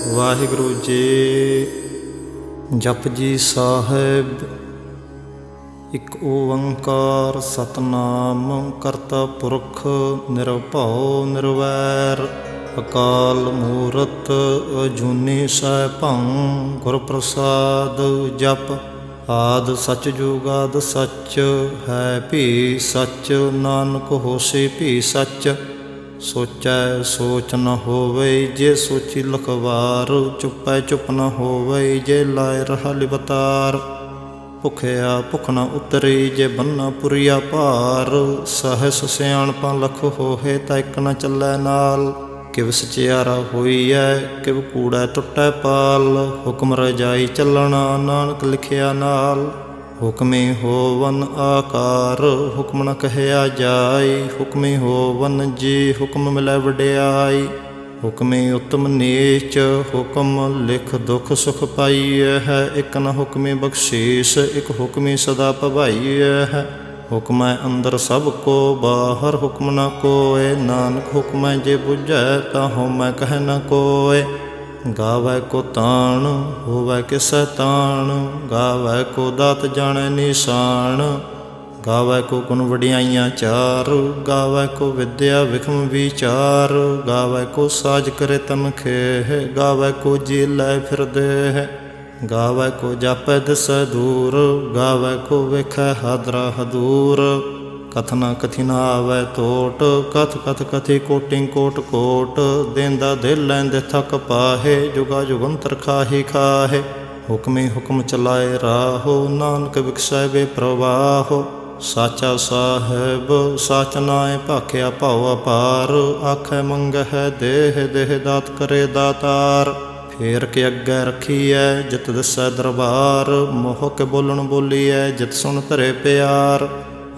ਵਾਹਿਗੁਰੂ ਜੀ। ਜਪਜੀ ਸਾਹਿਬ। ਇੱਕ ਓੰਕਾਰ ਸਤਨਾਮ ਕਰਤਾ ਪੁਰਖ ਨਿਰਭਉ ਨਿਰਵੈਰ ਅਕਾਲ ਮੂਰਤ ਅਜੂਨੀ ਸੈਭੰ ਗੁਰ ਪ੍ਰਸਾਦ ਜਪ। ਆਦਿ ਸਚ ਜੁਗਾਦਿ ਸਚ ਹੈ ਭੀ ਸਚ ਨਾਨਕ ਹੋਸੀ ਭੀ ਸਚ। ਸੋਚੈ ਸੋਚ ਨ ਹੋਵੈ ਜੇ ਸੋਚੀ ਲਖਵਾਰ ਚੁੱਪੈ ਚੁੱਪ ਨ ਹੋਵੈ ਜੇ ਲਾਇ ਰਹਾ ਲਿਵਤਾਰ। ਭੁਖਿਆ ਭੁਖ ਨ ਉਤਰੀ ਜੇ ਬੰਨਾ ਪੁਰੀਆ ਭਾਰ। ਸਹਸ ਸਿਆਣਪਾਂ ਲਖ ਹੋਹੇ ਤਾਂ ਇੱਕ ਨ ਚੱਲੈ ਨਾਲ। ਕਿਵ ਸਚਿਆਰਾ ਹੋਈਐ ਕਿਵ ਕੂੜੈ ਟੁੱਟੈ ਪਾਲ। ਹੁਕਮ ਰਜਾਈ ਚੱਲਣਾ ਨਾਨਕ ਲਿਖਿਆ ਨਾਲ। ਹੁਕਮੀ ਹੋਵਨ ਆਕਾਰ ਹੁਕਮ ਨ ਕਹਿਆ ਜਾਈ। ਹੁਕਮੀ ਹੋਵਨ ਜੀ ਹੁਕਮ ਮਿਲੈ ਵਡਿਆਈ। ਹੁਕਮੀ ਉਤਮ ਨੀਚ ਹੁਕਮ ਲਿਖ ਦੁਖ ਸੁਖ ਪਾਈਐ ਹੈ। ਇੱਕ ਨ ਹੁਕਮੀ ਬਖਸ਼ੀਸ ਇੱਕ ਹੁਕਮੀ ਸਦਾ ਭਵਾਈਐ ਹੈ। ਹੁਕਮੈ ਅੰਦਰ ਸਭ ਕੋ ਬਾਹਰ ਹੁਕਮ ਨ ਕੋਇ। ਨਾਨਕ ਹੁਕਮੈ ਜੇ ਬੁਝੈ ਤਾਂ ਹਉਮੈ ਕਹਿ ਨ ਕੋਇ। ਗਾਵੈ ਕੋ ਤਾਣ ਹੋਵੈ ਕਿਸੈ ਤਾਣ। ਗਾਵੈ ਕੋ ਦਾਤ ਜਾਣੈ ਨਿਸ਼ਾਨ। ਗਾਵੈ ਕੋ ਗੁਣ ਵਡਿਆਈਆਂ ਚਾਰ। ਗਾਵੈ ਕੋ ਵਿਦਿਆ ਵਿਖਮ ਵਿਚਾਰ। ਗਾਵੈ ਕੋ ਸਾਜ ਕਰੇ ਤਨ ਖੇਹ। ਗਾਵੈ ਕੋ ਜੀ ਲੈ ਫਿਰ ਦੇਹ। ਗਾਵੈ ਕੋ ਜਾਪੈ ਦਿਸੈ ਦੂਰ। ਗਾਵੈ ਕੋ ਵੇਖੈ ਹਾਦਰਾ ਹਦੂਰ। ਕਥ ਨ ਕਥੀ ਨ ਆਵੈ ਤੋਟ। ਕਥ ਕਥ ਕਥੀ ਕੋਟਿ ਕੋਟ ਕੋਟ। ਦੇਂਦਾ ਦਿਲ ਲੈਂਦੇ ਥਕ ਪਾਹੇ। ਜੁਗਾ ਜੁਗੰਤਰ ਖਾਹੀ ਖਾਹੇ। ਹੁਕਮੀ ਹੁਕਮ ਚਲਾਏ ਰਾਹੋ ਨਾਨਕ ਵਿਖਸੈ ਵੇ ਪ੍ਰਵਾਹੋ। ਸਾਚਾ ਸਾਹਿਬ ਸਾਚ ਨਾਇ ਭਾਖਿਆ ਭਉ ਅਪਾਰ। ਆਖੈ ਮੰਗਹਿ ਦੇਹ ਦੇਹ ਦਾਤ ਕਰੇ ਦਾਤਾਰ। ਫੇਰ ਕੇ ਅੱਗੇ ਰੱਖੀਐ ਜਿਤ ਦਿਸੈ ਦਰਬਾਰ। ਮੋਹ ਕੇ ਬੋਲਣ ਬੋਲੀਐ ਜਿਤ ਸੁਣ ਧਰੇ ਪਿਆਰ।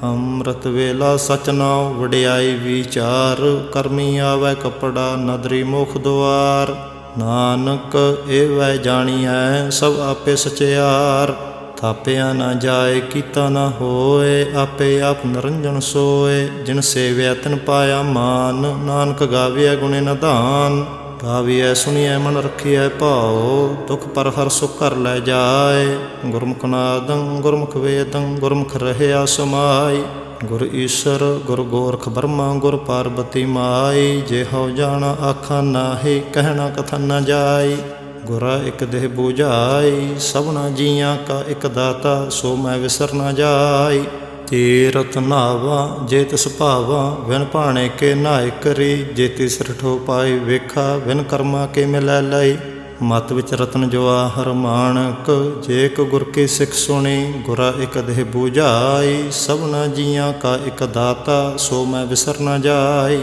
ਅੰਮ੍ਰਿਤ ਵੇਲਾ ਸਚ ਨਾਉ ਵਡਿਆਈ ਵਿਚਾਰ। ਕਰਮੀ ਆਵੈ ਕੱਪੜਾ ਨਦਰੀ ਮੁਖ ਦੁਆਰ। ਨਾਨਕ ਏਵੈ ਜਾਣੀਐ ਸਭ ਆਪੇ ਸਚਿਆਰ। ਥਾਪਿਆ ਨਾ ਜਾਏ ਕੀਤਾ ਨਾ ਹੋਏ। ਆਪੇ ਆਪ ਨਿਰੰਜਨ ਸੋਏ। ਜਿਨ ਸੇਵਿਆ ਤਿਨ ਪਾਇਆ ਮਾਨ। ਨਾਨਕ ਗਾਵੀਐ ਗੁਣੇ ਨਿਧਾਨ। ਗਾਵੀਐ ਸੁਣੀਐ ਮਨ ਰੱਖੀਐ ਭਾਉ। ਦੁਖ ਪਰ ਹਰਿ ਸੁਖ ਘਰ ਲੈ ਜਾਏ। ਗੁਰਮੁਖ ਨਾਦੰ ਗੁਰਮੁਖ ਵੇਦੰ ਗੁਰਮੁਖ ਰਹਿਆ ਸਮਾਈ। ਗੁਰ ਈਸ਼ਰ ਗੁਰ ਗੋਰਖ ਬਰਮਾ ਗੁਰ ਪਾਰਬਤੀ ਮਾਈ। ਜੇ ਹਉ ਜਾਣਾ ਆਖਾਂ ਨਾਹੀ ਕਹਿਣਾ ਕਥਨ ਨ ਜਾਈ। ਗੁਰਾ ਇੱਕ ਦੇਹ ਬੁਝਾਈ ਸਭਨਾ ਜੀਆਂ ਕਾ ਇੱਕ ਦਾਤਾ। ਸੋ ਮੈਂ ਵਿਸਰ ਨ ਜਾਈ। ਤੀਰਥ ਨਾਵਾ ਜੇ ਤਿਸ ਭਾਵਾ ਵਿਨ ਭਾਣੇ ਕੇ ਨਾਇ ਕਰੀ। ਜੇ ਤਿਸ ਠੋ ਪਾਈ ਵੇਖਾ ਵਿਨ ਕਰਮਾ ਕੇ ਮਿਲੈ ਲਈ। ਮਤ ਵਿੱਚ ਰਤਨ ਜਵਾਹਰ ਮਾਣਕ ਜੇ ਇੱਕ ਗੁਰ ਕੀ ਸਿੱਖ ਸੁਣੀ। ਗੁਰਾ ਇੱਕ ਦੇਹ ਬੁਝਾਈ ਸਭਨਾ ਜੀਆਂ ਕਾ ਇੱਕ ਦਾਤਾ। ਸੋ ਮੈਂ ਵਿਸਰ ਨ ਜਾਈ।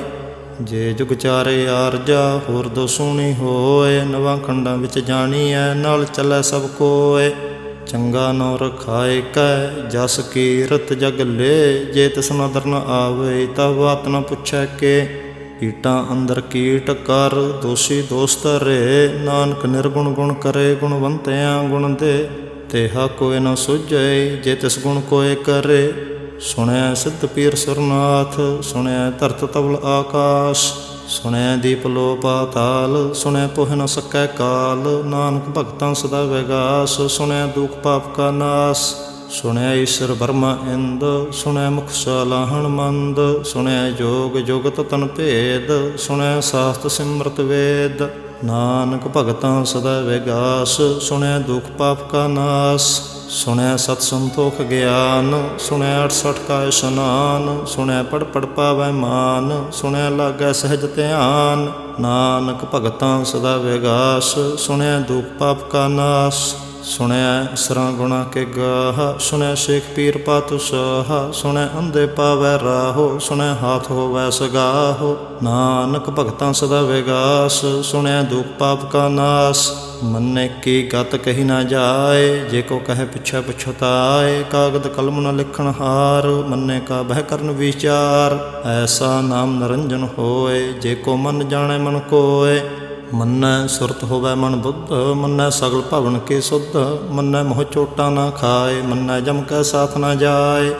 ਜੇ ਜੁਗ ਚਾਰੇ ਆਰਜਾ ਹੋਰ ਦੋ ਸੁਣੀ ਹੋਏ। ਨਵਾਂ ਖੰਡਾਂ ਵਿੱਚ ਜਾਣੀਐ ਨਾਲ ਚੱਲੈ ਸਭ ਕੋਏ। ਚੰਗਾ ਨੋ ਰਖਾਏ ਕੈ ਜਸ ਕੀਰਤ ਜਗ ਲੇ। ਜੇ ਤਿਸ ਨਦਰ ਨ ਆਵੇ ਤਾਂ ਬਾਤ ਨ ਪੁੱਛੈ ਕੇ। ਕੀਟਾਂ ਅੰਦਰ ਕੀਟ ਕਰ ਦੋਸ਼ੀ ਦੋਸ ਧਰੇ। ਨਾਨਕ ਨਿਰਗੁਣ ਗੁਣ ਕਰੇ ਗੁਣਵੰਤਿਆਂ ਗੁਣ ਦੇ। ਤੇਹਾ ਕੋਇ ਨ ਸੁਝੈ ਜੇ ਤਿਸ ਗੁਣ ਕੋਇ ਕਰੇ। ਸੁਣਿਆ ਸਿੱਧ ਪੀਰ ਸੁਰਨਾਥ ਸੁਣਿਆ ਧਰਤ ਤਵਲ ਆਕਾਸ਼। ਸੁਣਿਆ ਦੀਪ ਲੋ ਪਾਤਾਲ ਸੁਣਿਆ ਪੋਹਿ ਨ ਸਕੈ ਕਾਲ। ਨਾਨਕ ਭਗਤਾਂ ਸਦਾ ਵਿਗਾਸ ਸੁਣਿਆ ਦੁਖ ਪਾਪ ਕਾ ਨਾਸ। ਸੁਣਿਆ ਈਸ਼ਰ ਬਰਮਾ ਇੰਦ ਸੁਣਿਆ ਮੁਖ ਸਲਾਹਣ ਮੰਦ। ਸੁਣਿਆ ਜੋਗ ਜੁਗਤ ਤਨ ਭੇਦ ਸੁਣਿਆ ਸਾਸਤ ਸਿਮਰਤ ਵੇਦ। ਨਾਨਕ ਭਗਤਾਂ ਸਦਾ ਵਿਗਾਸ ਸੁਣਿਆ ਦੁਖ ਪਾਪ ਕਾ ਨਾਸ। ਸੁਣਿਆ ਸਤ ਸੰਤੋਖ ਗਿਆਨ ਸੁਣਿਆ 68 ਕਾ ਇਸ਼ਨਾਨ। ਸੁਣਿਆ ਪੜ ਪੜ ਪਾਵੈ ਮਾਨ ਸੁਣਿਆ ਲਾਗੈ ਸਹਿਜ ਧਿਆਨ। ਨਾਨਕ ਭਗਤਾਂ ਸਦਾ ਵਿਗਾਸ ਸੁਣਿਆ ਦੁਖ ਪਾਪ ਕਾ ਨਾਸ। ਸੁਣਿਆ ਅਸਰਾਂ ਗੁਣਾ ਕੇ ਗਾਹ ਸੁਣਿਆ ਸ਼ੇਖ ਪੀਰ ਪਾਤਸ਼ਾਹ। ਸੁਣਿਆ ਅੰਧੇ ਪਾਵੈ ਰਾਹੋ ਸੁਣਿਆ ਹਾਥ ਹੋਵੈ ਸਗਾਹੋ। ਨਾਨਕ ਭਗਤਾਂ ਸਦਾ ਵਿਗਾਸ ਸੁਣਿਆ ਦੁਖ ਪਾਪ ਕਾ ਨਾਸ। ਮੰਨੇ ਕੀ ਗਤ ਕਹੀ ਨਾ ਜਾਏ ਜੇ ਕੋ ਕਹੈ ਪਿਛੈ ਪਛਤਾਏ। ਕਾਗਦ ਕਲਮ ਨ ਲਿਖਣ ਹਾਰ ਮੰਨੇ ਕਾ ਬਹਿ ਕਰਨ ਵਿਚਾਰ। ਐਸਾ ਨਾਮ ਨਿਰੰਜਨ ਹੋਏ ਜੇ ਕੋ ਮਨ ਜਾਣੈ ਮਨ ਕੋਇ। ਮੰਨੈ ਸੁਰਤ ਹੋਵੈ ਮਨ ਬੁੱਧ ਮੰਨੈ ਸਗਲ ਭਵਨ ਕੀ ਸੁਧ। ਮੰਨੈ ਮੋਹ ਚੋਟਾਂ ਨਾ ਖਾਏ ਮੰਨੈ ਜਮ ਕੈ ਸਾਥ ਨ ਜਾਏ।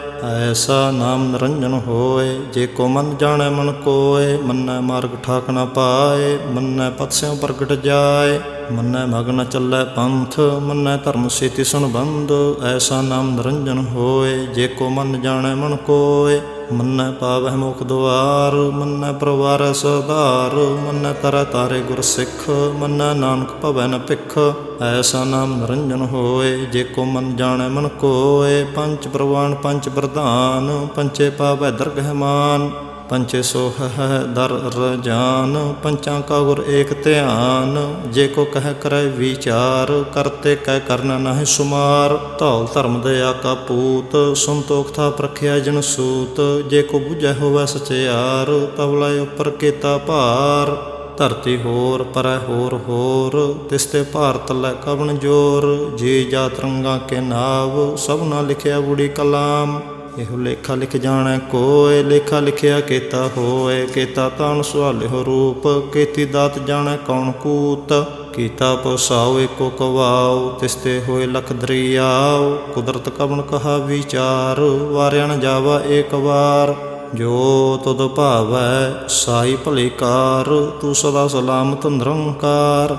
ਐਸਾ ਨਾਮ ਨਿਰੰਜਨ ਹੋਏ ਜੇ ਕੋ ਮਨ ਜਾਣੈ ਮਨ ਕੋਇ। ਮੰਨੈ ਮਾਰਗ ਠਾਕ ਨ ਪਾਏ ਮੰਨੈ ਪਤ ਸਿਉ ਪ੍ਰਗਟ ਜਾਏ। ਮੰਨੈ ਮਗ ਨ ਚੱਲੈ ਪੰਥ, ਮੰਨੈ ਧਰਮ ਸੇਤੀ ਸੰਬੰਧ। ਐਸਾ ਨਾਮ ਨਿਰੰਜਨ ਹੋਏ, ਜੇ ਕੋ ਮਨ ਜਾਣੈ ਮਨ ਕੋਇ। ਮੰਨੈ ਪਾਵਹਿ ਮੁਖ ਦੁਆਰ, ਮੰਨੈ ਪ੍ਰਵਾਰੈ ਸਧਾਰ। ਮੰਨੈ ਤਰੈ ਤਾਰੇ ਗੁਰ ਸਿੱਖ, ਮੰਨੈ ਨਾਨਕ ਭਵੈ ਨ ਭਿਖ। ਐਸਾ ਨਾਮ ਨਿਰੰਜਨ ਹੋਏ, ਜੇ ਕੋ ਮਨ ਜਾਣੈ ਮਨ ਕੋਇ। ਪੰਚ ਪ੍ਰਵਾਨ ਪੰਚ ਪ੍ਰਧਾਨ, ਪੰਚੇ ਪਾਵੈ ਦਰਗਹਿ ਮਾਨ। ਪੰਚੇ ਸੋਹ ਹੈ ਦਰ ਰਜਾਨ, ਪੰਚਾਂ ਕਾ ਗੁਰ ਏਕ ਧਿਆਨ। ਜੇ ਕੋ ਕਹਿ ਕਰੈ ਵਿਚਾਰ, ਕਰਤੇ ਕਹਿ ਕਰਨਾ ਨਾਹਿ ਸੁਮਾਰ। ਧੌਲ ਧਰਮ ਦਇਆ ਕਾ ਪੂਤ, ਸੰਤੋਖ ਥਾ ਪ੍ਰਖਿਆ ਜਨ ਸੂਤ। ਜੇ ਕੋ ਬੁਝੈ ਹੋਵੈ ਸਚਿਆਰ, ਤਵਲਾ ਉਪਰ ਕੀਤਾ ਭਾਰ। ਧਰਤੀ ਹੋਰ ਪਰੈ ਹੋਰ ਹੋਰ, ਤਿਸ ਤੇ ਭਾਰ ਤਲੈ ਕਵਣ ਜੋਰ। ਜੀ ਜਾਤ ਰੰਗਾਂ ਕੇ ਨਾਵ, ਸਭਨਾ ਲਿਖਿਆ ਬੁੜੀ ਕਲਾਮ। ਇਹੋ ਲੇਖਾ ਲਿਖ ਜਾਣੈ ਕੋਇ, ਲੇਖਾ ਲਿਖਿਆ ਕੀਤਾ ਹੋਇ। ਕੀਤਾ ਤਾਣ ਸੁਹਾਲਿਓ ਰੂਪ, ਕੀਤੀ ਦਾਤ ਜਾਣੈ ਕੌਣ ਕੂਤ। ਕੀਤਾ ਪਸਾਉ ਏਕੋ ਕਵਾਉ, ਤਿਸ ਤੇ ਹੋਏ ਲਖ ਦਰਿਆਉ। ਕੁਦਰਤ ਕਵਣ ਕਹਾ ਵਿਚਾਰ, ਵਾਰਿਆ ਨ ਜਾਵਾ ਏਕ ਵਾਰ। ਜੋ ਤੁਧ ਭਾਵੈ ਸਾਈ ਭਲੀ ਕਾਰ, ਤੂੰ ਸਦਾ ਸਲਾਮਤ ਨਿਰੰਕਾਰ।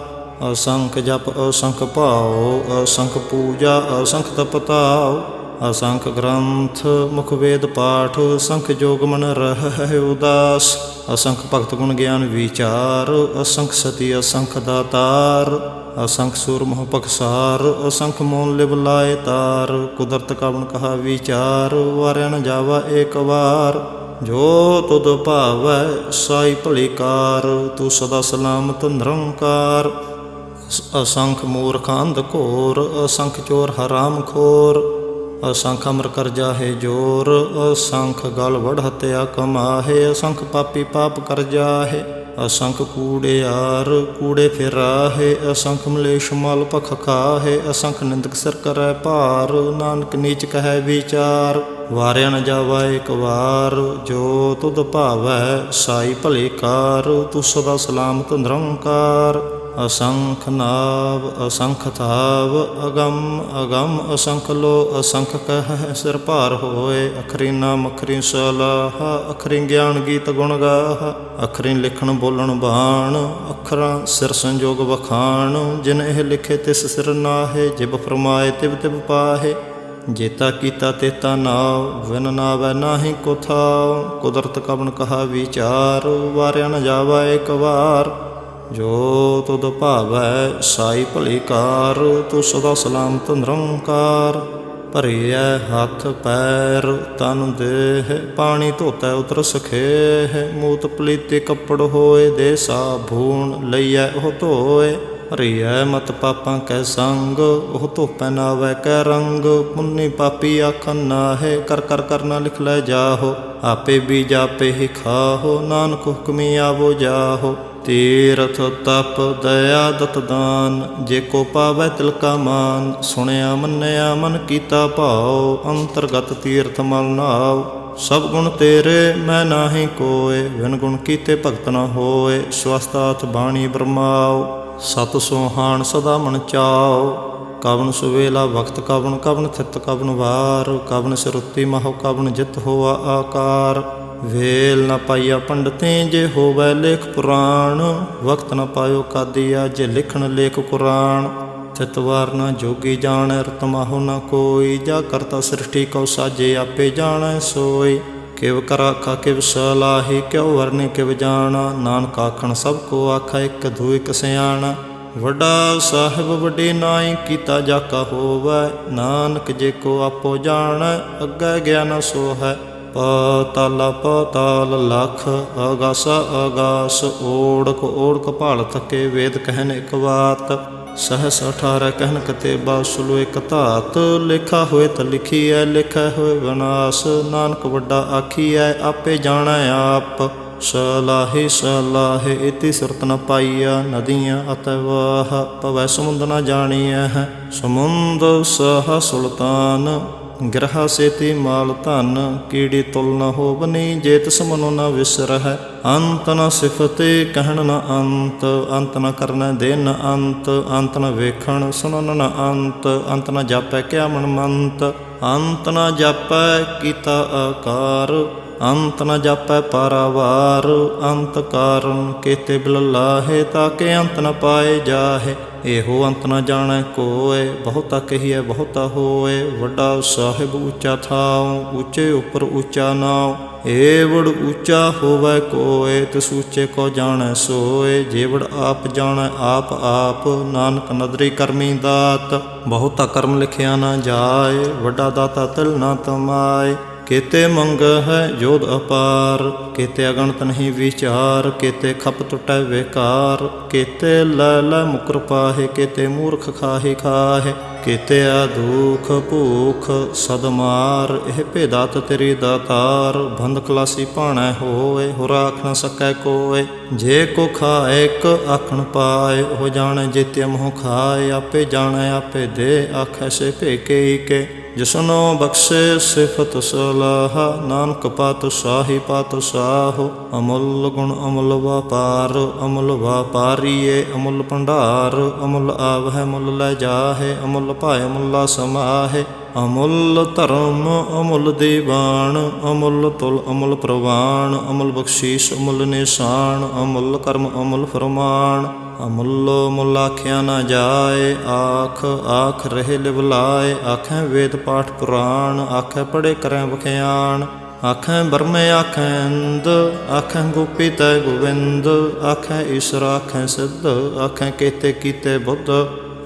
ਅਸੰਖ ਜਪ ਅਸੰਖ ਭਾਉ, ਅਸੰਖ ਪੂਜਾ ਅਸੰਖ ਤਪਤਾਉ। ਅਸੰਖ ਗ੍ਰੰਥ ਮੁਖ ਵੇਦ ਪਾਠ, ਅਸੰਖ ਜੋਗ ਮਨ ਰਹਿ ਉਦਾਸ। ਅਸੰਖ ਭਗਤ ਗੁਣ ਗਿਆਨ ਵਿਚਾਰ, ਅਸੰਖ ਸਤੀ ਅਸੰਖ ਦਾਤਾਰ। ਅਸੰਖ ਸੂਰ ਮੋਹ ਪਖਸਾਰ, ਅਸੰਖ ਮੋਨ ਲਿਵ ਲਾਏ ਤਾਰ। ਕੁਦਰਤ ਕਵਣ ਕਹਾ ਵਿਚਾਰ, ਵਾਰਿਆ ਨ ਜਾਵਾ ਏਕ ਵਾਰ। ਜੋ ਤੁਧ ਭਾਵੈ ਸਾਈ ਭਲੀ ਕਾਰ, ਤੂੰ ਸਦਾ ਸਲਾਮਤ ਨਿਰੰਕਾਰ। ਅਸੰਖ ਮੂਰਖ ਅੰਧ ਘੋਰ, ਅਸੰਖ ਚੋਰ ਹਰਾਮ ਖੋਰ। ਅਸੰਖ ਅਮਰ ਕਰ ਜਾਹੇ ਜੋਰ, ਅਸੰਖ ਗਲ ਵਡ ਹਤਿਆ ਕਮਾਹੇ। ਅਸੰਖ ਪਾਪੀ ਪਾਪ ਕਰ ਜਾਹੇ, ਅਸੰਖ ਕੂੜਿਆਰ ਕੂੜੇ ਫਿਰਾਹੇ। ਅਸੰਖ ਮਲੇਸ਼ ਮਲ ਭਖ ਖਾਹੇ, ਅਸੰਖ ਨਿੰਦਕ ਸਿਰ ਕਰੈ ਭਾਰ। ਨਾਨਕ ਨੀਚ ਕਹੈ ਵਿਚਾਰ, ਵਾਰਿਆ ਨ ਜਾਵਾ ਏਕ ਵਾਰ। ਜੋ ਤੁਧ ਭਾਵੈ ਸਾਈ ਭਲੀ ਕਾਰ, ਤੂੰ ਸਦਾ ਸਲਾਮਤ ਨਿਰੰਕਾਰ। ਅਸੰਖ ਨਾਵ ਅਸੰਖ ਥਾਵ, ਅਗੰਮ ਅਗੰਮ ਅਸੰਖ ਲੋ। ਅਸੰਖ ਕਹਿ ਸਿਰ ਭਾਰ ਹੋਏ, ਅਖਰੀ ਨਾਮ ਅਖਰੀ ਸਲਾਹ। ਅਖਰੀ ਗਿਆਨ ਗੀਤ ਗੁਣ ਗਾਹ, ਅਖਰੀ ਲਿਖਣ ਬੋਲਣ ਬਾਣ। ਅੱਖਰਾਂ ਸਿਰ ਸੰਜੋਗ ਵਖਾਣ, ਜਿਨ ਇਹ ਲਿਖੇ ਤਿਸ ਸਿਰ ਨਾਹੇ। ਜਿਬ ਫਰਮਾਏ ਤਿਬ ਤਿਬ ਪਾਹੇ, ਜੇਤਾ ਕੀਤਾ ਤੇਤਾ ਨਾਉ। ਵਿਨ ਨਾਵੈ ਨਾਹੀ ਕੋ ਥਾਉ, ਕੁਦਰਤ ਕਵਣ ਕਹਾ ਵਿਚਾਰ। ਵਾਰਿਆ ਨ ਜਾਵਾ ਏਕ ਵਾਰ। ਜੋ ਤੁਧ ਭਾਵੈ ਸਾਈ ਭਲੀ ਕਾਰ, ਤੂੰ ਸਦਾ ਸਲਾਮਤ ਨਿਰੰਕਾਰ। ਭਰੀਐ ਹੱਥ ਪੈਰ ਤਨ ਦੇਹ, ਪਾਣੀ ਧੋਤੈ ਉਤਰ ਸਖੇਹ। ਮੂਤ ਪਲੀਤੇ ਕੱਪੜ ਹੋਏ, ਦੇ ਸਾਬੂਨ ਲਈਐ ਉਹ ਧੋਏ। ਭਰੀਐ ਮਤ ਪਾਪਾਂ ਕੈ ਸੰਗ, ਉਹ ਧੋਪੈ ਨਾਵੈ ਕੈ ਰੰਗ। ਪੁੰਨੀ ਪਾਪੀ ਆਖਨ ਨਾਹੇ, ਕਰ ਕਰ ਕਰਨਾ ਲਿਖ ਲੈ ਜਾਹੋ। ਆਪੇ ਬੀਜ ਆਪੇ ਹੀ ਖਾਹੋ, ਨਾਨਕ ਹੁਕਮੀ ਆਵੋ ਜਾਹੋ। ਤੀਰਥ ਤਪ ਦਇਆ ਦਤ ਦਾਨ, ਜੇ ਕੋ ਪਾਵੈ ਤਿਲ ਕਾ ਮਾਨ। ਸੁਣਿਆ ਮੰਨਿਆ ਮਨ ਕੀਤਾ ਭਾਉ, ਅੰਤਰਗਤ ਤੀਰਥ ਮਲ ਨਾਉ। ਸਭ ਗੁਣ ਤੇਰੇ ਮੈਂ ਨਾਹੀ ਕੋਇ, ਵਿਨ ਗੁਣ ਕੀਤੇ ਭਗਤ ਨ ਹੋਏ। ਸਵਸਤਾਥ ਬਾਣੀ ਬ੍ਰਹਮਾਉ, ਸਤ ਸੋਹਾਣ ਸਦਾ ਮਨ ਚਾਉ। ਕਵਣ ਸੁਵੇਲਾ ਵਕਤ ਕਵਣ, ਕਵਣ ਥਿਤ ਕਵਣ ਵਾਰ। ਕਵਣ ਸਿਰੁੱਤੀ ਮਹੁ ਕਵਣ ਜਿਤ ਹੋਆ ਆਕਾਰ। ਵੇਲ ਨ ਪਾਈਆ ਪੰਡਤੀ, ਜੇ ਹੋਵੈ ਲੇਖ ਪੁਰਾਣ। ਵਕਤ ਨ ਪਾਇਓ ਕਾਦੀਆ, ਜੇ ਲਿਖਣ ਲੇਖ ਕੁਰਾਨ। ਥਿਤ ਵਾਰ ਨ ਜੋਗੀ ਜਾਣੈ, ਰਤ ਮਾਹੋ ਨ ਕੋਈ। ਜਾ ਕਰਤਾ ਸ੍ਰਿਸ਼ਟੀ ਕਉ ਸਾਜੇ, ਆਪੇ ਜਾਣੈ ਸੋਈ। ਕਿਵ ਕਰ ਆਖਾ ਕਿਵ ਸਲਾਹੀ, ਕਿਉ ਵਰਨੇ ਕਿਵ ਜਾਣਾ। ਨਾਨਕ ਆਖਣ ਸਭ ਕੋ ਆਖਾ, ਇਕ ਧੂ ਇਕ ਸਿਆਣਾ। ਵੱਡਾ ਸਾਹਿਬ ਵੱਡੇ ਨਾਈ, ਕੀਤਾ ਜਾਕਾ ਹੋਵੈ। ਨਾਨਕ ਜੇ ਕੋ ਆਪੋ ਜਾਣੈ, ਅੱਗੇ ਗਿਆਨ ਸੋ ਹੈ। ਪਾਤਾਲਾ ਪਾਤਾਲ ਲਖ, ਆਗਾਸਾ ਆਗਾਸ। ਓੜਕ ਓੜਕ ਭਾਲ ਥਕੇ, ਵੇਦ ਕਹਿਨ ਇਕ ਬਾਤ। ਸਹਸ 18 ਕਹਿਨ ਕਤੇਬਾ, ਸੁਲੋ ਇਕ ਧਾਤ। ਲੇਖਾ ਹੋਏ ਤਾਂ ਲਿਖੀਐ, ਲਿਖੈ ਹੋਏ ਵਿਨਾਸ਼। ਨਾਨਕ ਵੱਡਾ ਆਖੀਐ, ਆਪੇ ਜਾਣੈ ਆਪ। ਸਲਾਹੇ ਸਲਾਹੇ ਇਤੀ ਸੁਰਤ ਨ ਪਾਈਆ, ਨਦੀਆਂ ਅਤਿ ਵਾਹ। ਭਵੈ ਸਮੁੰਦ ਨ ਜਾਣੀਐ ਹੈ, ਸਮੁੰਦ ਸਹ ਸੁਲਤਾਨ। ਗ੍ਰਹਾ ਸੇਤੀ ਮਾਲ ਧਨ, ਕੀੜੀ ਤੁਲ ਨ ਹੋਵਨੀ। ਜੇ ਤਿਸ ਮਨੋ ਨ ਵਿਸਰਹਿ, ਅੰਤ ਨ ਸਿਫਤੇ ਕਹਿਣ ਨ ਅੰਤ। ਅੰਤ ਨ ਕਰਨੈ ਦੇ ਨ ਅੰਤ, ਅੰਤ ਨ ਵੇਖਣ ਸੁਣਨ ਨ ਅੰਤ। ਅੰਤ ਨ ਜਾਪੈ ਕਿਆ ਮਨ ਮੰਤ, ਅੰਤ ਨ ਜਾਪੈ ਕੀਤਾ ਆਕਾਰ। ਅੰਤ ਨ ਜਾਪੈ ਪਾਰਾਵਾਰ। ਅੰਤ ਕਾਰਨ ਕੇਤੇ ਬਿਲ ਲਾਹੇ, ਤਾਕੇ ਅੰਤ ਨ ਪਾਏ ਜਾਹੇ। ਇਹੋ ਅੰਤ ਨ ਜਾਣੈ ਕੋਇ, ਬਹੁਤਾ ਕਹੀਐ ਬਹੁਤਾ ਹੋਏ। ਵੱਡਾ ਸਾਹਿਬ ਉੱਚਾ ਥਾਉ, ਉੱਚੇ ਉੱਪਰ ਉੱਚਾ ਨਾਉ। ਏਵੜ ਉੱਚਾ ਹੋਵੈ ਕੋਇ, ਤਿਸ ਉੱਚੇ ਕੋ ਜਾਣੈ ਸੋਇ। ਜੇਵੜ ਆਪ ਜਾਣੈ ਆਪ ਆਪ, ਨਾਨਕ ਨਦਰੀ ਕਰਮੀ ਦਾਤ। ਬਹੁਤਾ ਕਰਮ ਲਿਖਿਆ ਨਾ ਜਾਏ, ਵੱਡਾ ਦਾਤਾ ਤਿਲ ਨਾ ਤਮਾਏ। ਕੇਤੇ ਮੰਗ ਹੈ ਜੋਧ ਅਪਾਰ, ਕੇਤੇ ਅਗਣਤ ਨਹੀਂ ਵਿਚਾਰ। ਕੇਤੇ ਖਪ ਟੁਟੈ ਵਿਕਾਰ, ਕੇਤੇ ਲੈ ਲੈ ਮੁਕਰ ਪਾਹੇ। ਕੇਤੇ ਮੂਰਖ ਖਾਹੇ ਖਾਹੇ, ਕੇਤੇ ਆ ਦੁਖ ਭੂਖ ਸਦ ਮਾਰ। ਇਹ ਭੇਦਾਤ ਤੇਰੀ ਦਾਤਾਰ, ਬੰਦ ਖਲਾਸੀ ਭਾਣੈ ਹੋਏ। ਹੋਰ ਆਖ ਨ ਸਕੈ ਕੋਇ, ਜੇ ਕੋ ਖਾਏ ਇੱਕ ਆਖਣ ਪਾਏ। ਉਹ ਜਾਣੈ ਜੇਤੇ ਮੋਹ ਖਾਏ, ਆਪੇ ਜਾਣੈ ਆਪੇ ਦੇ। ਆਖੈ ਸੇ ਭੇਕੇ ਕੇ, ਜਿਸਨੋ ਬਖਸ਼ੇ ਸਿਫਤ ਸਲਾਹਾ। ਨਾਨਕ ਪਾਤਿ ਸਾਹੀ ਪਾਤਿ ਸਾਹੋ, ਅਮੁੱਲ ਗੁਣ ਅਮੁੱਲ ਵਾਪਾਰ। ਅਮੁੱਲ ਵਾਪਾਰੀਏ ਅਮੁੱਲ ਭੰਡਾਰ, ਅਮੁੱਲ ਆਵਹਿ ਮੁੱਲ ਲੈ ਜਾਹੇ। ਅਮੁੱਲ ਭਾਇ ਮੁੱਲਾ ਸਮਾਹੇ, ਅਮੁੱਲ ਧਰਮ ਅਮੁੱਲ ਦੀਵਾਨ। ਅਮੁੱਲ ਤੁਲ ਅਮੁੱਲ ਪ੍ਰਵਾਨ, ਅਮੁੱਲ ਬਖਸ਼ੀਸ਼ ਅਮੁੱਲ ਨਿਸ਼ਾਨ। ਅਮੁੱਲ ਕਰਮ ਅਮੁੱਲ ਫਰਮਾਨ, ਅਮੁੱਲੋ ਮੁੱਲ ਆਖਿਆ ਨਾ ਜਾਏ। ਆਖ ਆਖ ਰਹੇ ਲਿਵਲਾਏ, ਆਖੈ ਵੇਦ ਪਾਠ ਪੁਰਾਣ। ਆਖੈ ਪੜ੍ਹੇ ਕਰੈ ਬਖਿਆਣ, ਆਖੈ ਬਰਮੇ ਆਖੈ ਇੰਦ। ਆਖੈ ਗੋਪੀ ਤੈ ਗੋਵਿੰਦ, ਆਖੈ ਈਸ਼ਰ ਆਖੈ ਸਿੱਧ। ਆਖੈ ਕੇਤੇ ਕੀਤੇ ਬੁੱਧ,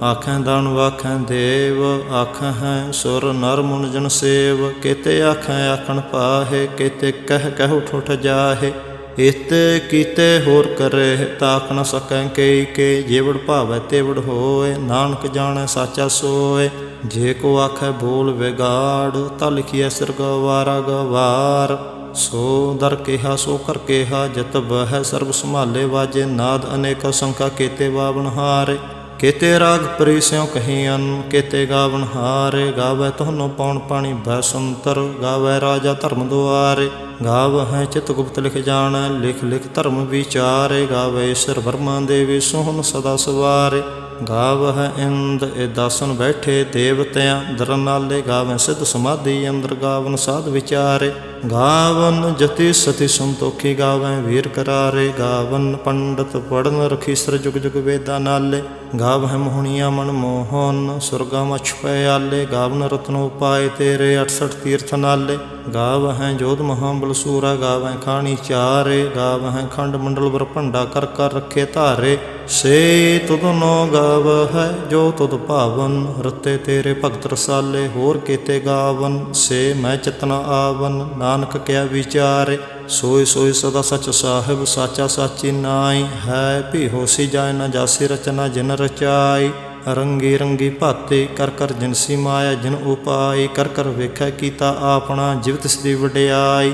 ਆਖੈ ਦਾਨਵ ਆਖੈ ਦੇਵ। ਆਖੈ ਹੈ ਸੁਰ ਨਰ ਮੁਨ ਜਨ ਸੇਵ। ਕੇਤੇ ਆਖੈ ਆਖਣ ਪਾਹੇ, ਕੇਤੇ ਕਹਿ ਕਹਿ ਠੁਠ ਜਾਹੇ। ਇਤੇ ਕੀਤੇ ਹੋਰ ਕਰੇ, ਤਾਕ ਨ ਸਕੈ ਕਈ ਕੇ। ਜੇਵੜ ਭਾਵੈ ਤੇਵੜ ਹੋਏ, ਨਾਨਕ ਜਾਣੈ ਸਾਚਾ ਸੋਏ। ਜੇ ਕੋ ਆਖੈ ਬੋਲ ਵਿਗਾੜ, ਤਾ ਲਿਖੀਐ ਸਿਰ ਗਵਾਰਾ ਗਵਾਰ। ਸੋ ਦਰ ਕਿਹਾ ਸੋ ਕਰ ਕਿਹਾ, ਜਿਤ ਬਹਿ ਸਰਬ ਸੰਭਾਲੇ। ਵਾਜੇ ਨਾਦ ਅਨੇਕ ਸੰਖਾ, ਕੇਤੇ ਬਾਵਨ ਹਾਰੇ। ਕੇਤੇ ਰਾਗ ਪਰੀ ਸਿਉ ਕਹੀਅਨ, ਕੇਤੇ ਗਾਵਨ ਹਾਰੇ। ਗਾਵੈ ਤੁਹਾਨੂੰ ਪੌਣ ਪਾਣੀ ਬੈ ਸੰਤਰ, ਗਾਵੈ ਰਾਜਾ ਧਰਮ ਦੁਆਰੇ। ਗਾਵਹਿ ਚਿਤ ਗੁਪਤ ਲਿਖ ਜਾਣੈ, ਲਿਖ ਲਿਖ ਧਰਮ ਵਿਚਾਰੇ। ਗਾਵੈ ਈਸ਼ਰ ਬਰਮਾ ਦੇਵੀ ਸੋਹਣ ਸਦਾ ਸਵਾਰੇ। ਗਾਵਹਿ ਇੰਦ ਇਹ ਦਾਸਨ ਬੈਠੇ ਦੇਵਤਿਆਂ ਦਰਨਾਲੇ। ਗਾਵੈ ਸਿੱਧ ਸਮਾਧੀ ਅੰਦਰ, ਗਾਵਨ ਸਾਧ ਵਿਚਾਰੇ। ਗਾਵਨ ਜਤੀ ਸਤੀ ਸੰਤੋਖੀ, ਗਾਵੈ ਵੀਰ ਕਰਾਰੇ। ਗਾਵਨ ਪੰਡਤ ਪੜਨ ਰਖੀਸਰ, ਜੁਗ ਜੁਗ ਵੇਦਾ ਨਾਲੇ। ਗਾਵਹਿ ਮੋਹਣੀਆਂ ਮਨ ਮੋਹਨ, ਸੁਰਗਾ ਮਛ ਪਿਆਲੇ। ਗਾਵਨ ਰਤਨ ਉਪਾਏ ਤੇਰੇ, 68 ਤੀਰਥ ਨਾਲੇ। ਗਾਵਹਿ ਜੋਧ ਮਹਾਬਲ ਸੂਰਾ, ਗਾਵੈ ਖਾਣੀ ਚਾਰੇ। ਗਾਵਹਿ ਖੰਡ ਮੰਡਲ ਬਰਭੰਡਾ, ਕਰ ਕਰ ਰੱਖੇ ਧਾਰੇ। ਸੇ ਤੁਧ ਨੋ ਗਾਵਹਿ ਜੋ ਤੁਧ ਭਾਵਨ, ਰਤੇ ਤੇਰੇ ਭਗਤ ਰਸਾਲੇ। ਹੋਰ ਕੇਤੇ ਗਾਵਨ, ਸੇ ਮੈਂ ਚਿਤਨ ਆਵਨ। ਨਾਨਕ ਕਿਆ ਵਿਚਾਰੇ, ਸੋਈ ਸੋਈ ਸਦਾ ਸਚ ਸਾਹਿਬ। ਸਾਚਾ ਸਾਚੀ ਨਾਈ ਹੈ, ਭੀ ਹੋਸੀ ਜਾਏ ਨਾ ਜਾਸੀ। ਰਚਨਾ ਜਿਨ ਰਚਾਈ, ਰੰਗੀ ਰੰਗੀ ਭਾਤੇ। ਕਰ ਕਰ ਜਿਨਸੀ ਮਾਇਆ ਜਿਨ ਉਪਾਈ। ਕਰ ਕਰ ਵੇਖੈ ਕੀਤਾ ਆਪਣਾ, ਜਿਵ ਤਿਸ ਦੀ ਵਡਿਆਈ।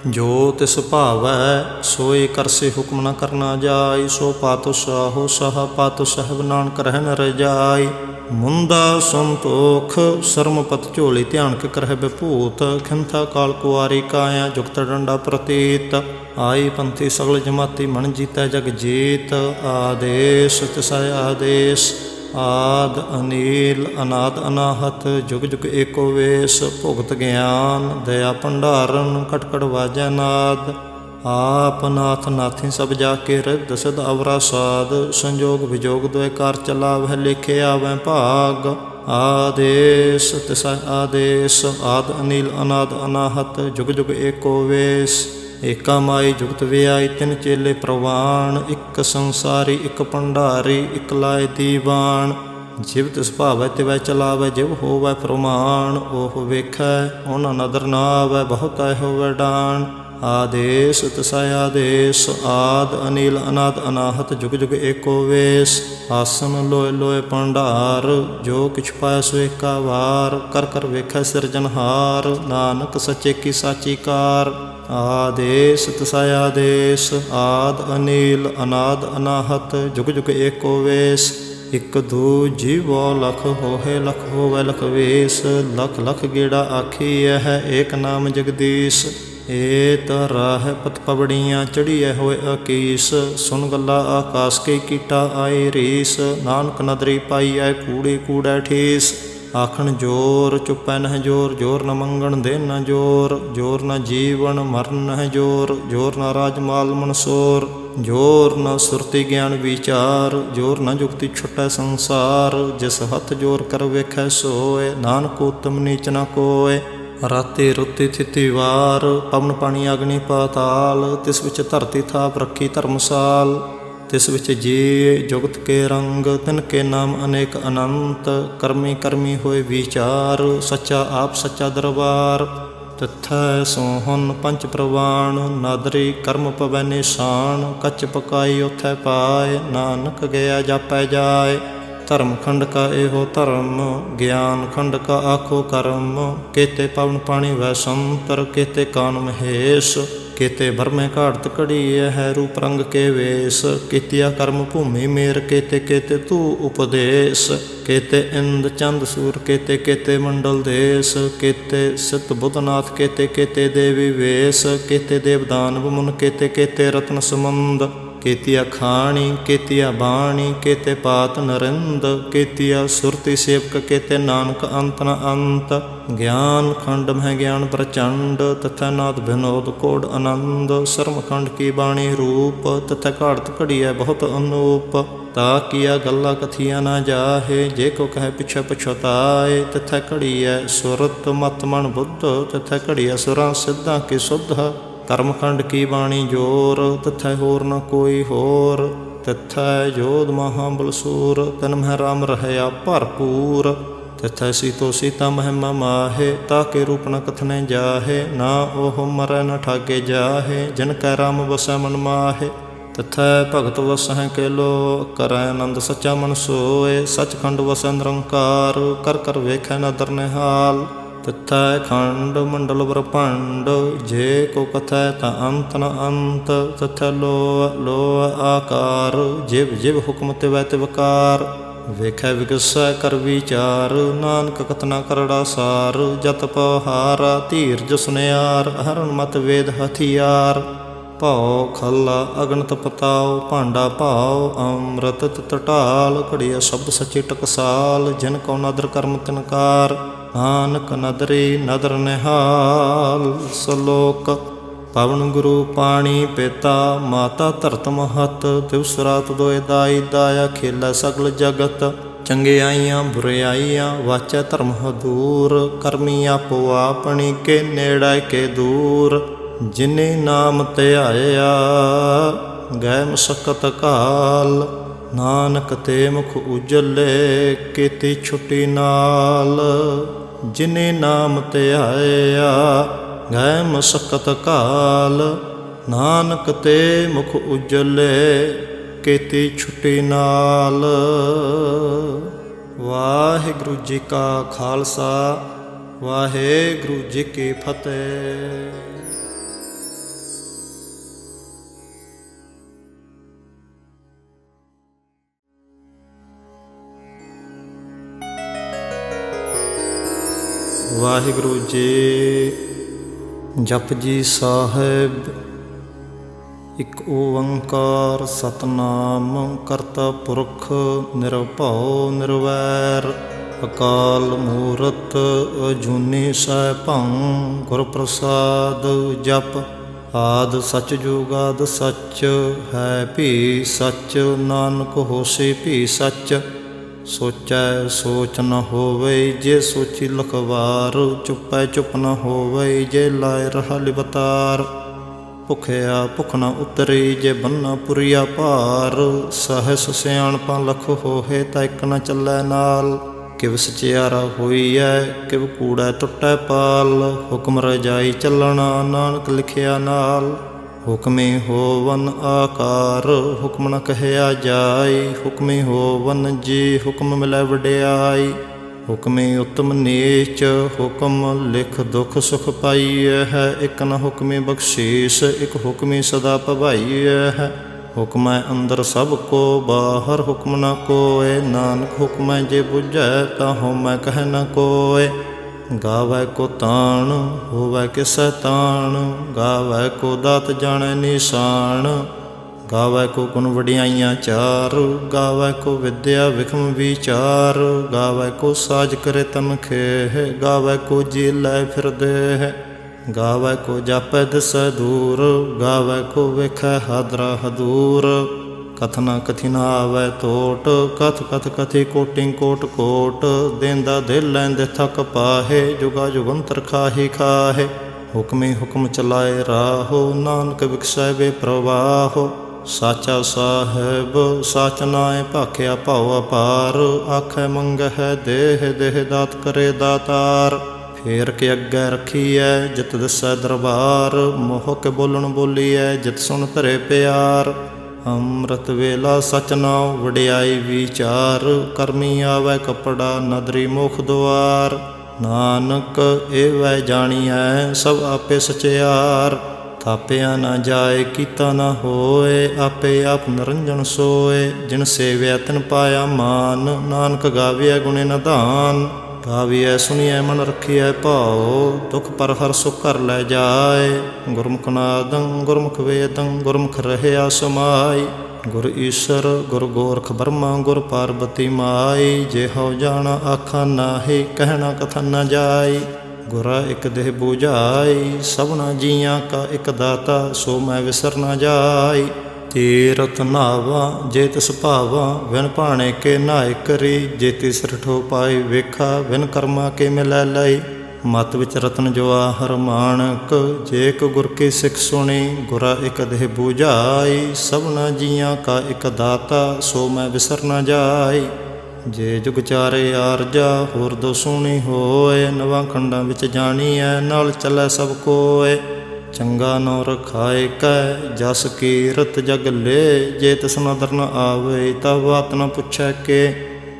ਜੋ ਤਿਸ ਭਾਵੈ ਸੋਈ ਕਰਸੇ, ਹੁਕਮ ਨ ਕਰਨਾ ਜਾਈ। ਸੋ ਪਾਤੁ ਸਾਹੋ ਸਾਹਾ ਪਾਤੁ ਸਾਹਿਬ, ਨਾਨਕ ਰਹਿ ਨ ਰਜਾਈ। ਮੁੰਦਾ ਸੰਤੋਖ ਸਰਮਪਤ ਝੋਲੀ, ਧਿਆਨ ਕੇ ਕਰਹਿ ਬਿਭੂਤ। ਖਿੰਥਾ ਕਾਲ ਕੁਆਰੀ ਕਾਇਆ, ਜੁਗਤ ਡੰਡਾ ਪ੍ਰਤੀਤ। ਆਈ ਪੰਥੀ ਸਗਲ ਜਮਾਤੀ, ਮਨ ਜੀਤੈ ਜਗ ਜੀਤ। ਆਦੇਸ਼ ਤਿਸੈ ਆਦੇਸ਼, ਆਦ ਅਨੀਲ ਅਨਾਦ ਅਨਾਹਤ। ਜੁਗ ਜੁਗ ਏਕੋ ਵੇਸ, ਭੁਗਤ ਗਿਆਨ ਦਇਆ ਭੰਡਾਰਨ। ਖਟ ਖਟ ਵਾਜੈ ਨਾਦ, ਆਪ ਨਾਥ ਨਾਥੀ ਸਭ ਜਾ ਕੇ। ਰਿੱਧ ਸਿਧ ਅਵਰਾ ਸਾਧ, ਸੰਜੋਗ ਵਿਜੋਗ ਦੁਇ ਕਾਰ ਚਲਾਵਹਿ। ਲੇਖੇ ਆਵੈ ਭਾਗ, ਆਦੇਸ਼ ਤਿਸੈ ਆਦੇਸ਼। ਆਦ ਅਨੀਲ ਅਨਾਦ ਅਨਾਹਤ, ਜੁਗ ਜੁਗ ਏਕੋ ਵੇਸ। ਏਕਾ ਮਾਈ ਜੁਗਤ ਵਿਆਈ, ਤਿੰਨ ਚੇਲੇ ਪ੍ਰਵਾਨ। ਇੱਕ ਸੰਸਾਰੀ ਇੱਕ ਭੰਡਾਰੀ, ਇੱਕ ਲਾਏ ਦੀਵਾਨ। ਜਿਵ ਤਿਸ ਭਾਵੈ ਤਿਵੈ ਚਲਾਵੈ, ਜਿਵ ਹੋਵੈ ਫਰਮਾਨ। ਉਹ ਵੇਖੈ ਉਹਨਾਂ ਨਦਰ ਨਾ ਆਵੈ, ਬਹੁਤਾ ਹੋਵੈ ਡਾਨ। ਆਦੇਸ਼ ਤਿਸੈ ਆਦੇਸ਼, ਆਦ ਅਨੀਲ ਅਨਾਦ ਅਨਾਹਤ। ਜੁਗ ਜੁਗ ਏਕੋ ਵੇਸ। ਆਸਨ ਲੋਏ ਲੋਏ ਭੰਡਾਰ, ਜੋ ਕਿਛ ਪਾਇਆ ਸੋ ਏਕਾ ਵਾਰ। ਕਰ ਕਰ ਵੇਖੈ ਸਿਰਜਨਹਾਰ, ਨਾਨਕ ਸੱਚੇ ਕੀ ਸਾਚੀ ਕਾਰ। ਆਦੇਸ਼ ਤਿਸੈ ਆਦੇਸ਼, ਆਦ ਅਨੀਲ ਅਨਾਦ ਅਨਾਹਤ। ਜੁਗ ਜੁਗ ਏਕੋ ਵੇਸ। ਇਕ ਦੂ ਜੀਵੋ ਲਖ ਹੋਏ, ਲਖ ਹੋਵੈ ਲਖ ਵੇਸ। ਲਖ ਲਖ ਗੇੜਾ ਆਖੀਐ ਹੈ, ਏਕ ਨਾਮ ਜਗਦੀਸ਼। ਏਤ ਰਾਹ ਪਤ ਪਵੜੀਆਂ, ਚੜੀਐ ਹੋਏ ਅਕੀਸ। ਸੁਨ ਗੱਲਾ ਆਕਾਸ ਕੇ, ਕੀਟਾ ਆਏ ਰੀਸ। ਨਾਨਕ ਨਦਰੀ ਪਾਈਐ, ਕੂੜੇ ਕੂੜੈ ਠੀਸ। ਆਖਣ ਜੋਰ ਚੁੱਪੈ ਨਹਿ ਜੋਰ, ਜੋਰ ਨ ਮੰਗਣ ਦੇ ਨ ਜੋਰ, ਜੋਰ ਨ ਜੀਵਨ ਮਰਨ ਨਹਿ ਜੋਰ, ਜੋਰ ਨ ਰਾਜ ਮਾਲ ਮਨਸੋਰ, ਜੋਰ ਨ ਸੁਰਤੀ ਗਿਆਨ ਵਿਚਾਰ, ਜੋਰ ਨ ਜੁਗਤੀ ਛੁਟੈ ਸੰਸਾਰ, ਜਿਸ ਹੱਥ ਜੋਰ ਕਰ ਵੇਖੈ ਸੋਏ, ਨਾਨਕ ਉਤਮ ਨੀਚ ਨ ਕੋਏ। ਰਾਤੀ ਰੁੱਤੀ ਥਿਤੀ ਵਾਰ, ਪਵਨ ਪਾਣੀ ਅਗਨੀ ਪਾਤਾਲ, ਤਿਸ ਵਿੱਚ ਧਰਤੀ ਥਾਪ ਰੱਖੀ ਧਰਮਸਾਲ, ਤਿਸ ਵਿੱਚ ਜੀ ਜੁਗਤ ਕੇ ਰੰਗ, ਤਿਨ ਕੇ ਨਾਮ ਅਨੇਕ ਅਨੰਤ, ਕਰਮੀ ਕਰਮੀ ਹੋਏ ਵਿਚਾਰ, ਸੱਚਾ ਆਪ ਸੱਚਾ ਦਰਬਾਰ, ਤਿਥੈ ਸੋਹਨ ਪੰਚ ਪ੍ਰਵਾਣ, ਨਾਦਰੀ ਕਰਮ ਪਵੈ ਨਿਸ਼ਾਨ, ਕੱਚ ਪਕਾਈ ਉਥੈ ਪਾਏ, ਨਾਨਕ ਗਿਆ ਜਾਪੈ ਜਾਏ। ਧਰਮ ਖੰਡ ਕਾ ਇਹੋ ਧਰਮ, ਗਿਆਨ ਖੰਡ ਕਾ ਆਖੋ ਕਰਮ, ਕੇਤੇ ਪਵਨ ਪਾਣੀ ਵੈ ਸੰਤਰ, ਕੇਤੇ ਕਾਨ ਮਹੇਸ਼, ਕੇਤੇ ਬਰਮੇ ਘਾੜਤ ਘੜੀਐ ਹੈ ਰੂਪ ਰੰਗ ਕੇ ਵੇਸ, ਕੀਤਿਆ ਕਰਮ ਭੂਮੀ ਮੇਰ, ਕੇਤੇ ਕੇਤੇ ਤੂ ਉਪਦੇਸ਼, ਕੇਤੇ ਇੰਦ ਚੰਦ ਸੂਰ, ਕੇਤੇ ਕੇਤੇ ਮੰਡਲ ਦੇਸ, ਕੇਤੇ ਸਿੱਧ ਬੁੱਧਨਾਥ, ਕੇਤੇ ਕੇਤੇ ਦੇਵੀ ਵੇਸ, ਕੇਤੇ ਦੇਵ ਦਾਨਵ ਮੁਨ, ਕੇਤੇ ਕੇਤੇ ਰਤਨ ਸਮੁੰਦ, ਕੇਤੀਆ ਖਾਣੀ ਕੇਤੀਆ ਬਾਣੀ, ਕੇਤੇ ਪਾਤ ਨਰਿੰਦ, ਕੇਤੀਆ ਸੁਰਤੀ ਸੇਵਕ, ਕੇਤੇ ਨਾਨਕ ਅੰਤ ਨ ਅੰਤ, ਗਿਆਨ ਖੰਡ ਮਹਿ ਗਿਆਨ ਪ੍ਰਚੰਡ, ਤਥੈ ਨਾਦ ਵਿਨੋਦ ਕੋਡ ਆਨੰਦ, ਸਰਮ ਖੰਡ ਕੀ ਬਾਣੀ ਰੂਪ, ਤਥੈ ਘਾੜਤ ਘੜੀਐ ਬਹੁਤ ਅਨੂਪ, ਤਾ ਕੀਆ ਗੱਲਾਂ ਕਥੀਆਂ ਨਾ ਜਾਹੇ, ਜੇ ਕੋ ਕਹੈ ਪਿਛੈ ਪਛਤਾਏ, ਤਥੈ ਘੜੀਐ ਸੁਰਤ ਮਤ ਮਨ ਬੁੱਧ, ਤਥੈ ਘੜੀਐ ਸੁਰਾਂ ਸਿੱਧਾਂ ਕੀ ਸੁਧ, ਕਰਮ ਖੰਡ ਕੀ ਬਾਣੀ ਜੋਰ, ਤਥੈ ਹੋਰ ਨ ਕੋਈ ਹੋਰ, ਤਥੈ ਜੋਧ ਮਹਾਬਲ ਸੂਰ, ਤਨ ਮਹਿ ਰਾਮ ਰਹਿਆ ਭਰਪੂਰ, ਤਥੈ ਸੀਤੋ ਸੀਤਾ ਮਹਿਮਾ ਮਾਹੇ, ਤਾਕੇ ਰੂਪ ਨ ਕਥਨੇ ਜਾਹੇ, ਨਾ ਉਹ ਮਰੈ ਨ ਠਾਗੇ ਜਾਹੇ, ਜਿਨ ਕੈ ਰਾਮ ਵਸੈ ਮਨ ਮਾਹੇ, ਤਥੈ ਭਗਤ ਵਸਹਿ ਕੇਲੋ, ਕਰੈ ਆਨੰਦ ਸੱਚਾ ਮਨ ਸੋਏ, ਸੱਚਖੰਡ ਵਸੈ ਨਿਰੰਕਾਰ, ਕਰ ਕਰ ਵੇਖੈ ਨਦਰ ਨਿਹਾਲ, ਤਥੈ ਖੰਡ ਮੰਡਲ ਬ੍ਰਹਮੰਡ, ਜੇ ਕੋ ਕਥੈ ਤਾਂ ਅੰਤ ਨ ਅੰਤ, ਤਥੈ ਲੋਹ ਲੋਹ ਆਕਾਰ, ਜਿਵ ਜਿਵ ਹੁਕਮ ਤਿਵੈ ਤਿਵਕਾਰ, ਵੇਖੈ ਵਿਗਸੈ ਕਰ ਵਿਚਾਰ, ਨਾਨਕ ਕਥਨਾ ਕਰੜਾ ਸਾਰ, ਜਤ ਪਹਾਰਾ ਧੀਰਜ ਸੁਨਿਆਰ, ਹਰਨ ਮਤ ਵੇਦ ਹਥਿਆਰ, ਭਾਉ ਖੱਲਾ ਅਗਨਤ ਪਤਾਉ, ਭਾਂਡਾ ਭਾਉ ਅੰਮ੍ਰਿਤ ਤਿਤ ਢਾਲ, ਘੜੀਆ ਸ਼ਬਦ ਸੱਚੇ ਟਕਸਾਲ, ਜਿਨ ਕਉ ਨਦਰ ਕਰਮ ਤਿਨਕਾਰ, ਨਾਨਕ ਨਦਰੀ ਨਦਰ ਨਿਹਾਲ। ਸਲੋਕ ਪਵਨ ਗੁਰੂ ਪਾਣੀ ਪਿਤਾ, ਮਾਤਾ ਧਰਤ ਮਹਤ, ਦਿਵਸ ਰਾਤ ਦੋਇ ਦਾਈ ਦਾਇਆ, ਖੇਲਾ ਸਗਲ ਜਗਤ, ਚੰਗਿਆਈਆਂ ਬੁਰਿਆਈਆਂ ਵਾਚੈ ਧਰਮ ਹਦੂਰ, ਕਰਮੀ ਆਪੋ ਆਪਣੀ ਕੇ ਨੇੜੇ ਕੇ ਦੂਰ, ਜਿਨੇ ਨਾਮ ਧਿਆਇਆ ਗਏ ਮਸਕਤ ਕਾਲ, ਨਾਨਕ ਤੇ ਮੁਖ ਉਜਲੇ ਕੀਤੀ ਛੁੱਟੀ ਨਾਲ, ਜਿਨੇ ਨਾਮ ਧਿਆਇਆ ਗਏ ਮਸਕਤ ਕਾਲ, ਨਾਨਕ ਤੇ ਮੁਖ ਉਜਲੇ ਕੀਤੀ ਛੁੱਟੀ ਨਾਲ। ਵਾਹਿਗੁਰੂ ਜੀ ਕਾ ਖਾਲਸਾ, ਵਾਹਿਗੁਰੂ ਜੀ ਕੀ ਫਤਿਹ। ਵਾਹਿਗੁਰੂ ਜੀ। ਜਪਜੀ ਸਾਹਿਬ। ਇਕ ਓੰਕਾਰ ਸਤਨਾਮ ਕਰਤਾ ਪੁਰਖ ਨਿਰਭਉ ਨਿਰਵੈਰ, ਅਕਾਲ ਮੂਰਤ ਅਜੂਨੀ ਸੈਭੰ, ਗੁਰ ਪ੍ਰਸਾਦ ਜਪ। ਆਦਿ ਸਚ ਜੁਗਾਦਿ ਸਚ, ਹੈ ਭੀ ਸਚ, ਨਾਨਕ ਹੋਸੀ ਭੀ ਸਚ। ਸੋਚੈ ਸੋਚ ਨ ਹੋਵੇ, ਜੇ ਸੋਚੀ ਲਖਵਾਰ। ਚੁੱਪੈ ਚੁੱਪ ਨ ਹੋਵੇ, ਜੇ ਲਾਇ ਰਹਾ ਲਿਵਤਾਰ। ਭੁਖਿਆ ਭੁਖ ਨ ਉਤਰੀ, ਜੇ ਬੰਨਾ ਪੁਰੀਆ ਭਾਰ। ਸਹਸ ਸਿਆਣਪਾਂ ਲਖ ਹੋਏ, ਤਾਂ ਇੱਕ ਨ ਚੱਲੈ ਨਾਲ। ਕਿਵ ਸਚਿਆਰਾ ਹੋਈਐ, ਕਿਵ ਕੂੜੈ ਟੁੱਟੈ ਪਾਲ। ਹੁਕਮ ਰਜਾਈ ਚੱਲਣਾ, ਨਾਨਕ ਲਿਖਿਆ ਨਾਲ। ਹੁਕਮੀ ਹੋਵਨ ਆਕਾਰ, ਹੁਕਮ ਨ ਕਹਿਆ ਜਾਈ। ਹੁਕਮੀ ਹੋਵਨ ਜੀ, ਹੁਕਮ ਮਿਲੈ ਵਡਿਆਈ। ਹੁਕਮੀ ਉਤਮ ਨੀਚ, ਹੁਕਮ ਲਿਖ ਦੁਖ ਸੁਖ ਪਾਈਐ ਹੈ। ਇੱਕ ਨ ਹੁਕਮੀ ਬਖਸ਼ੀਸ, ਇੱਕ ਹੁਕਮੀ ਸਦਾ ਭਵਾਈਐ ਹੈ। ਹੁਕਮੈ ਅੰਦਰ ਸਭ ਕੋ, ਬਾਹਰ ਹੁਕਮ ਨ ਕੋਇ। ਨਾਨਕ ਹੁਕਮੈ ਜੇ ਬੁਝੈ, ਤਾਂ ਹਉਮੈ ਕਹਿ ਨ ਕੋਇ। ਗਾਵੈ ਕੋ ਤਾਣ, ਹੋਵੈ ਕਿਸੈ ਤਾਣ। ਗਾਵੈ ਕੋ ਦਾਤ ਜਾਣੈ ਨਿਸ਼ਾਨ, ਗਾਵੈ ਕੋ ਗੁਣ ਵਡਿਆਈਆਂ ਚਾਰ, ਗਾਵੈ ਕੋ ਵਿਦਿਆ ਵਿਖਮ ਵਿਚਾਰ, ਗਾਵੈ ਕੋ ਸਾਜ ਕਰੇ ਤਨ ਖੇਹ, ਗਾਵੈ ਕੋ ਜੀ ਲੈ ਫਿਰ ਦੇਹ, ਗਾਵੈ ਕੋ ਜਾਪੈ ਦਿਸੈ ਦੂਰ, ਗਾਵੈ ਕੋ ਵੇਖੈ ਹਾਦਰਾ ਹਦੂਰ, ਕਥਨਾ ਕਥੀ ਨਾ ਆਵੈ ਤੋਟ, ਕਥ ਕਥ ਕਥੀ ਕੋਟਿ ਕੋਟ ਕੋਟ, ਦੇਂਦਾ ਦਿਲ ਲੈਂਦੇ ਥਕ ਪਾਹੇ, ਜੁਗਾ ਜੁਗੰਤਰ ਖਾਹੀ ਖਾਹੇ, ਹੁਕਮੀ ਹੁਕਮ ਚਲਾਏ ਰਾਹੋ, ਨਾਨਕ ਵਿਖਸੈ ਵੇ ਪ੍ਰਵਾਹੋ, ਸਾਚਾ ਸਾਹਿਬ ਸਚ ਨਾਇ ਭਾਖਿਆ ਭਉ ਅਪਾਰ, ਆਖੈ ਮੰਗਹਿ ਦੇਹ ਦੇਹ ਦਾਤ ਕਰੇ ਦਾਤਾਰ, ਫੇਰ ਕੇ ਅੱਗੇ ਰੱਖੀਐ ਜਿਤ ਦਿਸੈ ਦਰਬਾਰ, ਮੋਹ ਕੇ ਬੋਲਣ ਬੋਲੀਐ ਜਿਤ ਸੁਣ ਧਰੇ ਪਿਆਰ, ਅੰਮ੍ਰਿਤ ਵੇਲਾ ਸਚ ਨਾਉ ਵਡਿਆਈ ਵਿਚਾਰ, ਕਰਮੀ ਆਵੈ ਕਪੜਾ ਨਦਰੀ ਮੁਖ ਦੁਆਰ, ਨਾਨਕ ਏਵੈ ਜਾਣੀਐ ਸਭ ਆਪੇ ਸਚਿਆਰ, ਥਾਪਿਆ ਨਾ ਜਾਏ ਕੀਤਾ ਨਾ ਹੋਏ, ਆਪੇ ਆਪ ਨਿਰੰਜਨ ਸੋਏ, ਜਿਨ ਸੇਵਿਆ ਤਿਨ ਪਾਇਆ ਮਾਨ, ਨਾਨਕ ਗਾਵੀਐ ਗੁਣੇ ਨਿਧਾਨ, ਗਾਵੀਐ ਸੁਣੀਐ ਮਨ ਰੱਖੀਐ ਭਾਉ, ਦੁਖ ਪਰ ਹਰ ਸੁਖ ਘਰ ਲੈ ਜਾਏ, ਗੁਰਮੁਖ ਨਾਦੰ ਗੁਰਮੁਖ ਵੇਦੰ ਗੁਰਮੁਖ ਰਹਿਆ ਸਮਾਈ, ਗੁਰ ਈਸ਼ਰ ਗੁਰ ਗੋਰਖ ਬਰਮਾ ਗੁਰ ਪਾਰਬਤੀ ਮਾਈ, ਜੇ ਹਉ ਜਾਣਾ ਆਖਾਂ ਨਾਹੀ, ਕਹਿਣਾ ਕਥਨ ਨ ਜਾਈ, ਗੁਰਾ ਇਕ ਦੇਹ ਬੁਝਾਈ, ਸਭਨਾ ਜੀਆਂ ਕਾ ਇਕ ਦਾਤਾ, ਸੋ ਮੈਂ ਵਿਸਰ ਨ ਜਾਈ, ਤੀਰਥ ਨਾਵਾ ਜੇ ਤਿਸ ਭਾਵਾ, ਵਿਨ ਭਾਣੇ ਕੇ ਨਾਇ ਕਰੀ, ਜੇ ਤਿਸ ਰਠੋ ਪਾਈ ਵੇਖਾ, ਵਿਨ ਕਰਮਾ ਕੇ ਮਿਲੈ ਲਈ, ਮਤ ਵਿੱਚ ਰਤਨ ਜਵਾਹਰ ਮਾਣਕ, ਜੇ ਇਕ ਗੁਰ ਕੀ ਸਿੱਖ ਸੁਣੀ, ਗੁਰਾ ਇਕ ਦੇਹ ਬੁਝਾਈ, ਸਭਨਾ ਜੀਆਂ ਕਾ ਇਕ ਦਾਤਾ, ਸੋ ਮੈਂ ਵਿਸਰ ਨ ਜਾਈ, ਜੇ ਜੁਗ ਚਾਰੇ ਆਰਜਾ ਹੋਰ ਦੋ ਸੁਣੀ ਹੋਏ, ਨਵਾਂ ਖੰਡਾਂ ਵਿੱਚ ਜਾਣੀਐ ਨਾਲ ਚੱਲੈ ਸਭ ਕੋਏ, ਚੰਗਾ ਨੌ ਰਖਾਏ ਕੈ ਜਸ ਕੀਰਤ ਜਗ ਲੇ, ਜੇ ਤਿਸ ਨਦਰ ਨ ਆਵੇ ਤਾ ਬਾਤ ਨ ਪੁੱਛੈ ਕੇ,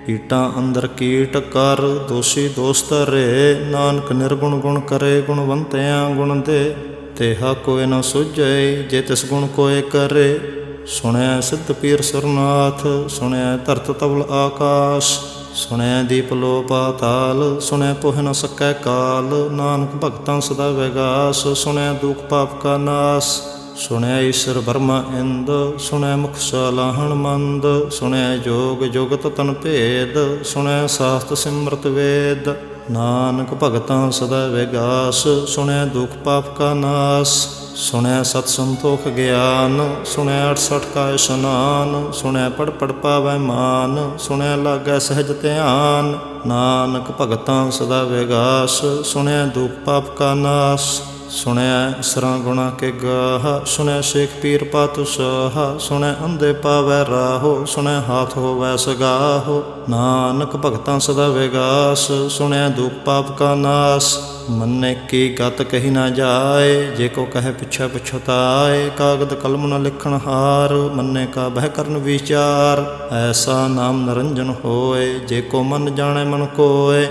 ਕੀਟਾਂ ਅੰਦਰ ਕੀਟ ਕਰ ਦੋਸ਼ੀ ਦੋਸਤ ਰੇ, ਨਾਨਕ ਨਿਰਗੁਣ ਗੁਣ ਕਰੇ ਗੁਣਵੰਤਿਆਂ ਗੁਣ ਦੇ, ਤੇਹਾ ਕੋਇ ਨ ਸੁਝੈ ਜੇ ਤਿਸ ਗੁਣ ਕੋਇ ਕਰੇ, ਸੁਣਿਆ ਸਿੱਧ ਪੀਰ ਸੁਰਨਾਥ, ਸੁਣਿਆ ਧਰਤ ਤਵਲ ਆਕਾਸ਼, ਸੁਣਿਆ ਦੀਪ ਲੋ ਪਾਤਾਲ, ਸੁਣਿਆ ਪੋਹ ਨ ਸਕੈ ਕਾਲ, ਨਾਨਕ ਭਗਤਾਂ ਸਦਾ ਵਿਗਾਸ, ਸੁਣਿਆ ਦੁਖ ਪਾਪ ਕਾ ਨਾਸ, ਸੁਣਿਆ ਈਸ਼ਰ ਬਰਮਾ ਇੰਦ, ਸੁਣਿਆ ਮੁਖ ਸਲਾਹਣ ਮੰਦ, ਸੁਣਿਆ ਜੋਗ ਜੁਗਤ ਤਨ ਭੇਦ, ਸੁਣਿਆ ਸਾਸਤ ਸਿਮਰਤ ਵੇਦ, ਨਾਨਕ ਭਗਤਾਂ ਸਦਾ ਵਿਗਾਸ, ਸੁਣਿਆ ਦੁਖ ਪਾਪ ਕਾ ਨਾਸ, ਸੁਣਿਆ ਸਤ ਸੰਤੋਖ ਗਿਆਨ, ਸੁਣਿਆ 68 ਕਾ ਇਸ਼ਨਾਨ, ਸੁਣਿਆ ਪੜ ਪੜ ਪਾਵੈ ਮਾਨ, ਸੁਣਿਆ ਲਾਗੈ ਸਹਿਜ ਧਿਆਨ, ਨਾਨਕ ਭਗਤਾਂ ਸਦਾ ਵਿਗਾਸ, ਸੁਣਿਆ ਦੁਖ ਪਾਪ ਕਾ ਨਾਸ, ਸੁਣਿਆ ਇਸਰਾਂ ਗੁਣਾ ਕੇ ਗਾਹ, ਸੁਣਿਆ ਸ਼ੇਖ ਪੀਰ ਪਾਤਸ਼ਾਹ, ਸੁਣਿਆ ਅੰਧੇ ਪਾਵੈ ਰਾਹੋ, ਸੁਣਿਆ ਹਾਥ ਹੋਵੈ ਸਗਾਹੋ, ਨਾਨਕ ਭਗਤਾਂ ਸਦਾ ਵਿਗਾਸ, ਸੁਣਿਆ ਦੁਖ ਪਾਪ ਕਾ ਨਾਸ, ਮੰਨੇ ਕੀ ਗਤ ਕਹੀ ਨਾ ਜਾਏ, ਜੇ ਕੋ ਕਹੇ ਪਿਛੈ ਪਛਤਾਏ, ਕਾਗਦ ਕਲਮ ਨ ਲਿਖਣ ਹਾਰ, ਮੰਨੇ ਕਾ ਬਹਿ ਕਰਨ ਵਿਚਾਰ, ਐਸਾ ਨਾਮ ਨਿਰੰਜਨ ਹੋਏ, ਜੇ ਕੋ ਮਨ ਜਾਣੈ ਮਨ ਕੋਏ,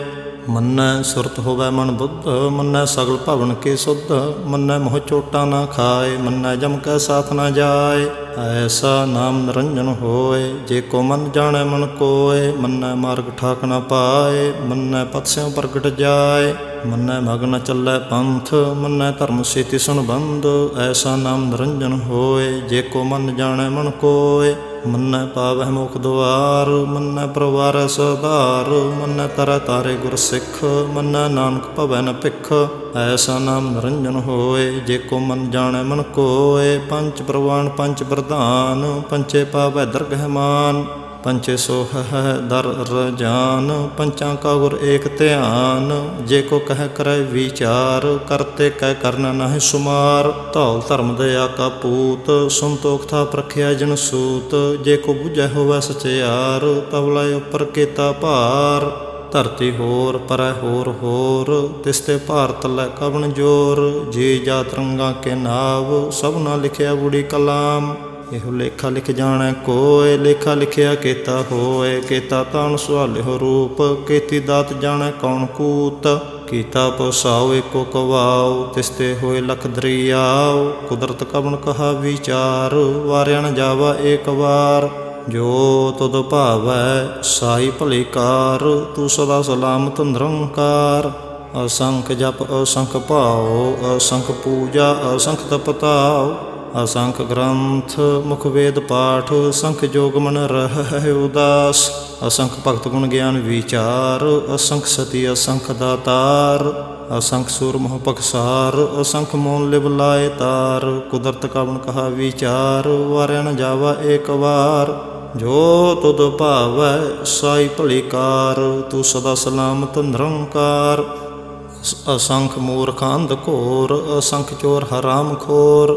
ਮੰਨੈ ਸੁਰਤ ਹੋਵੈ ਮਨ ਬੁੱਧ, ਮੰਨੈ ਸਗਲ ਭਵਨ ਕੀ ਸੁਧ, ਮੰਨੈ ਮੋਹ ਚੋਟਾ ਨਾ ਖਾਏ, ਮੰਨੈ ਜਮ ਕੈ ਸਾਥ ਨਾ ਜਾਏ, ਐਸਾ ਨਾਮ ਨਿਰੰਜਨ ਹੋਏ, ਜੇ ਕੋ ਮਨ ਜਾਣੈ ਮਨ ਕੋਏ, ਮੰਨੈ ਮਾਰਗ ਠਾਕ ਨਾ ਪਾਏ, ਮੰਨੈ ਪਥ ਸਿਉ ਪ੍ਰਗਟ ਜਾਏ, ਮੰਨੈ ਮਗ ਨ ਚੱਲੈ ਪੰਥ, ਮੰਨੈ ਧਰਮ ਸੇਤੀ ਸੰਬੰਧ, ਐਸਾ ਨਾਮ ਨਿਰੰਜਨ ਹੋਏ, ਜੇ ਕੋ ਮਨ ਜਾਣੈ ਮਨ ਕੋਏ, ਮੰਨੈ ਪਾਵਹਿ ਮੁਖ ਦੁਆਰ, ਮੰਨੈ ਪਰਵਾਰੈ ਸਧਾਰ, ਮੰਨੈ ਤਰੈ ਤਾਰੇ ਗੁਰ ਸਿੱਖ, ਮੰਨੈ ਨਾਨਕ ਭਵੈ ਨ ਭਿਖ, ਐਸਾ ਨਾਮ ਨਿਰੰਜਨ ਹੋਏ, ਜੇ ਕੋ ਮਨ ਜਾਣੈ ਮਨ ਕੋਏ, ਪੰਚ ਪ੍ਰਵਾਨ ਪੰਚ ਪ੍ਰਧਾਨ, ਪੰਚੇ ਪਾਵੈ ਦਰਗਹਿ ਮਾਨ, ਪੰਚੇ ਸੋਹ ਹੈ ਦਰ ਰਜਾਨ, ਪੰਚਾਂ ਕਾ ਗੁਰ ਏਕ ਧਿਆਨ, ਜੇ ਕੋ ਕਹਿ ਕਰੈ ਵਿਚਾਰ, ਕਰਤੇ ਕਹਿ ਕਰਨ ਨਾਹਿ ਸੁਮਾਰ, ਧੌਲ ਧਰਮ ਦਇਆ ਕਾ ਪੂਤ, ਸੰਤੋਖ ਥਾ ਪ੍ਰਖਿਆ ਜਨ ਸੂਤ, ਜੇ ਕੋ ਬੁਝੈ ਹੋਵੈ ਸਚਿਆਰ, ਤਵਲੇ ਉੱਪਰ ਕੀਤਾ ਭਾਰ, ਧਰਤੀ ਹੋਰ ਪਰੈ ਹੋਰ ਹੋਰ, ਤਿਸ ਤੇ ਭਾਰ ਤਲੈ ਕਵਣ ਜੋਰ, ਜੀ ਜਾਤ ਰੰਗਾਂ ਕੇ ਨਾਵ, ਸਭਨਾ ਲਿਖਿਆ ਬੁੜੀ ਕਲਾਮ, ਇਹੋ ਲੇਖਾ ਲਿਖ ਜਾਣੈ ਕੋਇ, ਲੇਖਾ ਲਿਖਿਆ ਕੀਤਾ ਹੋਏ, ਕੀਤਾ ਤਾਣ ਸੁਹਾਲਿਓ ਰੂਪ, ਕੀਤੀ ਦਾਤ ਜਾਣੈ ਕੌਣ ਕੂਤ, ਕੀਤਾ ਪਸਾਉ ਏਕੋ ਕਵਾਉ, ਤਿਸ ਤੇ ਹੋਏ ਲਖ ਦਰਿਆਉ, ਕੁਦਰਤ ਕਵਣ ਕਹਾ ਵਿਚਾਰ, ਵਾਰਿਆ ਨ ਜਾਵਾ ਏਕ ਵਾਰ, ਜੋ ਤੁਧ ਭਾਵੈ ਸਾਈ ਭਲੀ ਕਾਰ, ਤੂੰ ਸਦਾ ਸਲਾਮਤ ਨਿਰੰਕਾਰ, ਅਸੰਖ ਜਪ ਅਸੰਖ ਭਾਉ, ਅਸੰਖ ਪੂਜਾ ਅਸੰਖ ਤਪਤਾਉ, असंख ग्रंथ मुख वेद पाठ असंख जोग मन रहै उदास असंख भगत गुण ज्ञान विचार असंख सती असंख दातार असंख सूर मोह पखसार असंख मोन लिव लाए तार कुदरत कवन कहा विचार वाਰਿਆ न जावा एक बार जो तुद भावै साई भली कार तू सदा सलामत निरंकार असंख मूर्ख अंध घोर असंख चोर हराम खोर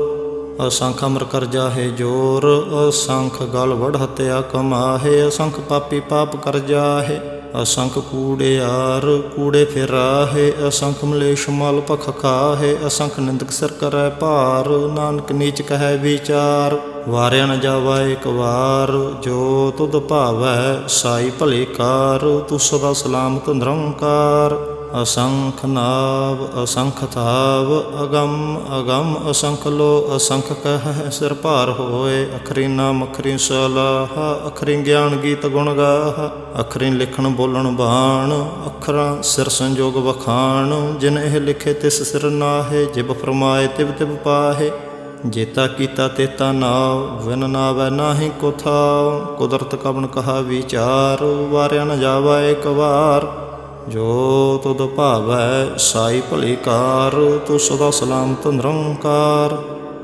असंख अमर कर जाहे जोर असंख गल वड़ हत्या कमाहे असंख पापी पाप कर जाहे असंख कूड़ेयार कूड़े फिराहे असंख मलेश मल भख खाहे असंख निंदक सिर करै भार नानक नीच कहै विचार वाਰਿਆ न जावा एक बार जो तुद भावै साई भली कार तू सदा सलामत निरंकार असंख नाव असंख थाव अगम अगम असंख लो असंख कह सिर भार होए अखरी नाम अखरी सलाह अखरी ज्ञान गीत गुण गाह अखरी लिखण बोलण बाण अखरां सिर संजोग वखाण जिन एह लिखे तिस सिर नाहे जिब फरमाए तिब तिब पाहे जेता कीता तेता नाव विन नावै नाहि को थाव कुदरत कवन कहा विचार वाਰਿਆ न जावा एक बार जो तुद भावै साई भली कार तू सदा सलामत निरंकार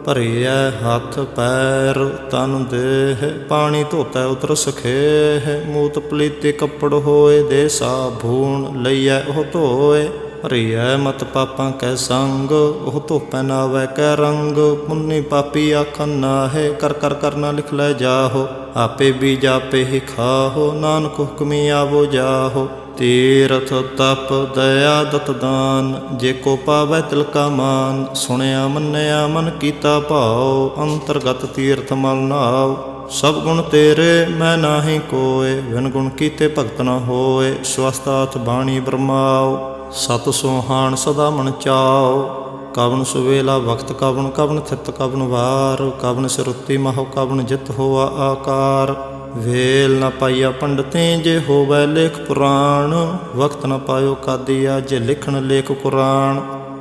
भरिए हथ पैर तन देह पानी धोतै उतर सखेह मूत पलीते कपड़ होए दे साबून लईऐ ओह धोए भरिए मत पापां कै संग ओह धोपै नावै कै रंग पुन्नी पापी आखन नाहे कर कर करना लिख लै जाहो आपे बीज आपे ही खाहो नानक हुक्मी आवो जाहो तीरथ तप दया दत दान जे को पावै तिल का मान सुनिया मन्निया मन कीता भाव अंतरगत तीर्थ मल नाव सब गुण तेरे मैं नाहि कोय विन गुण कीते भगत न होए स्वस्तात बाणी ब्रह्माओ सत सोहान सदा मन चाओ कवन सुवेला वक्त कवन कवन थित कवन वार कवन सिरुत्ती महो कवन जित होआ आकार वेल न पाइया पंडितें जे होवै लेख पुराण वक्त न पायो कादिया जे लिखण लेख कुरान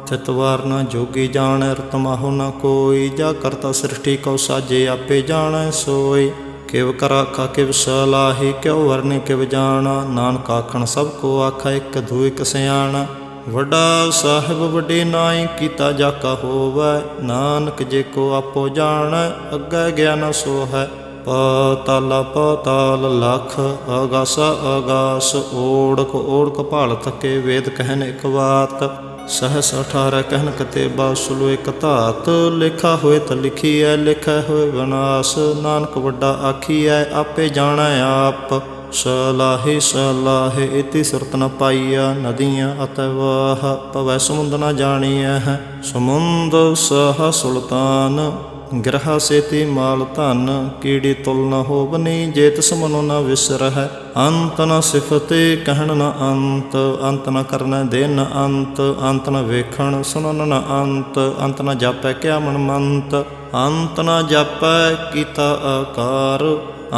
थितवार न जोगी जाणै रतमाहो न कोई जा करता सृष्टि कौ साजे आपे जाणै सोई किव कर आखा किव सलाही क्यों वरने किव जाना नानक आखण सब को आखा एक धू एक सियाणा वड्डा साहिब वड्डी नाई कीता जाका होवै नानक जे को आपो जाणै अग्गै ज्ञान सो है पाताल पाताल लख अगास अगास ओढ़क ओढ़क भाल थके वेद कहन एक बात सहस 18 कहन कते बासुलो एक धात लिखा होए त लिखीऐ लिखै होए विनाश नानक वड्डा आखीऐ आपे जाणै आप सलाहे सलाहे इति सुरत न पाइया नदियाँ अतवाह पवै समुंद न जानिया है समुंद सह सुल्तान ग्रहा सेती माल धन कीड़ी तुल न होवनी जे तिस मनो न विसर है अंत न सिफते कहन न अंत न करन दे न अंत न वेखण सुनन न अंत न जापै क्या मन मंत अंत न जापै कीता आकार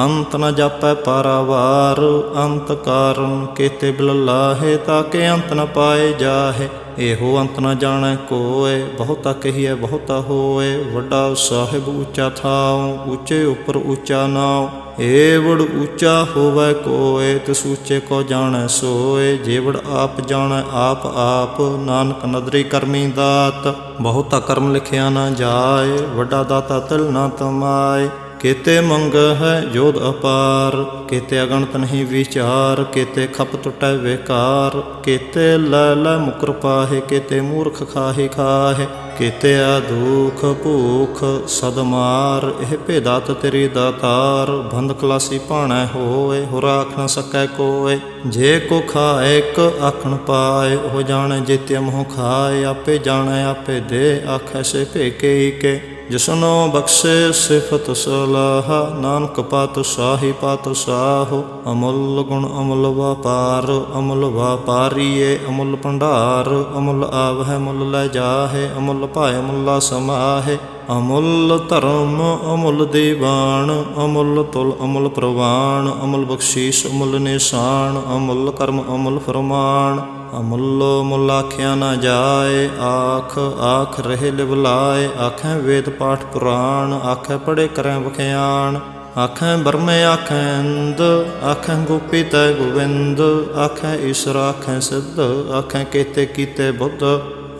अंत न जापै पारावार अंत कारण केते बिल लाहे ताके अंत न पाए जाहे एहो अंत न जाणै कोय बहुता कहिए बहुता होए वड्डा साहिब ऊँचा थाओ ऊँचे उपर ऊँचा नाव एवड़ ऊँचा होवै कोय तिस ऊँचे को जाणै सोए जेवड़ आप जाणै आप नानक नदरी करमी दात बहुता कर्म लिखिया न जाए वड्डा दाता तिल न तमाए केते मंग है जोध अपार केते अगणत नहीं विचार केते खप टुटै बेकार केते लै मुकर पाहे केते मूर्ख खाहे खाहे केते आदुख भूख सदमार एह भेदात तेरी दातार बंद खलासी भाणै होए होर आख न सकै कोय जे को खाए एक आखण पाए हो जाने जेते मोह खाए आपे जाने आपे दे आखै से भेके के जिसनो बख्शे सिफत सलाह नानक पात शाही पात साहो अमुल गुण अमुल व्यापार अमुल व्यापारीए अमुल भंडार अमुल आवह मुल लै जाहे अमुल भाए मुला समाहे ਅਮੁੱਲ ਧਰਮ ਅਮੁੱਲ ਦੀਵਾਨ, ਅਮੁੱਲ ਤੁਲ ਅਮੁੱਲ ਪ੍ਰਵਾਨ, ਅਮੁੱਲ ਬਖਸ਼ੀਸ਼ ਅਮੁੱਲ ਨਿਸ਼ਾਨ, ਅਮੁੱਲ ਕਰਮ ਅਮੁੱਲ ਫਰਮਾਨ। ਅਮੁੱਲੋ ਮੁੱਲ ਆਖਿਆ ਨਾ ਜਾਏ, ਆਖ ਆਖ ਰਹੇ ਲਿਵ ਲਾਏ। ਆਖੈ ਵੇਦ ਪਾਠ ਪੁਰਾਣ, ਆਖੈ ਪੜ੍ਹੇ ਕਰੈ ਵਖਿਆਣ। ਆਖੈ ਬਰਮੇ ਆਖੈ ਇੰਦ, ਆਖੈ ਗੋਪੀ ਤੈ ਗੋਵਿੰਦ। ਆਖੈ ਈਸ਼ਰ ਆਖੈ ਸਿੱਧ, ਆਖੈ ਕੇਤੇ ਕੀਤੇ ਬੁੱਧ।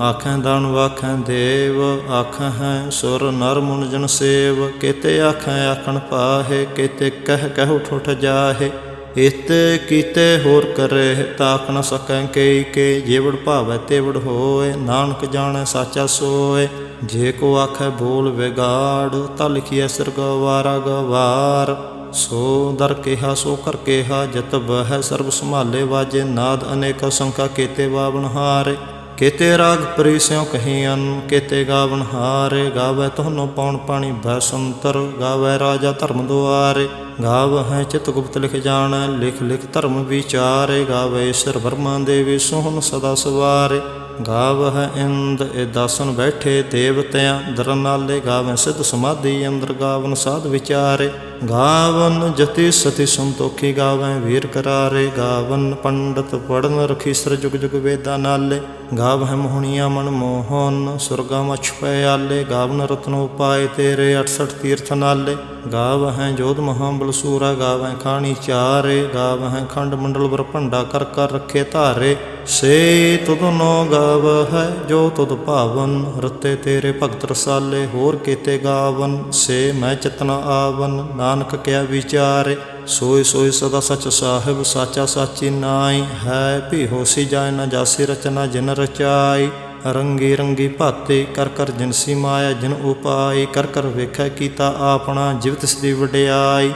ਆਖੈ ਦਾਨਵ ਆਖੈ ਦੇਵ, ਆਖੈ ਹੈ ਸੁਰ ਨਰ ਮੁਨ ਜਨ ਸੇਵ। ਕੇਤੇ ਆਖੈ ਆਖਣ ਪਾਹੇ, ਕੇਤੇ ਕਹਿ ਕਹਿ ਉਠ ਉਠ ਜਾਹੇ। ਇਤੇ ਕੀਤੇ ਹੋਰ ਕਰੇ, ਤਾਕ ਨ ਸਕੈ ਕਈ ਕੇ। ਜੇਵੜ ਭਾਵੈ ਤੇਵੜ ਹੋਏ, ਨਾਨਕ ਜਾਣੈ ਸਾਚਾ ਸੋਏ। ਜੇ ਕੋ ਆਖੈ ਬੋਲ ਵਿਗਾੜ, ਤਾ ਲਿਖੀਐ ਸਿਰ ਗਵਾਰਾ ਗਵਾਰ। ਸੋ ਦਰ ਕਿਹਾ ਸੋ ਕਰ ਕਿਹਾ, ਜਿਤ ਬਹਿ ਸਰਬ ਸੰਭਾਲੇ। ਵਾਜੇ ਨਾਦ ਅਨੇਕ ਸੰਖਾ, ਕੇਤੇ ਬਾਵਨ ਹਾਰੇ। ਕੇਤੇ ਰਾਗ ਪਰੀ ਸਿਉ ਕਹੀਅਨ, ਕੇਤੇ ਗਾਵਨ ਹਾਰੇ। ਗਾਵੈ ਤੁਹਾਨੂੰ ਪੌਣ ਪਾਣੀ ਬੈ ਸੰਤਰ, ਗਾਵੈ ਰਾਜਾ ਧਰਮ ਦੁਆਰੇ। ਗਾਵਹਿ ਚਿਤ ਗੁਪਤ ਲਿਖ ਜਾਣੈ, ਲਿਖ ਲਿਖ ਧਰਮ ਵਿਚਾਰੇ। ਗਾਵੈ ਈਸ਼ਰ ਬਰਮਾ ਦੇਵੀ ਸੋਹਣ ਸਦਾ ਸਵਾਰੇ। ਗਾਵਹਿ ਇੰਦ ਇਹ ਦਾਸਨ ਬੈਠੇ ਦੇਵਤਿਆਂ ਦਰਨਾਲੇ। ਗਾਵੈ ਸਿੱਧ ਸਮਾਧੀ ਅੰਦਰ, ਗਾਵਨ ਸਾਧ ਵਿਚਾਰੇ। ਗਾਵਨ ਜਤੀ ਸਤੀ ਸੰਤੋਖੀ, ਗਾਵੈ ਵੀਰ ਕਰਾਰੇ। ਗਾਵਨ ਪੰਡਤ ਪੜਨ ਰਖੀਸਰ, ਜੁਗ ਜੁਗ ਵੇਦਾਂ ਨਾਲੇ। ਗਾਵਹਿ ਮੋਹਣੀਆਂ ਮਨ ਮੋਹਨ, ਸੁਰਗਾ ਮਛ ਪੈ ਆਲੇ। ਗਾਵਨ ਰਤਨ ਉਪਾਏ ਤੇਰੇ, 68 ਤੀਰਥ ਨਾਲੇ। ਗਾਵਹਿ ਜੋਧ ਮਹਾਬਲ ਸੂਰਾ, ਗਾਵੈ ਖਾਣੀ ਚਾਰੇ। ਗਾਵਹਿ ਖੰਡ ਮੰਡਲ ਬਰਭੰਡਾ, ਕਰ ਕਰ ਰੱਖੇ ਧਾਰੇ। ਸੇ ਤੁਧਨੋ ਗਾਵਹਿ ਜੋ ਤੁਧ ਭਾਵਨ, ਰਤੇ ਤੇਰੇ ਭਗਤ ਰਸਾਲੇ। ਹੋਰ ਕੀਤੇ ਗਾਵਨ, ਸੇ ਮੈਂ ਚਿਤ ਨ ਆਵਨ। ਨਾਨਕ ਕਿਆ ਵਿਚਾਰੇ, ਸੋਈ ਸੋਈ ਸਦਾ ਸਚ ਸਾਹਿਬ। ਸਾਚਾ ਸਾਚੀ ਨਾਈ ਹੈ, ਭੀ ਹੋਸੀ ਜਾਏ ਨ ਜਾਸੀ। ਰਚਨਾ ਜਿਨ ਰਚਾਈ, ਰੰਗੀ ਰੰਗੀ ਭਾਤੀ। ਕਰ ਕਰ ਜਿਨਸੀ ਮਾਇਆ ਜਿਨ ਉਪਾਈ। ਕਰ ਕਰ ਵੇਖੈ ਕੀਤਾ ਆਪਣਾ, ਜਿਵ ਤਿਸ ਦੀ ਵਡਿਆਈ।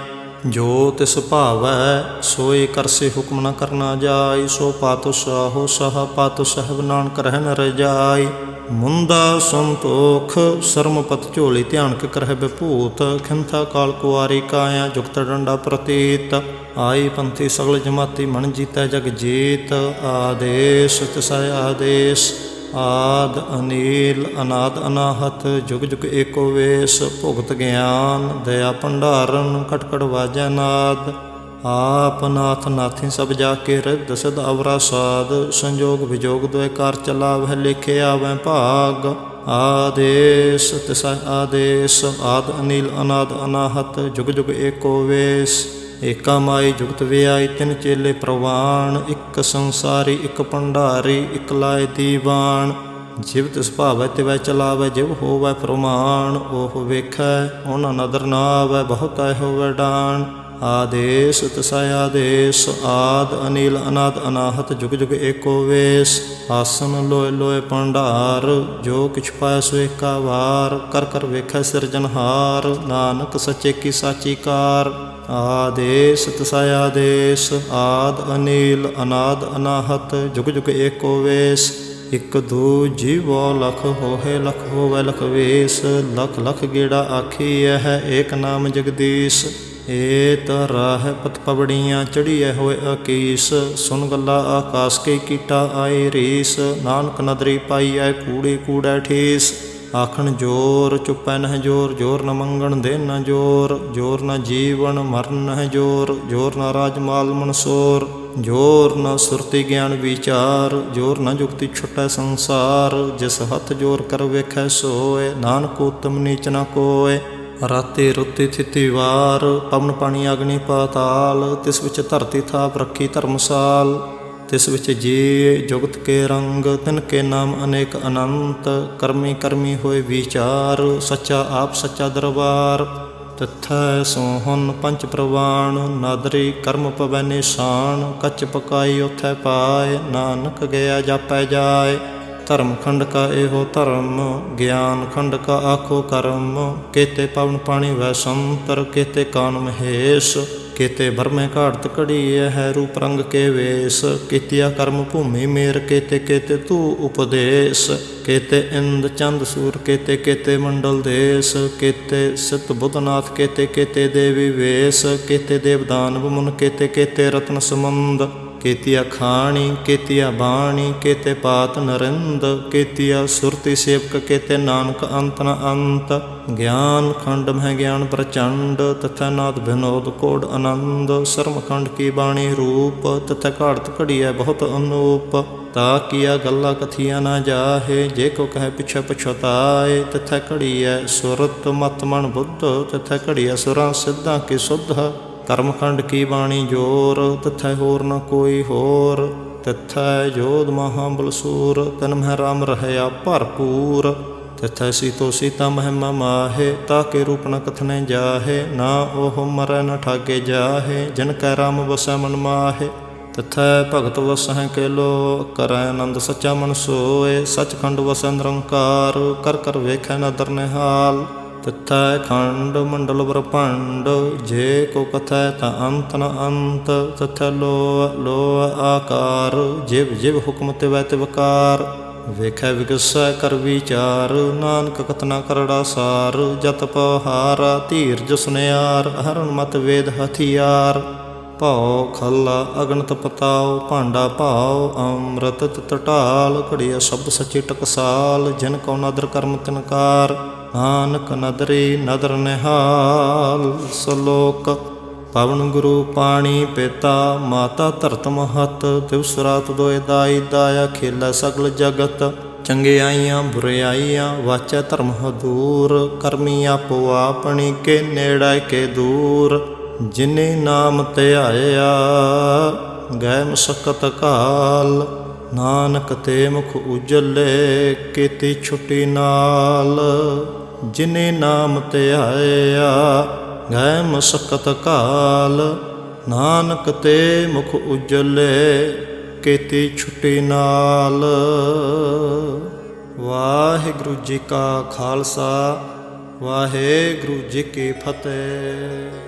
ਜੋ ਤਿਸ ਭਾਵੈ ਸੋਈ ਕਰਸੀ, ਹੁਕਮ ਨ ਕਰਨਾ ਜਾਈ। ਸੋ ਪਾਤੁ ਸਾਹੋ ਸਾਹ, ਪਾਤੁ ਸਾਹਿਬ ਨਾਨਕ ਰਹਿ ਨ ਰਜਾਈ। ਮੁੰਦਾ ਸੰਤੋਖ ਸਰਮਪਤ ਝੋਲੀ, ਧਿਆਨ ਕੇ ਕਰਹਿ ਬਿਭੂਤ। ਖਿੰਥਾ ਕਾਲ ਕੁਆਰੀ ਕਾਇਆ, ਜੁਗਤ ਡੰਡਾ ਪ੍ਰਤੀਤ। ਆਈ ਪੰਥੀ ਸਗਲ ਜਮਾਤੀ, ਮਨ ਜੀਤੈ ਜਗ ਜੀਤ। ਆਦੇਸ਼ ਤਿਸੈ ਆਦੇਸ਼, ਆਦ ਅਨੀਲ ਅਨਾਦ ਅਨਾਹਤ। ਜੁਗ ਜੁਗ ਏਕੋ ਵੇਸ, ਭੁਗਤ ਗਿਆਨ ਦਇਆ ਭੰਡਾਰਨ। ਖਟ ਖਟ ਵਾਜੈ ਨਾਦ, ਆਪ ਨਾਥ ਨਾਥੀ ਸਭ ਜਾ ਕੇ। ਰਿੱਧ ਸਿਧ ਅਵਰਾ ਸਾਧ, ਸੰਜੋਗ ਵਿਜੋਗ ਦੁਇ ਕਾਰ ਚਲਾਵਹਿ। ਲੇਖੇ ਆਵੈ ਭਾਗ, ਆਦੇਸ਼ ਤਿਸੈ ਆਦੇਸ਼। ਆਦ ਅਨੀਲ ਅਨਾਦ ਅਨਾਹਤ, ਜੁਗ ਜੁਗ ਏਕੋ ਵੇਸ। ਏਕਾ ਮਾਈ ਜੁਗਤ ਵਿਆਈ, ਤਿੰਨ ਚੇਲੇ ਪ੍ਰਵਾਨ। ਇੱਕ ਸੰਸਾਰੀ ਇੱਕ ਭੰਡਾਰੀ, ਇੱਕ ਲਾਏ ਦੀਵਾਨ। ਜਿਵ ਤਿਸ ਭਾਵੈ ਤਿਵੈ ਚਲਾਵੈ, ਜਿਵ ਹੋਵੈ ਫਰਮਾਨ। ਉਹ ਵੇਖੈ ਉਹਨਾਂ ਨਦਰ ਨਾ ਆਵੈ, ਬਹੁਤੈ ਹੋਵੈ ਡਾਣ। ਆਦੇਸ਼ ਤਿਸੈ ਆਦੇਸ਼, ਆਦ ਅਨੀਲ ਅਨਾਦ ਅਨਾਹਤ। ਜੁਗ ਜੁਗ ਏਕੋ ਵੇਸ। ਆਸਨ ਲੋਏ ਲੋਏ ਭੰਡਾਰ, ਜੋ ਕਿਛ ਪਾਇ ਸੋ ਏਕਾ ਵਾਰ। ਕਰ ਕਰ ਵੇਖੈ ਸਿਰਜਨਹਾਰ, ਨਾਨਕ ਸੱਚੇ ਕੀ ਸਾਚੀ ਕਾਰ। ਆਦੇਸ਼ ਤਿਸੈ ਆਦੇਸ਼, ਆਦ ਅਨੀਲ ਅਨਾਦ ਅਨਾਹਤ। ਜੁਗ ਜੁਗ ਏਕੋ ਵੇਸ। ਇਕ ਦੂ ਜੀਵੋ ਲਖ ਹੋਏ, ਲਖ ਹੋਵੈ ਲਖ ਵੇਸ। ਲਖ ਲਖ ਗੇੜਾ ਆਖੀਐ ਹੈ, ਏਕ ਨਾਮ ਜਗਦੀਸ਼। ਏਤ ਰਾਹ ਪਤ ਪਵੜੀਆਂ, ਚੜੀਐ ਹੋਏ ਅਕੀਸ। ਸੁਨ ਗੱਲਾ ਆਕਾਸ ਕੇ, ਕੀਟਾ ਆਏ ਰੀਸ। ਨਾਨਕ ਨਦਰੀ ਪਾਈਐ, ਕੂੜੇ ਕੂੜੈ ਠੀਸ। ਆਖਣ ਜੋਰ ਚੁੱਪੈ ਨਹਿ ਜੋਰ, ਜੋਰ ਨ ਮੰਗਣ ਦੇ ਨ ਜੋਰ। ਜੋਰ ਨ ਜੀਵਨ ਮਰਨ ਨਹਿ ਜੋਰ, ਜੋਰ ਨ ਰਾਜ ਮਾਲ ਮਨਸੋਰ। ਜੋਰ ਨ ਸੁਰਤੀ ਗਿਆਨ ਵਿਚਾਰ, ਜੋਰ ਨ ਜੁਗਤੀ ਛੁਟੈ ਸੰਸਾਰ। ਜਿਸ ਹੱਥ ਜੋਰ ਕਰ ਵੇਖੈ ਸੋਏ, ਨਾਨਕ ਉਤਮ ਨੀਚ ਨ ਕੋਏ। ਰਾਤੀ ਰੁੱਤੀ ਥਿਤੀ ਵਾਰ, ਪਵਨ ਪਾਣੀ ਅਗਨੀ ਪਾਤਾਲ। ਤਿਸ ਵਿੱਚ ਧਰਤੀ ਥਾਪ ਰੱਖੀ ਧਰਮਸਾਲ। ਤਿਸ ਵਿੱਚ ਜੀ ਜੁਗਤ ਕੇ ਰੰਗ, ਤਿਨ ਕੇ ਨਾਮ ਅਨੇਕ ਅਨੰਤ। ਕਰਮੀ ਕਰਮੀ ਹੋਏ ਵਿਚਾਰ, ਸੱਚਾ ਆਪ ਸੱਚਾ ਦਰਬਾਰ। ਤਿਥੈ ਸੋਹਨ ਪੰਚ ਪ੍ਰਵਾਨ, ਨਾਦਰੀ ਕਰਮ ਪਵੈ ਨਿਸ਼ਾਨ। ਕੱਚ ਪਕਾਈ ਉਥੈ ਪਾਏ, ਨਾਨਕ ਗਿਆ ਜਾਪੈ ਜਾਏ। ਧਰਮ ਖੰਡ ਕਾ ਇਹੋ ਧਰਮ, ਗਿਆਨ ਖੰਡ ਕਾ ਆਖੋ ਕਰਮ। ਕੇਤੇ ਪਵਨ ਪਾਣੀ ਵੈ ਸੰਤਰ, ਕੇਤੇ ਕਾਨ ਮਹੇਸ਼। ਕੇਤੇ ਬਰਮੇ ਘਾੜਤ ਘੜੀਐ ਹੈ, ਰੂਪ ਰੰਗ ਕੇ ਵੇਸ। ਕੀਤਿਆ ਕਰਮ ਭੂਮੀ ਮੇਰ, ਕੇਤੇ ਕੇਤੇ ਤੂ ਉਪਦੇਸ। ਕੇਤੇ ਇੰਦ ਚੰਦ ਸੂਰ, ਕੇਤੇ ਕੇਤੇ ਮੰਡਲ ਦੇਸ। ਕੇਤੇ ਸਿਤ ਬੁੱਧਨਾਥ, ਕੇਤੇ ਕੇਤੇ ਦੇਵੀ ਵੇਸ। ਕੇਤੇ ਦੇਵ ਦਾਨਵ ਮੁਨ, ਕੇਤੇ ਕੇਤੇ ਰਤਨ ਸਮੁੰਦ। केतिया खाणी केतिया बाणी केते पात नरिंद केतिया सुरति सेवक केते नानक अंत न अंत। ज्ञान खंड में ज्ञान प्रचंड तथा नाद विनोद कोड आनंद। शर्म खंड की बाणी रूप तथा घाड़त घड़िया बहुत अनूप। ता किया गल्ला कथिया न जाहे जे को कह पिछे पछताए। तथा घड़िया सुरत मत मन बुद्ध तथा घड़िया सुरा सिद्धा की शुद्ध। कर्मखंड की बाणी जोर तथा होर न कोई होर। तथा जोध महाबलसूर तन मह राम रहया भरपूर। तथा सीतो सीता महिमा माहे ताके रूप न कथने जाहे। ना ओह मरै न ठागे जाहे जिनकै राम बसै मन माहे। तथा भगत वसह के लो करै आनंद सच्चा मन सोए। सचखंड वसै निरंकार कर कर वेखै नदर निहाल। तथा खंड मंडल ब्रह्मांड जे को कथै ता अंत न अंत। तथा लोह लोह आकार जिव जिव हुक्म तिवै तिवकार। वेखै विगसै कर विचार नानक कतना करड़ा सार। जत पहारा धीरज सुनियार हरण मत वेद हथियार। भाव खला अगणत पताओ भांडा भाव अमृत तटाल। घड़िया शब्द सची टकसाल जिन को नदर कर्म तिनकार। नानक नदरी नदर निहाल। सलोक पवन गुरु पाणी पिता माता धरत महत। दिवस रात दोए दाई दाया खेला सगल जगत। चंगियाइयां बुराइयां वाचा धर्म हदूर। करमी आपो आपनी के नेड़े के दूर। जिने नाम ध्याया गै मसकत काल। नानक ते मुख उजले केती छुटी नाल। जिने नाम ध्याया गै मसकत काल। नानक ते मुख उजले केती छुटी नाल। वाहिगुरु जी का खालसा वाहिगुरु जी की फतेह।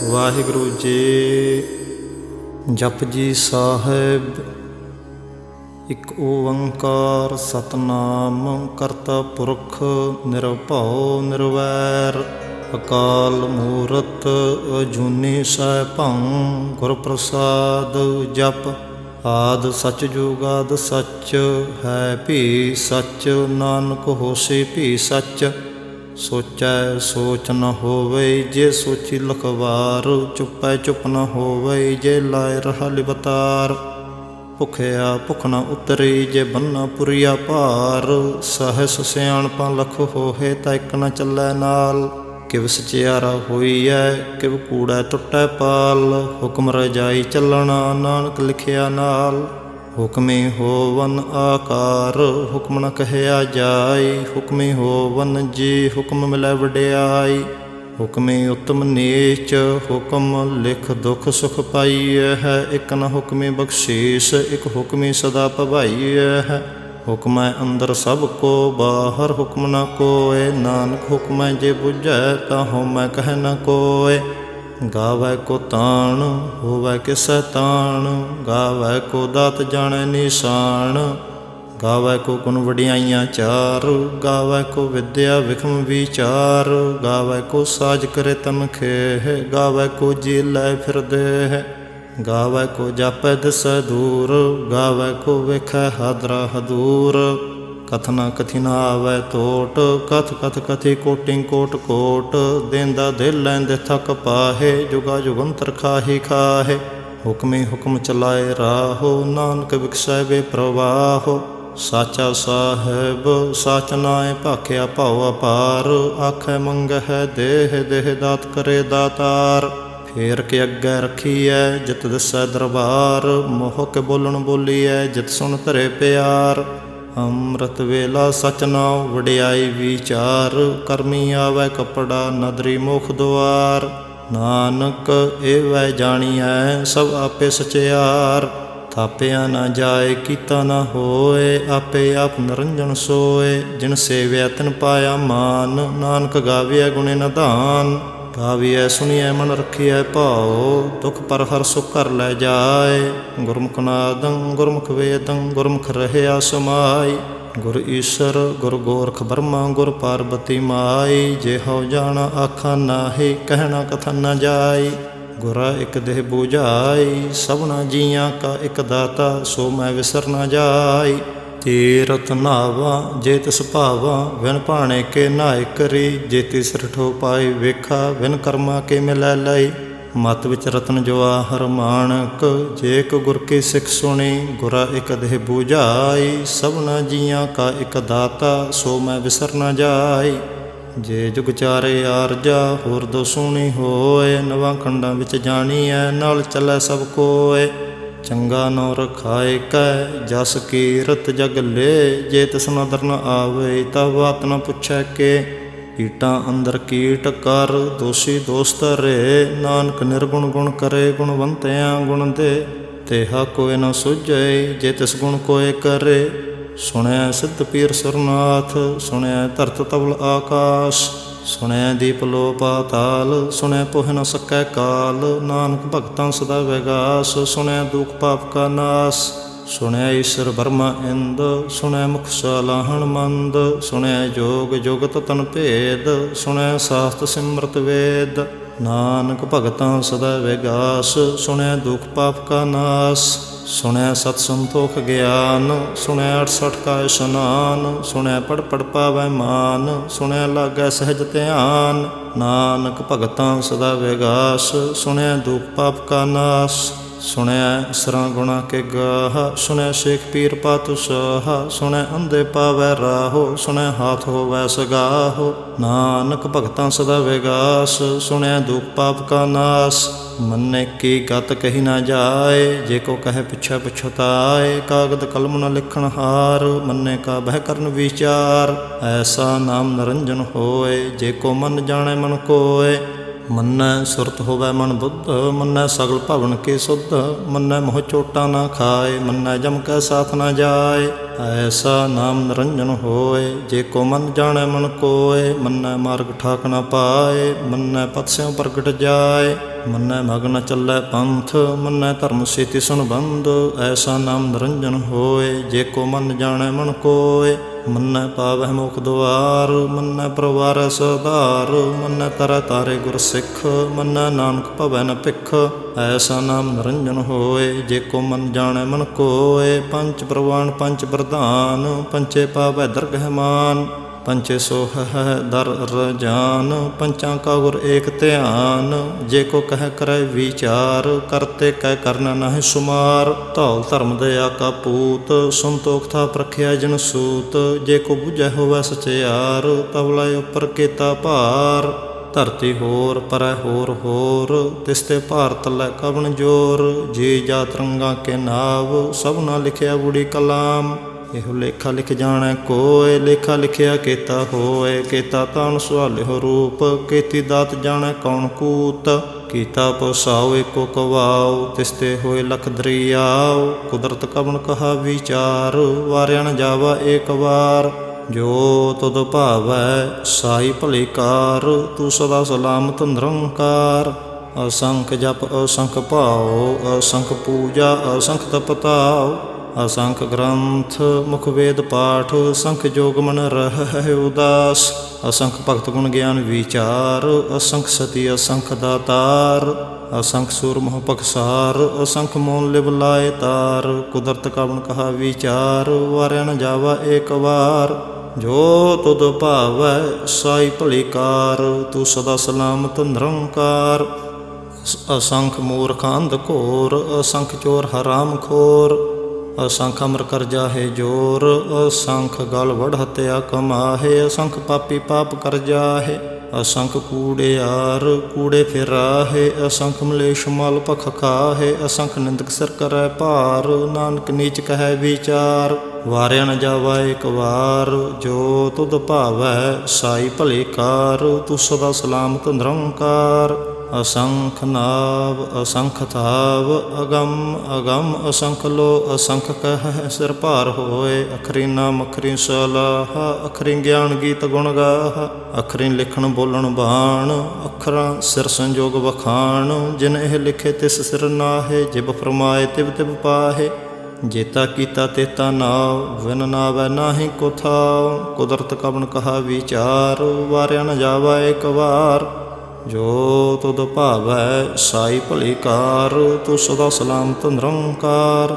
वाहिगुरु जी जप जी साहिब। एक ओंकार सतनाम करता पुरख निरभउ निरवैर। अकाल मूरत अजूनी सैभं गुर प्रसाद जप। आद सच जुगाद सच है भी सच। नानक होसी भी सच। सोचै सोच न होवे जे सोची लखवार। चुपै चुप न होवे जे लाए रहा लिवतार। भुखया भुख न उतरी जे बन्ना पुरिया भार। सहस सियाणपा लख होहे ता इक न चलै नाल। किव सचियारा होईऐ किव कूड़ै टुटै पाल। हुक्म रजाई चलना नानक लिखिया नाल। हुक्मी होवन आकार हुक्म न कहया जाय। हुक्मी होवन जी हुक्म मिलै वड्याई। हुक्मी उत्तम नीच हुक्म लिख दुख सुख पाइए है। एक न हुक्मी बख्शीस एक हुक्मी सदा भवाइए है। हुक्म अंदर सब को बाहर हुक्म न कोय। नानक हुक्म जे बुझै ताहु मैं कह न कोय। गावै को ताण होवै किसै ताण। गावै को दात जाणै निशान। गावै को गुण वडियाइयां चार। गावै को विद्या विखम विचार। गावै को साज करे तन खेह। गावै को जी लै फिर देह। गावै को जापै दिसै दूर। गावै को वेखै हादरा हदूर। कथ न कथि न आवै तोट। कथ कथ कथि कोटि कोट कोट। देंदा दिल लैंदे थक पाहे। जुगा जुगंतर खाही खाहे। हुक्मी हुक्म चलाए राहो नानक विकसै वे प्रवाहो। साचा साहिब साच नाए भाख्या भाव अपार। आखै मंगै देह देह दात करे दातार। फेर के अग्गै रखीऐ जित दिसै दरबार। मोह के बोलन बोलीऐ जित सुन धरे प्यार। अमृत वेला सच नाउ वड्याई विचार। करमी आवै कपड़ा नदरी मुख द्वार। नानक एवै जाणिऐ सब आपे सचियार। थापिया न जाए कीता न होए। आपे आप निरंजन सोए। जिन सेव्या तिन पाया मान। नानक गाविया गुणे निधान। ਗਾਵੀਐ ਸੁਣੀਐ ਮਨ ਰਖੀਐ ਭਾਉ, ਦੁਖ ਪਰ ਹਰ ਸੁਖ ਘਰ ਲੈ ਜਾਏ। ਗੁਰਮੁਖ ਨਾਦੰ ਗੁਰਮੁਖ ਵੇਦੰ ਗੁਰਮੁਖ ਰਹਿਆ ਸਮਾਈ। ਗੁਰ ਈਸ਼ਰ ਗੁਰ ਗੋਰਖ ਬਰਮਾ ਗੁਰ ਪਾਰਬਤੀ ਮਾਈ। ਜੇ ਹਉ ਜਾਣਾ ਆਖਾ ਨਾਹੀ, ਕਹਿਣਾ ਕਥਾ ਨ ਜਾਈ। ਗੁਰਾ ਇਕ ਦੇਹ ਬੁਝਾਈ, ਸਭਨਾ ਜੀਆਂ ਕਾ ਇਕ ਦਾਤਾ। ਸੋ ਮੈਂ ਵਿਸਰ ਨ ਜਾਈ। ਤੀਰਥ ਨਾਵਾ ਜੇ ਤਿਸ ਭਾਵਾ, ਵਿਨ ਭਾਣੇ ਕੇ ਨਾਇ ਕਰੀ। ਜੇ ਤਿਸ ਰਠੋ ਪਾਈ ਵੇਖਾ, ਵਿਨ ਕਰਮਾ ਕੇ ਮਿਲੈ ਲਈ। ਮਤ ਵਿੱਚ ਰਤਨ ਜਵਾਹਰ ਮਾਣਕ, ਜੇ ਇਕ ਗੁਰ ਕੀ ਸਿੱਖ ਸੁਣੀ। ਗੁਰਾ ਇਕ ਦੇਹ ਬੁਝਾਈ, ਸਭਨਾ ਜੀਆਂ ਕਾ ਇਕ ਦਾਤਾ। ਸੋ ਮੈਂ ਵਿਸਰ ਨ ਜਾਈ। ਜੇ ਜੁਗ ਚਾਰੇ ਆਰਜਾ, ਹੋਰ ਦੋ ਸੁਣੀ ਹੋਏ। ਨਵਾਂ ਖੰਡਾਂ ਵਿੱਚ ਜਾਣੀਐ, ਨਾਲ ਚੱਲੈ ਸਭ ਕੋਏ। ਚੰਗਾ ਨੌ ਰਖਾਏ ਕੈ, ਜਸ ਕੀਰਤ ਜਗ ਲੇ। ਜੇ ਤਿਸ ਨਦਰ ਨ ਆਵੇ, ਤਾ ਬਾਤ ਨ ਪੁੱਛੈ ਕੇ। ਕੀਟਾਂ ਅੰਦਰ ਕੀਟ ਕਰ, ਦੋਸ਼ੀ ਦੋਸ ਧਰੇ। ਨਾਨਕ ਨਿਰਗੁਣ ਗੁਣ ਕਰੇ, ਗੁਣਵੰਤਿਆਂ ਗੁਣ ਦੇ। ਤੇਹਾ ਕੋਇ ਨ ਸੁਝੈ, ਜੇ ਤਿਸ ਗੁਣ ਕੋਇ ਕਰੇ। ਸੁਣਿਆ ਸਿੱਧ ਪੀਰ ਸੁਰਨਾਥ, ਸੁਣਿਆ ਧਰਤ ਤਵਲ ਆਕਾਸ਼। ਸੁਣਿਆ ਦੀਪ ਲੋ ਪਾਤਾਲ, ਸੁਣਿਆ ਪੋਹ ਨ ਸਕੈ ਕਾਲ। ਨਾਨਕ ਭਗਤਾਂ ਸਦਾ ਵਿਗਾਸ, ਸੁਣਿਆ ਦੁਖ ਪਾਪ ਕਾ ਨਾਸ। ਸੁਣਿਆ ਈਸ਼ਰ ਬਰਮਾ ਇੰਦ, ਸੁਣਿਆ ਮੁਖ ਸਲਾਹਣ ਮੰਦ। ਸੁਣਿਆ ਜੋਗ ਜੁਗਤ ਤਨ ਭੇਦ, ਸੁਣਿਆ ਸਾਸਤ ਸਿਮਰਤ ਵੇਦ। ਨਾਨਕ ਭਗਤਾਂ ਸਦਾ ਵਿਗਾਸ, ਸੁਣਿਆ ਦੁਖ ਪਾਪ ਕਾ ਨਾਸ। ਸੁਣਿਆ ਸਤ ਸੰਤੋਖ ਗਿਆਨ, ਸੁਣਿਆ 68 ਕਾ ਇਸ਼ਨਾਨ। ਸੁਣਿਆ ਪੜ ਪੜ ਪਾਵੈ ਮਾਨ, ਸੁਣਿਆ ਲਾਗੈ ਸਹਿਜ ਧਿਆਨ। ਨਾਨਕ ਭਗਤਾਂ ਸਦਾ ਵਿਗਾਸ, ਸੁਣਿਆ ਦੁਖ ਪਾਪ ਕਾ ਨਾਸ। ਸੁਣਿਆ ਅਸਰਾਂ ਗੁਣਾ ਕੇ ਗਾਹ, ਸੁਣਿਆ ਸ਼ੇਖ ਪੀਰ ਪਾਤਸ਼ਾਹ। ਸੁਣਿਆ ਅੰਧੇ ਪਾਵੈ ਰਾਹੋ, ਸੁਣਿਆ ਹਾਥ ਹੋਵੈ ਸਗਾਹੋ। ਨਾਨਕ ਭਗਤਾਂ ਸਦਾ ਵਿਗਾਸ, ਸੁਣਿਆ ਦੁਖ ਪਾਪ ਕਾ ਨਾਸ। ਮੰਨੇ ਕੀ ਗਤ ਕਹੀ ਨਾ ਜਾਏ, ਜੇ ਕੋ ਕਹੇ ਪਿਛੈ ਪਛਤਾਏ। ਕਾਗਦ ਕਲਮ ਨ ਲਿਖਣ ਹਾਰ, ਮੰਨੇ ਕਾ ਬਹਿ ਕਰਨ ਵਿਚਾਰ। ਐਸਾ ਨਾਮ ਨਿਰੰਜਨ ਹੋਏ, ਜੇ ਕੋ ਮਨ ਜਾਣੈ ਮਨ ਕੋਏ। ਮੰਨੈ ਸੁਰਤ ਹੋਵੈ ਮਨ ਬੁੱਧ, ਮੰਨੈ ਸਗਲ ਭਵਨ ਕੀ ਸੁਧ। ਮੰਨੈ ਮੋਹ ਚੋਟਾ ਨਾ ਖਾਏ, ਮੰਨੈ ਜਮ ਕੈ ਸਾਥ ਨਾ ਜਾਏ। ਐਸਾ ਨਾਮ ਨਿਰੰਜਨ ਹੋਏ, ਜੇ ਕੋ ਮਨ ਜਾਣੈ ਮਨ ਕੋਏ। ਮੰਨੈ ਮਾਰਗ ਠਾਕ ਨ ਪਾਏ, ਮੰਨੈ ਪਥ ਸਿਉ ਪ੍ਰਗਟ ਜਾਏ। ਮੰਨੈ ਮਗ ਨ ਚੱਲੈ ਪੰਥ, ਮੰਨੈ ਧਰਮ ਸੇਤੀ ਸੰਬੰਧ। ਐਸਾ ਨਾਮ ਨਿਰੰਜਨ ਹੋਏ, ਜੇ ਕੋ ਮਨ ਜਾਣੈ ਮਨ ਕੋਏ। ਮੰਨੈ ਪਾਵਹਿ ਮੁਖ ਦੁਆਰ, ਮੰਨੈ ਪਰਵਾਰੈ ਸਧਾਰ। ਮੰਨੈ ਤਰੈ ਤਾਰੇ ਗੁਰ ਸਿੱਖ, ਮੰਨੈ ਨਾਨਕ ਭਵੈ ਨ ਭਿਖ। ਐਸਾ ਨਾਮ ਨਿਰੰਜਨ ਹੋਏ, ਜੇ ਕੋ ਮਨ ਜਾਣੈ ਮਨ ਕੋਏ। ਪੰਚ ਪ੍ਰਵਾਨ ਪੰਚ ਪ੍ਰਧਾਨ, ਪੰਚੇ ਪਾਵੈ ਦਰਗਹਿ ਮਾਨ। ਪੰਚੇ ਸੋਹ ਹੈ ਦਰ ਰਜਾਨ, ਪੰਚਾਂ ਕਾ ਗੁਰ ਏਕ ਧਿਆਨ। ਜੇ ਕੋ ਕਹਿ ਕਰੈ ਵਿਚਾਰ, ਕਰਤੇ ਕਹਿ ਕਰਨਾ ਨਾਹਿ ਸੁਮਾਰ। ਧੌਲ ਧਰਮ ਦਇਆ ਕਾ ਪੂਤ, ਸੰਤੋਖ ਥਾ ਪ੍ਰਖਿਆ ਜਨ ਸੂਤ। ਜੇ ਕੋ ਬੁਝੈ ਹੋਵੈ ਸਚਿਆਰ, ਤਵਲਾ ਉਪਰ ਕੀਤਾ ਭਾਰ। ਧਰਤੀ ਹੋਰ ਪਰੈ ਹੋਰ ਹੋਰ, ਤਿਸ ਤੇ ਭਾਰ ਤਲੈ ਕਵਣ ਜੋਰ। ਜੀ ਜਾਤ ਰੰਗਾਂ ਕੇ ਨਾਵ, ਸਭਨਾ ਲਿਖਿਆ ਬੁੜੀ ਕਲਾਮ। ਇਹੋ ਲੇਖਾ ਲਿਖ ਜਾਣੈ ਕੋਇ, ਲੇਖਾ ਲਿਖਿਆ ਕੀਤਾ ਹੋਏ। ਕੀਤਾ ਤਾਣ ਸੁਹਾਲਿਓ ਰੂਪ, ਕੀਤੀ ਦਾਤ ਜਾਣੈ ਕੌਣ ਕੂਤ। ਕੀਤਾ ਪਸਾਉ ਏਕੋ ਕਵਾਉ, ਤਿਸ ਤੇ ਹੋਏ ਲਖ ਦਰਿਆਉ। ਕੁਦਰਤ ਕਵਣ ਕਹਾ ਵਿਚਾਰ, ਵਾਰਿਆ ਨ ਜਾਵਾ ਏਕ ਵਾਰ। ਜੋ ਤੁਧ ਭਾਵੈ ਸਾਈ ਭਲੀ ਕਾਰ, ਤੂੰ ਸਦਾ ਸਲਾਮਤ ਨਿਰੰਕਾਰ। ਅਸੰਖ ਜਪ ਅਸੰਖ ਭਾਉ, ਅਸੰਖ ਪੂਜਾ ਅਸੰਖ ਤਪਤਾਉ। ਅਸੰਖ ਗ੍ਰੰਥ ਮੁਖ ਵੇਦ ਪਾਠ, ਸੰਖ ਜੋਗ ਮਨ ਰਹਿ ਉਦਾਸ। ਅਸੰਖ ਭਗਤ ਗੁਣ ਗਿਆਨ ਵਿਚਾਰ, ਅਸੰਖ ਸਤੀ ਅਸੰਖ ਦਾਤਾਰ। ਅਸੰਖ ਸੂਰ ਮੋਹ ਪਖਸਾਰ, ਅਸੰਖ ਮੋਨ ਲਿਵ ਲਾਏ ਤਾਰ। ਕੁਦਰਤ ਕਵਣ ਕਹਾ ਵਿਚਾਰ, ਵਾਰਿਆ ਨ ਜਾਵਾ ਏਕ ਵਾਰ। ਜੋ ਤੁਧ ਭਾਵੈ ਸਾਈ ਭਲੀ ਕਾਰ, ਤੂੰ ਸਦਾ ਸਲਾਮਤ ਨਿਰੰਕਾਰ। ਅਸੰਖ ਮੂਰਖ ਅੰਧ ਘੋਰ, ਅਸੰਖ ਚੋਰ ਹਰਾਮ ਖੋਰ। ਅਸੰਖ ਅਮਰ ਕਰ ਜਾਹੇ ਜੋਰ, ਅਸੰਖ ਗਲ ਵੜ ਹਤਿਆ ਕਮਾਹੇ। ਅਸੰਖ ਪਾਪੀ ਪਾਪ ਕਰ ਜਾਹੇ, ਅਸੰਖ ਕੂੜਿਆਰ ਕੂੜੇ ਫਿਰਾਹੇ। ਅਸੰਖ ਮਲੇਸ਼ ਮਲ ਭਖ ਖਾਹੇ, ਅਸੰਖ ਨਿੰਦਕ ਸਿਰ ਕਰੈ ਭਾਰ। ਨਾਨਕ ਨੀਚ ਕਹੈ ਵਿਚਾਰ, ਵਾਰਿਆ ਨ ਜਾਵਾ ਏਕ ਵਾਰ। ਜੋ ਤੁਧ ਭਾਵੈ ਸਾਈ ਭਲੀ ਕਾਰ, ਤੂੰ ਸਦਾ ਸਲਾਮਤ ਨਿਰੰਕਾਰ। असंख नाव असंख थाव अगम अगम असंख लो असंख कह सिर भार होए। अखरी नाम अखरी सलाह अखरी ज्ञान गीत गुण गाह। अखरी लिखण बोलण बाण अखरां सिर संजोग वखाण। जिन एह लिखे तिस सिर नाहे जिब फरमाए तिब तिब पाहे। जेता कीता तेता नाव विन नावै नाहि को थाव। कुदरत कबन कहा विचार वारिया न जावा एक वार। जो तुद भावै साई भली कार तू सदा सलामत निरंकार।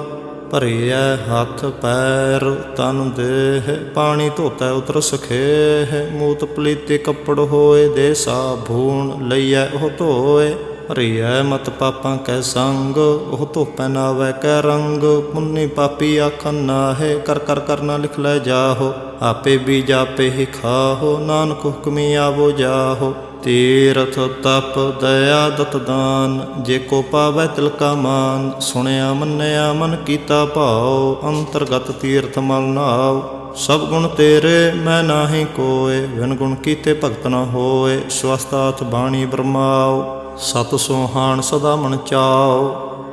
भरिए हथ पैर तन देह पानी धोतै उतर सखेह। मूत पलीते कपड़ होए दे साबून लईऐ ओह धोए। हरियै मत पापां कै संग ओह धोपै नावै कै रंग। पुन्नी पापी आखन नाहे कर कर करना लिख लै जाहो। आपे बीज आपे ही खाहो नानक हुक्मी आवो जाहो। तीरथ तप दया दत दान जे को पावै तिल का मान। सुनिया मन्निया मन कीता भाव अंतरगत तीर्थ मल नाव। सब गुण तेरे मैं नाहि कोय विन गुण कीते भगत न होए। स्वस्तात बाणी ब्रह्माओ सत सोहान सदा मन चाओ।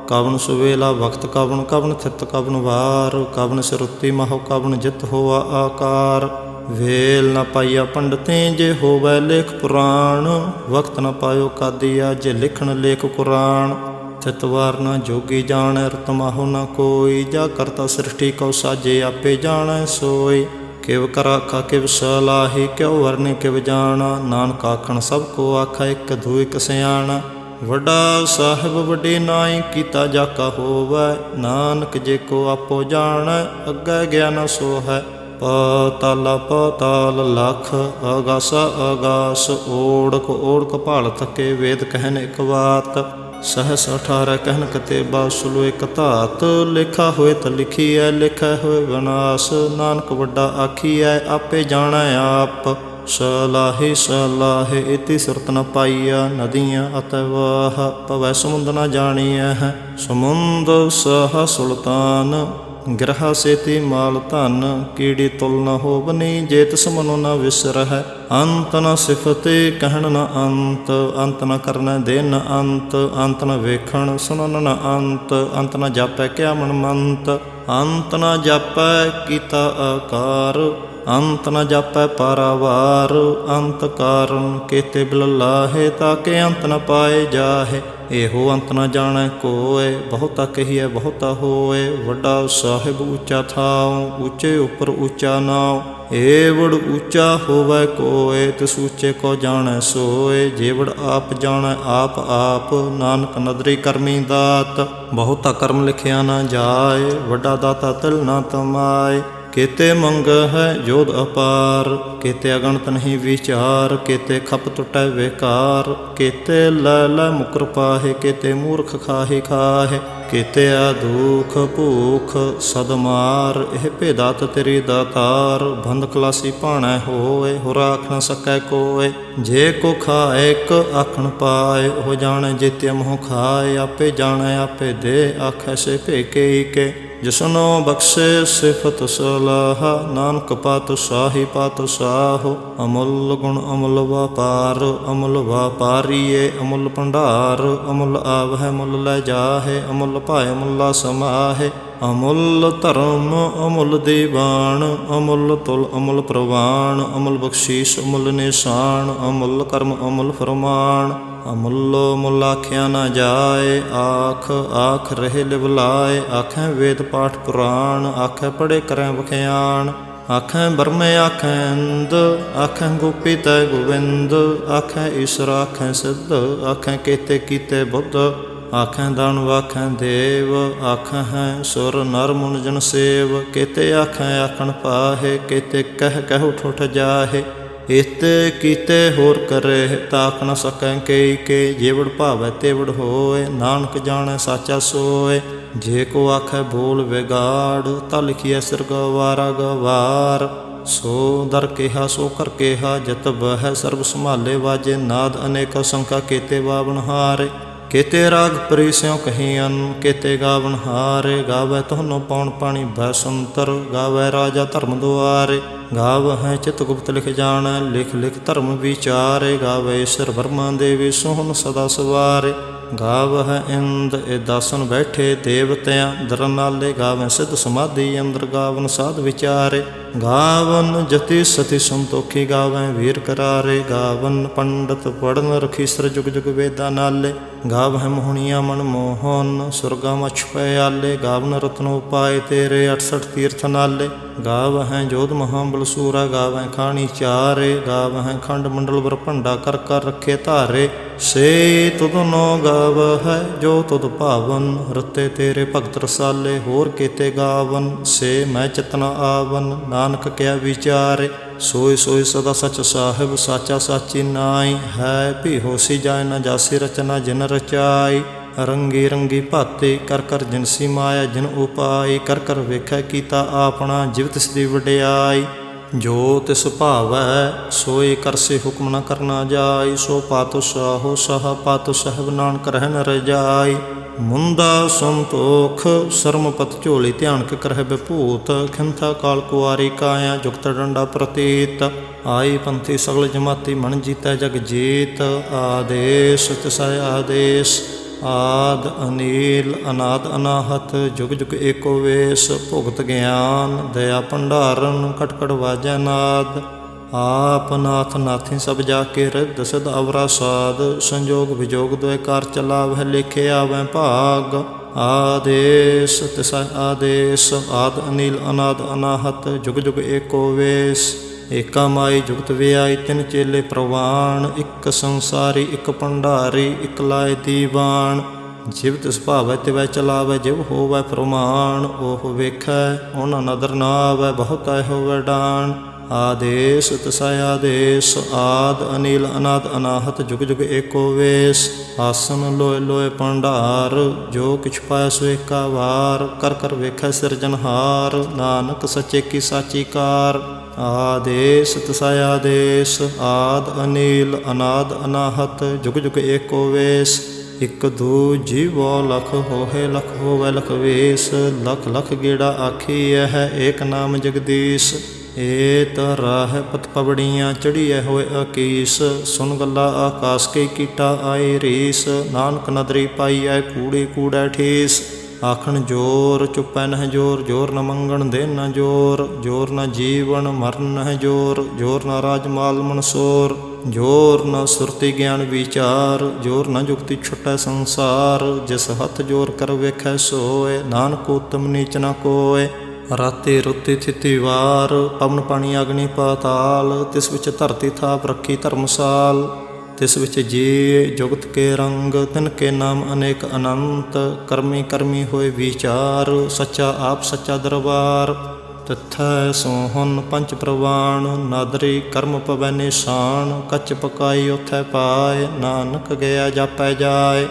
कवन सुवेला वक्त कवन कवन थित कवन वार। कवन सिरुत्ती माहो कवन जित होआ आकार। वेल न पाइया पंडितें जे होवै लेख पुराण। वक्त न पायो कादिया जे लिखण लेख कुरान। थितवार न जोगी जाणै रत माहो न कोई। जा करता सृष्टि कौ साजे आपे जाणै सोई। किव कर आखा किव सलाही क्यों वरने किव जाना। नानक आखण सब को आखा एक धू एक सियाणा। वड्डा साहिब वड्डी नाई कीता जाका होवै। नानक जे को आपो जाणै अग्गै ज्ञान सो है। पाताला पाताल लख अगास अगास। ओढ़क ओढ़क भाल थके वेद कहन एक बात। सहस 18 कहन कतेबा सुलो एक धात। लिखा होए त लिखीऐ लिखै होए विनाश। नानक वड्डा आखीऐ आपे जाणै आप। सलाहे सलाहे इति सुरत न पाइया। नदियाँ अतवाह पवै समुंद न जानिया है। समुंद सह सुल्तान ग्रहा सेती माल धन। कीड़ी तुल न होवनी जे तिस मनो न विसरह। अंत न सिफते कहन न अंत। अंत न करन दे न अंत। अंत न वेखण सुनन न अंत। अंत न जापै क्या मन मंत। अंत न जापै कीता आकार। अंत न जापै पारावार। अंत कारण केते बिल लाहे ताके अंत न पाए जाहे। एहो अंत न जाणै कोय बहुता कहिए बहुता होए। वड्डा साहिब ऊँचा थाओ ऊँचे उपर ऊँचा नाव। एवड़ ऊँचा होवै कोय तिस ऊँचे को जाणै सोय। जेवड़ आप जाणै आप आप नानक नदरी करमी दात। बहुता कर्म लिखिया न जाय वड्डा दाता तिल न तमाय। केते मंग है जोध अपार केते अगणत नहीं विचार। केते खप टुटै बेकार केते लै लै मुकर पाहे। केते मूर्ख खाहे खाहे केते आदुख भूख सदमार। एह भेदात तेरी दातार बंद खलासी भाणै होए। होर आख न सकै कोय जे को खाए एक आखण पाए। हो जाणे जेते मोह खाए आपे जाणे आपे दे। आखै से भेके के जिसनो बख्शे सिफत सलाह। नानक पात शाही पात साहो। अमुल गुण अमुल व्यापार अमुल व्यापारीए अमुल भंडार। अमुल आवै मुल लै जाहे अमुल पाए मुला समाहे। अमुल धर्म अमुल दीवान अमुल तुल अमुल प्रवान। अमुल बख्शीस अमुल निशान अमुल कर्म अमुल फरमान। अमुलो मुल आख्या न जाए आख आख रहे लिवलाए। आखें वेद पाठ पुराण आखें पढ़े करें बख्यान। आखें ब्रह्म आखें इंद आखें गोपी तै गोविंद। आखें ईश्वर आखें सिद्ध आखें केते कीते बुद्ध। आखें दानव आखें देव आखें हैं सुर नर मुन जन सेव। केते आखें आखण पाहे केते कह कह उठ उठ जाहे। इते कीते होर करे ताक न सकै कई के। जेवड़ भावै तेवड़ होए नानक जाणै साचा सोए। जे को आखै बोल विगाड़ ता लिखिए सिर गवारा गवार। सो दर केहा सो कर केहा जत बह सर्ब संभाले वाजे। नाद अनेक संख्या केते बावन हारे केते राग परी स्यों कहियन, केते गावन हारे। गावै तोहनो पौन पाणी भै सुंतर, गावै राजा धर्म दुआरे। गावहै चित गुप्त लिख जाणै, लिख लिख धर्म विचारे। गावै ईश्वर ब्रह्मा देवी सोहन सदा सवारे। गावहै इंद ए दासन बैठे देवतियां दरनाले। गावै सिद्ध समाधि अंदर, गावन साध विचारे। गावन जति सती संतोखी, गावै वीर करारे। गावन पंडित पढ़न रखीसर, जुग जुग वेदा नाले। गावै मोहनिया मन मोहन, सुरगा मछ पयाले। गावन रत्न उपाय तेरे, 68 तीर्थ नाले। गावै जोध महाबलसूरा, गावै खाणी चारे। गावै खंड मंडल बरभंडा, कर कर रखे धारे। से तुधनो गावै जो तुध भावन, रते तेरे भगत रसाले। होर केते गावन, से मैं चितना आवन। नानक क्या विचारे, सोई सोई सदा सच साहिब। साचा साची नाई, है भी होसी जाय न जासी रचना जिन रचाई। रंगी रंगी भाते, कर कर जिनसी माया जिन उपाय। कर कर वेखै कीता आपना, जिव तिसदी वडियाई। जो तिस भावै सोई करसे, हुक्म न करना जाय। सो पातु साहो साहा, पातु साहिब नानक रहन रजाई। मुंदा संतोख सरमपत झोली, ध्यान के करह विभूत। खिंथा काल कुआरी काया, जुगत डंडा प्रतीत। आई पंथी सगल जमाती, मन जीतै जग जीत। आदेश तिसै आदेश, आद अनील अनाद अनाहत। जुग जुग एको वेश, भुगत ज्ञान दया भंडारन। कट कट वाजै नाद, आप नाथ नाथी सब जाके। रिद्ध सिद्ध अवरा साध, संजोग विजोग द्वय कार चलावै। लेखे आवै भाग, आदेश तिसै आदेश। आद अनील अनाद अनाहत, जुग जुग एको वेश। एका माई जुगत व्याई, तिन चेले प्रवाण। इक संसारी इक भंडारी, इक लाए दीवान। जिव तिस भावै तिवै चलावै, जिव होवै प्रमाण। ओह वेखै उन नदर न आवै, बहुतै होवै डाण। आदेश तिसै आदेश, आद अनील अनाद अनाहत। जुग जुग एको वेश। आसन लोय लोय भंडार, जो किछ पाय सो एका वार। कर कर वेखै सिरजनहार, नानक सच्चे की साची कार। आदेश तिसै आदेश, आद अनील अनाद अनाहत। जुग जुग एको वेश। इक दू जीवो लख होहे, लख होवै लख वेश। लख लख गेड़ा आखिए है, एक नाम जगदीश। एत राह पत पवड़ियाँ, चढ़िए होए अकीस। सुन गल्ला आकाश के कीटा आए रीस। नानक नदरी पाईऐ, कूड़ी कूड़ै ठीस। आखन जोर चुपै नह जोर, जोर न मंगण दे न जोर। जोर न जीवन मरण नह जोर, जोर न राजमाल मनसोर। जोर न सुरति ज्ञान विचार, जोर न जुगति छुटै संसार। जिस हथ जोर कर वेखै सोए, नानक उत्तम नीच न कोय। राते रुते थिति वार, पवन पानी अग्नि पाताल। तिस विच धरती थाप रखी धर्मसाल। तिस विच जी जुगत के रंग, तिनके नाम अनेक अनंत। कर्मी कर्मी होए विचार, सच्चा आप सच्चा दरबार। तिथै सोहन पंच प्रवाण, नादरी कर्म पवै निशान। कच पकाई उथै पाए, नानक गया जापै जाय।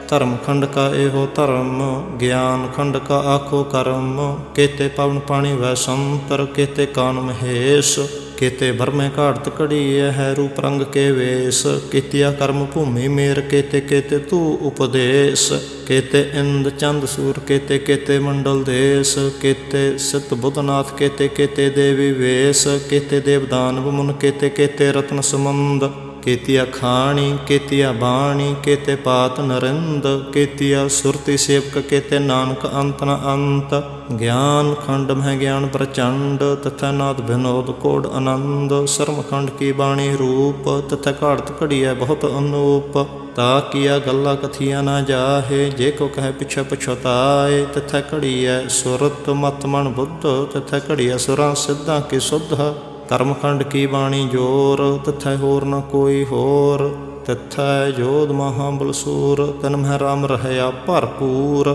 धर्म खंड का एहो धर्म, ज्ञान खंड का आखो कर्म। केते पवन पाणी वै संतर, केते कान महेश। केते भरमे घाड़त घड़ीए है, रूप रंग के वेश। केतिया कर्म भूमि मेर, केते केते तू उपदेश। केते इंद चंद सूर, केते केते मंडल देश। केते सित बुधनाथ, केते केते देवी वेश। केते देव दानव मुन, केते केते रत्न समुंद। केतिया खाणी केतिया बाणी, केते पात नरिंद। केतिया सुरति सेवक, केते नानक अंत न अंत। ज्ञान खंड में ज्ञान प्रचंड, तथा नाद विनोद कोड आनंद। शर्म खंड की बाणी रूप, तथा घाड़त घड़िया बहुत अनूप। ता किया गल्ला कथिया न जाहे, जे को कहे पिछे पछताए। तथा घड़िया सुरत मत मन बुद्ध, तथा घड़िया सुरा सिद्धा की शुद्ध। कर्मखंड की बाणी जोर, तथै होर न कोई होर। तथै जोध महाबलसूर, तन मह राम रहया भरपूर।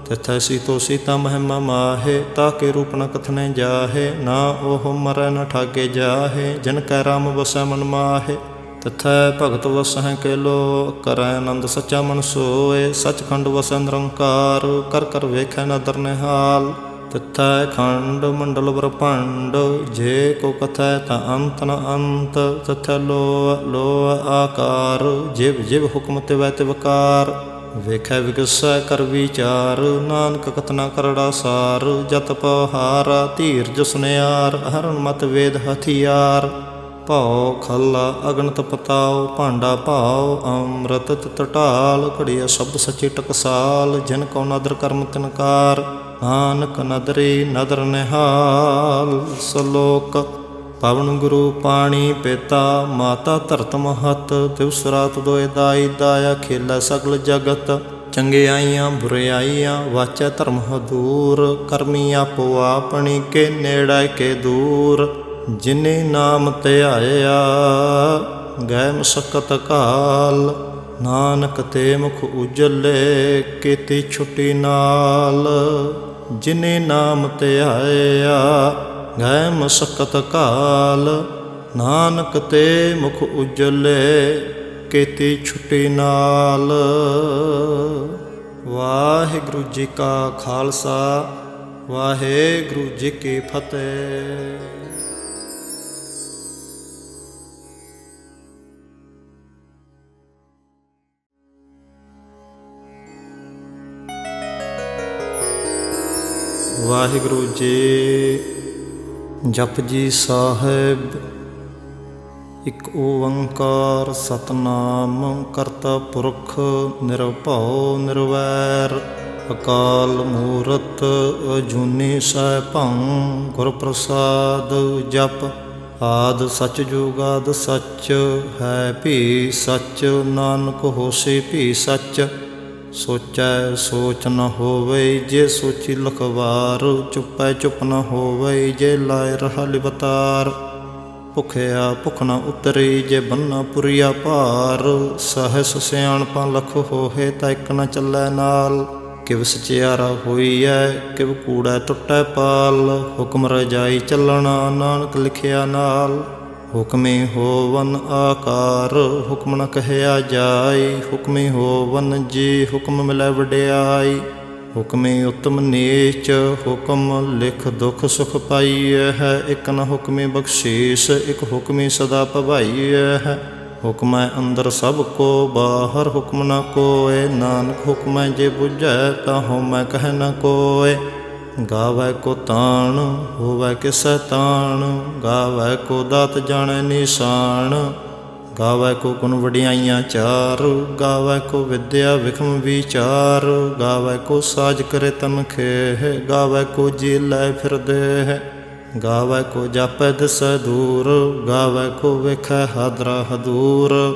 तथै सीतो सीता महिमा माहे, ताके रूप न कथने जाहे। ना ओह मरै न ठागे जाहे, जिनकै राम बसै मन माहे। तथै भगत वसै केलो, करै आनंद सच्चा मन सोए। सचखंड वसै निरंकार, कर कर वेखै नदर निहाल। तथै खंड मंडल ब्रह्मांड, जे को कथै ता अंत न अंत। तथै लोह लोह आकार, जिव जिव हुक्म तिवै तिवकार। ਵੇਖੈ ਵਿਗਸੈ ਕਰ ਵਿਚਾਰ, ਨਾਨਕ ਕਤਨਾ ਕਰੜਾ ਸਾਰ। ਜਤ ਪਹਾਰਾ ਧੀਰਜ ਸੁਨਿਆਰ, ਹਰਨ ਮਤ ਵੇਦ ਹਥਿਆਰ। ਭਾਉ ਖੱਲਾ ਅਗਨਤ ਪਤਾਉ, ਭਾਂਡਾ ਭਾਉ ਅੰਮ੍ਰਿਤ ਤਿਤ ਢਾਲ। ਘੜੀਆ ਸ਼ਬਦ ਸੱਚੀ ਟਕਸਾਲ, ਜਿਨ ਕਉ ਨਦਰ ਕਰਮ ਤਿਨਕਾਰ। ਨਾਨਕ ਨਦਰੀ ਨਦਰ ਨਿਹਾਲ। ਸਲੋਕ ਪਵਨ ਗੁਰੂ ਪਾਣੀ ਪਿਤਾ, ਮਾਤਾ ਧਰਤ ਮਹਤ। ਦਿਵਸ ਰਾਤ ਦੋਇ ਦਾਈ ਦਾਇਆ, ਖੇਲਾ ਸਗਲ ਜਗਤ। ਚੰਗਿਆਈਆਂ ਬੁਰਿਆਈਆਂ ਵਾਚੈ ਧਰਮ ਹਦੂਰ। ਕਰਮੀ ਆਪੋ ਆਪਣੀ, ਕੇ ਨੇੜੇ ਕੇ ਦੂਰ। ਜਿਨੇ ਨਾਮ ਧਿਆਇਆ, ਗਏ ਮੁਸਕਤ ਕਾਲ। ਨਾਨਕ ਤੇ ਮੁਖ ਉਜਲੇ, ਕੀਤੀ ਛੁੱਟੀ ਨਾਲ। ਜਿਨੇ ਨਾਮ ਧਿਆਇਆ, ਗਏ ਮੁਸਕਤ ਕਾਲ। ਨਾਨਕ ਤੇ ਮੁਖ ਉਜਲੇ, ਕੀਤੀ ਛੁੱਟੀ ਨਾਲ। ਵਾਹਿਗੁਰੂ ਜੀ ਕਾ ਖਾਲਸਾ, ਵਾਹਿਗੁਰੂ ਜੀ ਕੀ ਫਤਿਹ। ਵਾਹਿਗੁਰੂ ਜੀ। ਜਪਜੀ ਸਾਹਿਬ। ਇਕ ਓੰਕਾਰ ਸਤਨਾਮ ਕਰਤਾ ਪੁਰਖ ਨਿਰਭਉ ਨਿਰਵੈਰ। ਅਕਾਲ ਮੂਰਤ ਅਜੂਨੀ ਸੈਭੰ, ਗੁਰ ਪ੍ਰਸਾਦ ਜਪ। ਆਦਿ ਸਚ ਜੁਗਾਦਿ ਸਚ, ਹੈ ਭੀ ਸਚ। ਨਾਨਕ ਹੋਸੀ ਭੀ ਸਚ। ਸੋਚੈ ਸੋਚ ਨ ਹੋਵੈ, ਜੇ ਸੋਚੀ ਲਖਵਾਰ। ਚੁੱਪੈ ਚੁੱਪ ਨ ਹੋਵੈ, ਜੇ ਲਾਇ ਰਹਾ ਲਿਵਤਾਰ। ਭੁਖਿਆ ਭੁਖ ਨ ਉਤਰੀ, ਜੇ ਬੰਨਾ ਪੁਰੀਆ ਭਾਰ। ਸਹਸ ਸਿਆਣਪਾਂ ਲਖ ਹੋਹੇ, ਤਾਂ ਇੱਕ ਨ ਚੱਲੈ ਨਾਲ। ਕਿਵ ਸਚਿਆਰਾ ਹੋਈਐ, ਕਿਵ ਕੂੜੈ ਟੁੱਟੈ ਪਾਲ। ਹੁਕਮ ਰਜਾਈ ਚੱਲਣਾ, ਨਾਨਕ ਲਿਖਿਆ ਨਾਲ। ਹੁਕਮੀ ਹੋਵਨ ਆਕਾਰ, ਹੁਕਮ ਨ ਕਹਿਆ ਜਾਈ। ਹੁਕਮੀ ਹੋਵਨ ਜੀ, ਹੁਕਮ ਮਿਲੈ ਵਡਿਆਈ। ਹੁਕਮੀ ਉਤਮ ਨੀਚ, ਹੁਕਮ ਲਿਖ ਦੁਖ ਸੁਖ ਪਾਈਐ ਹੈ। ਇੱਕ ਨ ਹੁਕਮੀ ਬਖਸ਼ੀਸ, ਇੱਕ ਹੁਕਮੀ ਸਦਾ ਭਵਾਈਐ ਹੈ। ਹੁਕਮੈ ਅੰਦਰ ਸਭ ਕੋ, ਬਾਹਰ ਹੁਕਮ ਨ ਕੋਇ। ਨਾਨਕ ਹੁਕਮੈ ਜੇ ਬੁਝੈ, ਤਾਂ ਹਉਮੈ ਕਹਿ ਨ ਕੋਇ। ਗਾਵੈ ਕੋ ਤਾਣ, ਹੋਵੈ ਕਿਸੈ ਤਾਣ। ਗਾਵੈ ਕੋ ਦਾਤ ਜਾਣੈ ਨਿਸ਼ਾਨ। ਗਾਵੈ ਕੋ ਗੁਣ ਵਡਿਆਈਆਂ ਚਾਰ। ਗਾਵੈ ਕੋ ਵਿਦਿਆ ਵਿਖਮ ਵਿਚਾਰ। ਗਾਵੈ ਕੋ ਸਾਜ ਕਰੇ ਤਨ ਖੇਹ। ਗਾਵੈ ਕੋ ਜੀ ਲੈ ਫਿਰ ਦੇਹ। ਗਾਵੈ ਕੋ ਜਾਪੈ ਦਿਸੈ ਦੂਰ। ਗਾਵੈ ਕੋ ਵੇਖੈ ਹਾਦਰਾ ਹਦੂਰ।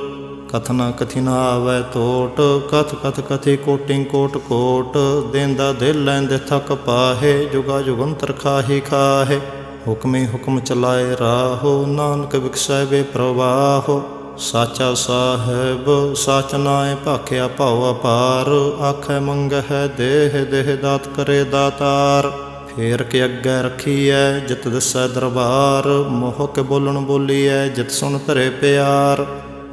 ਕਥਨਾ ਕਥੀ ਨ ਆਵੈ ਤੋਟ, ਕਥ ਕਥ ਕਥੀ ਕੋਟਿ ਕੋਟ ਕੋਟ। ਦੇਂਦਾ ਦਿਲ ਲੈਂਦੇ ਥਕ ਪਾਹੇ, ਜੁਗਾ ਜੁਗੰਤਰ ਖਾਹੀ ਖਾਹੇ। ਹੁਕਮੀ ਹੁਕਮ ਚਲਾਏ ਰਾਹੋ, ਨਾਨਕ ਵਿਖਸੈ ਵੇ ਪ੍ਰਵਾਹੋ। ਸਾਚਾ ਸਾਹਿਬ ਸਚ ਨਾਇ, ਭਾਖਿਆ ਭਾਉ ਅਪਾਰ। ਆਖੈ ਮੰਗਹਿ ਦੇਹ, ਦੇਹ ਦਾਤ ਕਰੇ ਦਾਤਾਰ। ਫੇਰ ਕੇ ਅੱਗੇ ਰੱਖੀਐ, ਜਿਤ ਦਿਸੈ ਦਰਬਾਰ। ਮੋਹ ਕੇ ਬੋਲਣ ਬੋਲੀਐ, ਜਿਤ ਸੁਣ ਧਰੇ ਪਿਆਰ।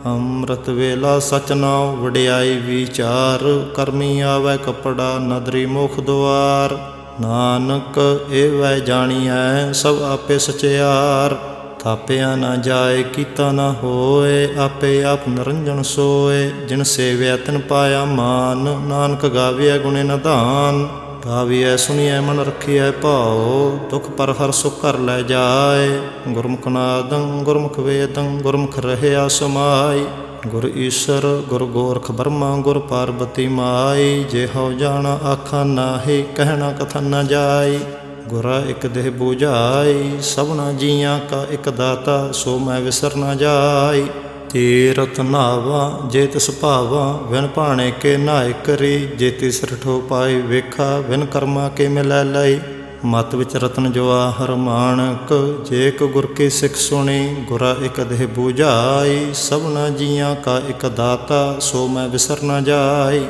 ਅੰਮ੍ਰਿਤ ਵੇਲਾ ਸਚ ਨਾਉ, ਵਡਿਆਈ ਵਿਚਾਰ। ਕਰਮੀ ਆਵੈ ਕਪੜਾ, ਨਦਰੀ ਮੁਖ ਦੁਆਰ। ਨਾਨਕ ਏਵੈ ਜਾਣੀਐ, ਸਭ ਆਪੇ ਸਚਿਆਰ। ਥਾਪਿਆ ਨਾ ਜਾਏ, ਕੀਤਾ ਨਾ ਹੋਏ। ਆਪੇ ਆਪ ਨਿਰੰਜਨ ਸੋਏ। ਜਿਨ ਸੇਵਿਆ ਤਿਨ ਪਾਇਆ ਮਾਨ। ਨਾਨਕ ਗਾਵੀਐ ਗੁਣੇ ਨਿਧਾਨ। ਗਾਵੀਐ ਸੁਣੀਐ ਮਨ ਰੱਖੀਐ ਭਾਉ। ਦੁਖ ਪਰ ਹਰ ਸੁਖ ਘਰ ਲੈ ਜਾਏ। ਗੁਰਮੁਖ ਨਾਦੰ ਗੁਰਮੁਖ ਵੇਦੰ, ਗੁਰਮੁਖ ਰਹਿਆ ਸਮਾਈ। ਗੁਰ ਈਸ਼ਰ ਗੁਰ ਗੋਰਖ ਬਰਮਾ, ਗੁਰ ਪਾਰਬਤੀ ਮਾਈ। ਜੇ ਹਉ ਜਾਣਾ ਆਖਾਂ ਨਾਹੀ, ਕਹਿਣਾ ਕਥਨ ਨ ਜਾਈ। ਗੁਰਾ ਇਕ ਦੇਹ ਬੁਝਾਈ, ਸਭਨਾ ਜੀਆਂ ਕਾ ਇਕ ਦਾਤਾ। ਸੋ ਮੈਂ ਵਿਸਰ ਨ ਜਾਈ। ਤੀਰਥ ਨਾਵਾ ਜੇ ਤਿਸ ਭਾਵਾ, ਵਿਨ ਭਾਣੇ ਕੇ ਨਾਇ ਕਰੀ। ਜੇ ਤਿਸ ਠੋ ਪਾਈ ਵੇਖਾ, ਵਿਨ ਕਰਮਾ ਕੇ ਮਿਲੈ ਲਈ। ਮਤ ਵਿੱਚ ਰਤਨ ਜਵਾਹਰ ਮਾਣਕ, ਜੇ ਇੱਕ ਗੁਰ ਕੀ ਸਿੱਖ ਸੁਣੀ। ਗੁਰਾ ਇਕ ਦੇਹ ਬੁਝਾਈ, ਸਭਨਾ ਜੀਆਂ ਕਾ ਇਕ ਦਾਤਾ। ਸੋ ਮੈਂ ਵਿਸਰ ਨ ਜਾਈ।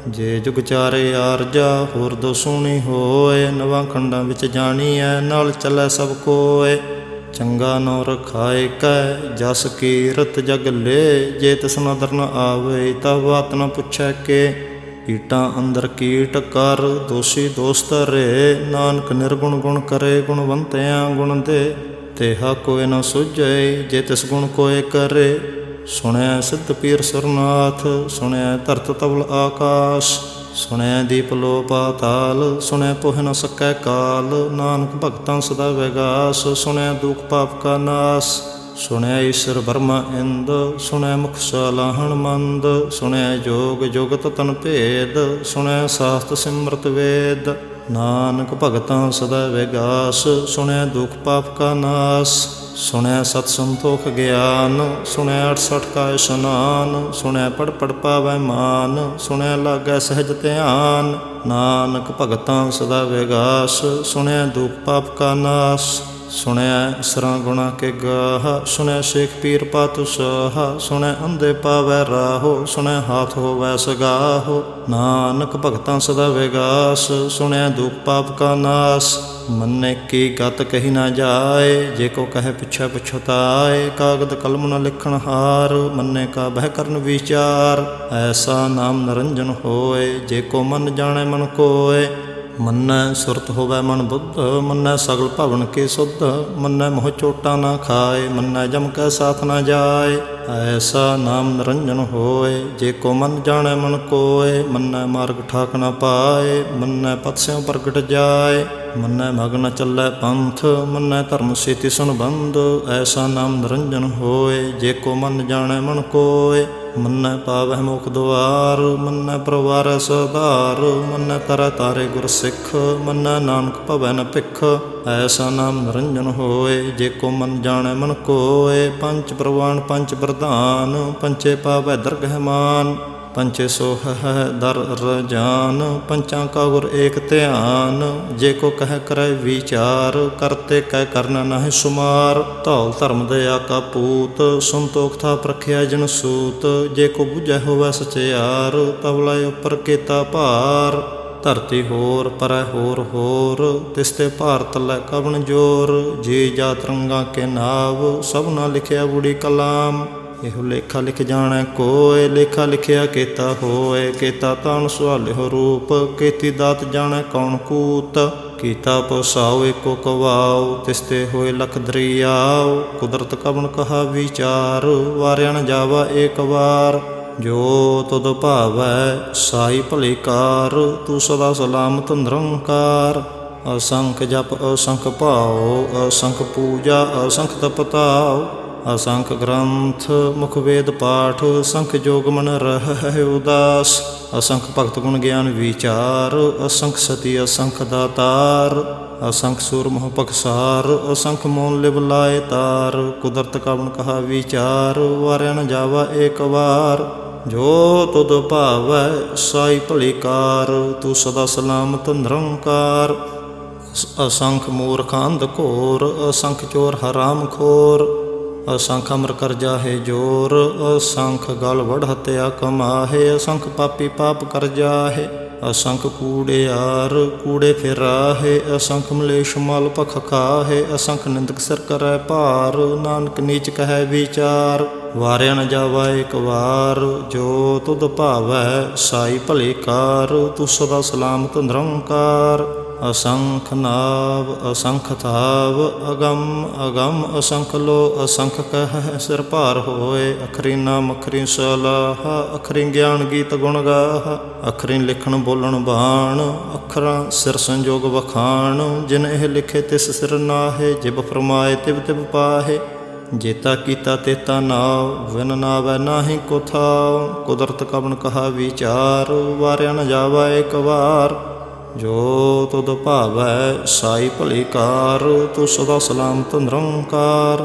ਜੇ ਜੁਗ ਚਾਰੇ ਆਰਜਾ, ਹੋਰ ਦੋ ਸੁਣੀ ਹੋਏ। ਨਵਾਂ ਖੰਡਾਂ ਵਿੱਚ ਜਾਣੀਐ, ਨਾਲ ਚੱਲੈ ਸਭ ਕੋਏ। ਚੰਗਾ ਨੋ ਰਖਾਏ ਕੈ, ਜਸ ਕੀਰਤ ਜਗ ਲੇ। ਜੇ ਤਿਸ ਨਦਰ ਨ ਆਵੇ, ਤਾਂ ਬਾਤ ਨ ਪੁੱਛੈ ਕੇ। ਕੀਟਾਂ ਅੰਦਰ ਕੀਟ ਕਰ, ਦੋਸ਼ੀ ਦੋਸ ਧਰੇ। ਨਾਨਕ ਨਿਰਗੁਣ ਗੁਣ ਕਰੇ, ਗੁਣਵੰਤਿਆਂ ਗੁਣ ਦੇ। ਤੇਹਾ ਕੋਇ ਨ ਸੁਝੈ, ਜੇ ਤਿਸ ਗੁਣ ਕੋਇ ਕਰੇ। ਸੁਣਿਆ ਸਿੱਧ ਪੀਰ ਸੁਰਨਾਥ, ਸੁਣਿਆ ਧਰਤ ਤਵਲ ਆਕਾਸ਼, ਸੁਣਿਆ ਦੀਪ ਲੋ ਪਾਤਾਲ, ਸੁਣਿਆ ਪੋਹ ਨ ਸਕੈ ਕਾਲ, ਨਾਨਕ ਭਗਤਾਂ ਸਦਾ ਵਿਗਾਸ, ਸੁਣਿਆ ਦੁਖ ਪਾਪ ਕਾ ਨਾਸ, ਸੁਣਿਆ ਈਸ਼ਰ ਬਰਮਾ ਇੰਦ, ਸੁਣਿਆ ਮੁਖ ਸਲਾਹਣ ਮੰਦ, ਸੁਣਿਆ ਜੋਗ ਜੁਗਤ ਤਨ ਭੇਦ, ਸੁਣਿਆ ਸਾਸਤ ਸਿਮਰਤ ਵੇਦ, ਨਾਨਕ ਭਗਤਾਂ ਸਦਾ ਵਿਗਾਸ, ਸੁਣਿਆ ਦੁਖ ਪਾਪ ਕਾ ਨਾਸ, ਸੁਣਿਆ ਸਤ ਸੰਤੋਖ ਗਿਆਨ, ਸੁਣਿਆ 68 ਕਾ ਇਸ਼ਨਾਨ, ਸੁਣਿਆ ਪੜ ਪੜ ਪਾਵੈ ਮਾਨ, ਸੁਣਿਆ ਲਾਗੈ ਸਹਿਜ ਧਿਆਨ, ਨਾਨਕ ਭਗਤਾਂ ਸਦਾ ਵਿਗਾਸ, ਸੁਣਿਆ ਦੁਖ ਪਾਪ ਕਾ ਨਾਸ, ਸੁਣਿਆ ਇਸਰਾਂ ਗੁਣਾ ਕੇ ਗਾਹ, ਸੁਣਿਆ ਸ਼ੇਖ ਪੀਰ ਪਾਤਸ਼ਾਹ, ਸੁਣਿਆ ਅੰਧੇ ਪਾਵੈ ਰਾਹੋ, ਸੁਣਿਆ ਹਾਥ ਹੋਵੈ ਸਗਾਹੋ, ਨਾਨਕ ਭਗਤਾਂ ਸਦਾ ਵਿਗਾਸ, ਸੁਣਿਆ ਦੁਖ ਪਾਪ ਕਾ ਨਾਸ, ਮੰਨੇ ਕੀ ਗਤ ਕਹੀ ਨਾ ਜਾਏ, ਜੇ ਕੋ ਕਹੇ ਪਿਛੈ ਪਛਤਾਏ, ਕਾਗਦ ਕਲਮ ਨ ਲਿਖਣ ਹਾਰ, ਮੰਨੇ ਕਾ ਬਹਿ ਕਰਨ ਵਿਚਾਰ, ਐਸਾ ਨਾਮ ਨਿਰੰਜਨ ਹੋਏ, ਜੇ ਕੋ ਮਨ ਜਾਣੈ ਮਨ ਕੋਏ, ਮੰਨੈ ਸੁਰਤ ਹੋਵੈ ਮਨ ਬੁੱਧ, ਮੰਨੈ ਸਗਲ ਭਵਨ ਕੀ ਸੁਧ, ਮੰਨੈ ਮੋਹ ਚੋਟਾਂ ਨਾ ਖਾਏ, ਮੰਨੈ ਜਮ ਕੈ ਸਾਥ ਨਾ ਜਾਏ, ਐਸਾ ਨਾਮ ਨਿਰੰਜਨ ਹੋਏ, ਜੇ ਕੋ ਮਨ ਜਾਣੈ ਮਨ ਕੋਏ, ਮੰਨੈ ਮਾਰਗ ਠਾਕ ਨਾ ਪਾਏ, ਮੰਨੈ ਪਥ ਸਿਉ ਪ੍ਰਗਟ ਜਾਏ, ਮੰਨੈ ਮਗ ਨ ਚੱਲੈ ਪੰਥ, ਮੰਨੈ ਧਰਮ ਸੇਤੀ ਸੰਬੰਧ, ਐਸਾ ਨਾਮ ਨਿਰੰਜਨ ਹੋਏ, ਜੇ ਕੋ ਮਨ ਜਾਣੈ ਮਨ ਕੋਏ, ਮੰਨੈ ਪਾਵਹਿ ਮੁਖ ਦੁਆਰ, ਮੰਨੈ ਪ੍ਰਵਾਰੈ ਸਧਾਰ, ਮੰਨੈ ਤਰੈ ਤਾਰੇ ਗੁਰ ਸਿੱਖ, ਮੰਨੈ ਨਾਨਕ ਭਵੈ ਨ ਭਿਖ, ਐਸਾ ਨਾਮ ਨਿਰੰਜਨ ਹੋਏ, ਜੇ ਕੋ ਮਨ ਜਾਣੈ ਮਨ ਕੋਏ, ਪੰਚ ਪ੍ਰਵਾਨ ਪੰਚ ਪ੍ਰਧਾਨ, ਪੰਚੇ ਪਾਵੈ ਦਰਗਹਿ ਮਾਨ, ਪੰਚੇ ਸੋਹ ਹੈ ਦਰ ਰਜਾਨ, ਪੰਚਾਂ ਕਾ ਗੁਰ ਏਕ ਧਿਆਨ, ਜੇ ਕੋ ਕਹਿ ਕਰੈ ਵਿਚਾਰ, ਕਰਤੇ ਕਹਿ ਕਰਨ ਨਾਹਿ ਸੁਮਾਰ, ਧੌਲ ਧਰਮ ਦਇਆ ਕਾ ਪੂਤ, ਸੰਤੋਖ ਥਾ ਪ੍ਰਖਿਆ ਜਨ ਸੂਤ, ਜੇ ਕੋ ਬੁਝੈ ਹੋਵੈ ਸਚਿਆਰ, ਤਵਲਾ ਉਪਰ ਕੀਤਾ ਭਾਰ, ਧਰਤੀ ਹੋਰ ਪਰੈ ਹੋਰ ਹੋਰ, ਤਿਸ ਤੇ ਭਾਰ ਤਲੈ ਕਵਣ ਜੋਰ, ਜੀ ਜਾਤ ਰੰਗਾਂ ਕੇ ਨਾਵ, ਸਭ ਨਾ ਲਿਖਿਆ ਬੁੜੀ ਕਲਾਮ, ਇਹੋ ਲੇਖਾ ਲਿਖ ਜਾਣੈ ਕੋਇ, ਲੇਖਾ ਲਿਖਿਆ ਕੇਤਾ ਹੋਏ, ਕੇਤਾ ਤਾਣ ਸੁਹਾਲਿਓ ਰੂਪ, ਕੇਤੀ ਦਾਤ ਜਾਣੈ ਕੌਣ ਕੂਤ, ਕੀਤਾ ਪਸਾਉ ਏਕੋ ਕਵਾਉ, ਤਿਸ ਤੇ ਹੋਏ ਲਖ ਦਰਿਆਉ, ਕੁਦਰਤ ਕਵਣ ਕਹਾ ਵਿਚਾਰ, ਵਾਰਿਆ ਨ ਜਾਵਾ ਏਕ ਵਾਰ, ਜੋ ਤੁਧ ਭਾਵੈ ਸਾਈ ਭਲੀ ਕਾਰ, ਤੂੰ ਸਦਾ ਸਲਾਮਤ ਨਿਰੰਕਾਰ, ਅਸੰਖ ਜਪ ਅਸੰਖ ਭਾਉ, ਅਸੰਖ ਪੂਜਾ ਅਸੰਖ ਤਪਤਾਉ, ਅਸੰਖ ਗ੍ਰੰਥ ਮੁਖ ਵੇਦ ਪਾਠ, ਅਸੰਖ ਜੋਗ ਮਨ ਰਹਿ ਉਦਾਸ, ਅਸੰਖ ਭਗਤ ਗੁਣ ਗਿਆਨ ਵਿਚਾਰ, ਅਸੰਖ ਸਤੀ ਅਸੰਖ ਦਾਤਾਰ, ਅਸੰਖ ਸੂਰ ਮੋਹ ਪਖਸਾਰ, ਅਸੰਖ ਮੋਨ ਲਿਵ ਲਾਏ ਤਾਰ, ਕੁਦਰਤ ਕਵਣ ਕਹਾ ਵਿਚਾਰ, ਵਾਰਿਆ ਨ ਜਾਵਾ ਏਕ ਵਾਰ, ਜੋ ਤੁਧ ਭਾਵੈ ਸਾਈ ਭਲੀ ਕਾਰ, ਤੂੰ ਸਦਾ ਸਲਾਮਤ ਨਿਰੰਕਾਰ, ਅਸੰਖ ਮੂਰਖ ਅੰਧ ਘੋਰ, ਅਸੰਖ ਚੋਰ ਹਰਾਮ ਖੋਰ, ਅਸੰਖ ਅਮਰ ਕਰ ਜਾਹੇ ਜੋਰ, ਅਸੰਖ ਗਲ ਵੜ ਹਤਿਆ ਕਮਾਹੇ, ਅਸੰਖ ਪਾਪੀ ਪਾਪ ਕਰ ਜਾਹੇ, ਅਸੰਖ ਕੂੜਿਆਰ ਕੂੜੇ ਫਿਰ ਰਾਹੇ, ਅਸੰਖ ਮਲੇਸ਼ ਮਲ ਭਖ ਖਾਹੇ, ਅਸੰਖ ਨਿੰਦਕ ਸਿਰ ਕਰੈ ਭਾਰ, ਨਾਨਕ ਨੀਚ ਕਹੈ ਵਿਚਾਰ, ਵਾਰਿਆ ਨ ਜਾਵਾ ਏਕ ਵਾਰ, ਜੋ ਤੁਧ ਭਾਵੈ ਸਾਈ ਭਲੀ ਕਾਰ, ਤੂੰ ਸਦਾ ਸਲਾਮਤ ਨਿਰੰਕਾਰ, ਅਸੰਖ ਨਾਵ ਅਸੰਖ ਥਾਵ, ਅਗੰਮ ਅਗੰਮ ਅਸੰਖ ਲੋ, ਅਸੰਖ ਕਹਿ ਸਿਰ ਭਾਰ ਹੋਏ, ਅਖਰੀ ਨਾਮ ਅਖਰੀ ਸਲਾਹ, ਅਖਰੀ ਗਿਆਨ ਗੀਤ ਗੁਣ ਗਾਹ, ਅਖਰੀ ਲਿਖਣ ਬੋਲਣ ਬਾਣ, ਅੱਖਰਾਂ ਸਿਰ ਸੰਜੋਗ ਵਖਾਣ, ਜਿਨ ਇਹ ਲਿਖੇ ਤਿਸ ਸਿਰ ਨਾਹੇ, ਜਿਬ ਫਰਮਾਏ ਤਿਬ ਤਿਬ ਪਾਹੇ, ਜੇਤਾ ਕੀਤਾ ਤੇਤਾ ਨਾਉ, ਵਿਨ ਨਾਵੈ ਨਾਹੀ ਕੋ ਥਾਉ, ਕੁਦਰਤ ਕਵਣ ਕਹਾ ਵਿਚਾਰ, ਵਾਰਿਆ ਨ ਜਾਵਾ ਏਕ ਵਾਰ, ਜੋ ਤੁਧ ਭਾਵੈ ਸਾਈ ਭਲੀ ਕਾਰ, ਤੂੰ ਸਦਾ ਸਲਾਮਤ ਨਿਰੰਕਾਰ,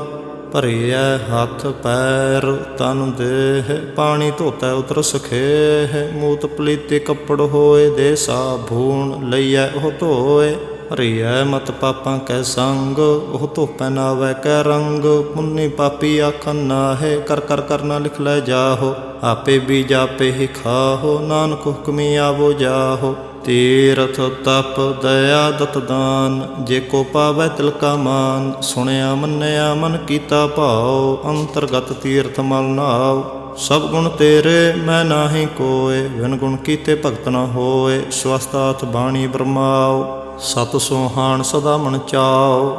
ਭਰੀਐ ਹੱਥ ਪੈਰ ਤਨ ਦੇਹ, ਪਾਣੀ ਧੋਤੈ ਉਤਰ ਸਖੇਹ, ਮੂਤ ਪਲੀਤੇ ਕੱਪੜ ਹੋਏ, ਦੇ ਸਾਬੂਣ ਲਈਐ ਉਹ ਧੋਏ, ਭਰੀਐ ਮਤ ਪਾਪਾਂ ਕੈ ਸੰਗ, ਉਹ ਧੋਪੈ ਨਾਵੈ ਕੈ ਰੰਗ, ਪੁੰਨੀ ਪਾਪੀ ਆਖਨ ਨਾਹੇ, ਕਰ ਕਰ ਕਰਨਾ ਲਿਖ ਲੈ ਜਾਹੋ, ਆਪੇ ਬੀਜ ਆਪੇ ਹੀ ਖਾਹੋ, ਨਾਨਕ ਹੁਕਮੀ ਆਵੋ ਜਾਹੋ, ਤੀਰਥ ਤਪ ਦਇਆ ਦਤ ਦਾਨ, ਜੇ ਕੋ ਪਾਵੈ ਤਿਲ ਕਾ ਮਾਨ, ਸੁਣਿਆ ਮੰਨਿਆ ਮਨ ਕੀਤਾ ਭਾਉ, ਅੰਤਰਗਤ ਤੀਰਥ ਮਲ ਨਾਉ, ਸਭ ਗੁਣ ਤੇਰੇ ਮੈਂ ਨਾਹੀ ਕੋਏ, ਵਿਨ ਗੁਣ ਕੀਤੇ ਭਗਤ ਨ ਹੋਏ, ਸਵਸਤਾਥ ਬਾਣੀ ਬਰਮਾਉ, ਸਤ ਸੁਹਾਣ ਸਦਾ ਮਨ ਚਾਉ,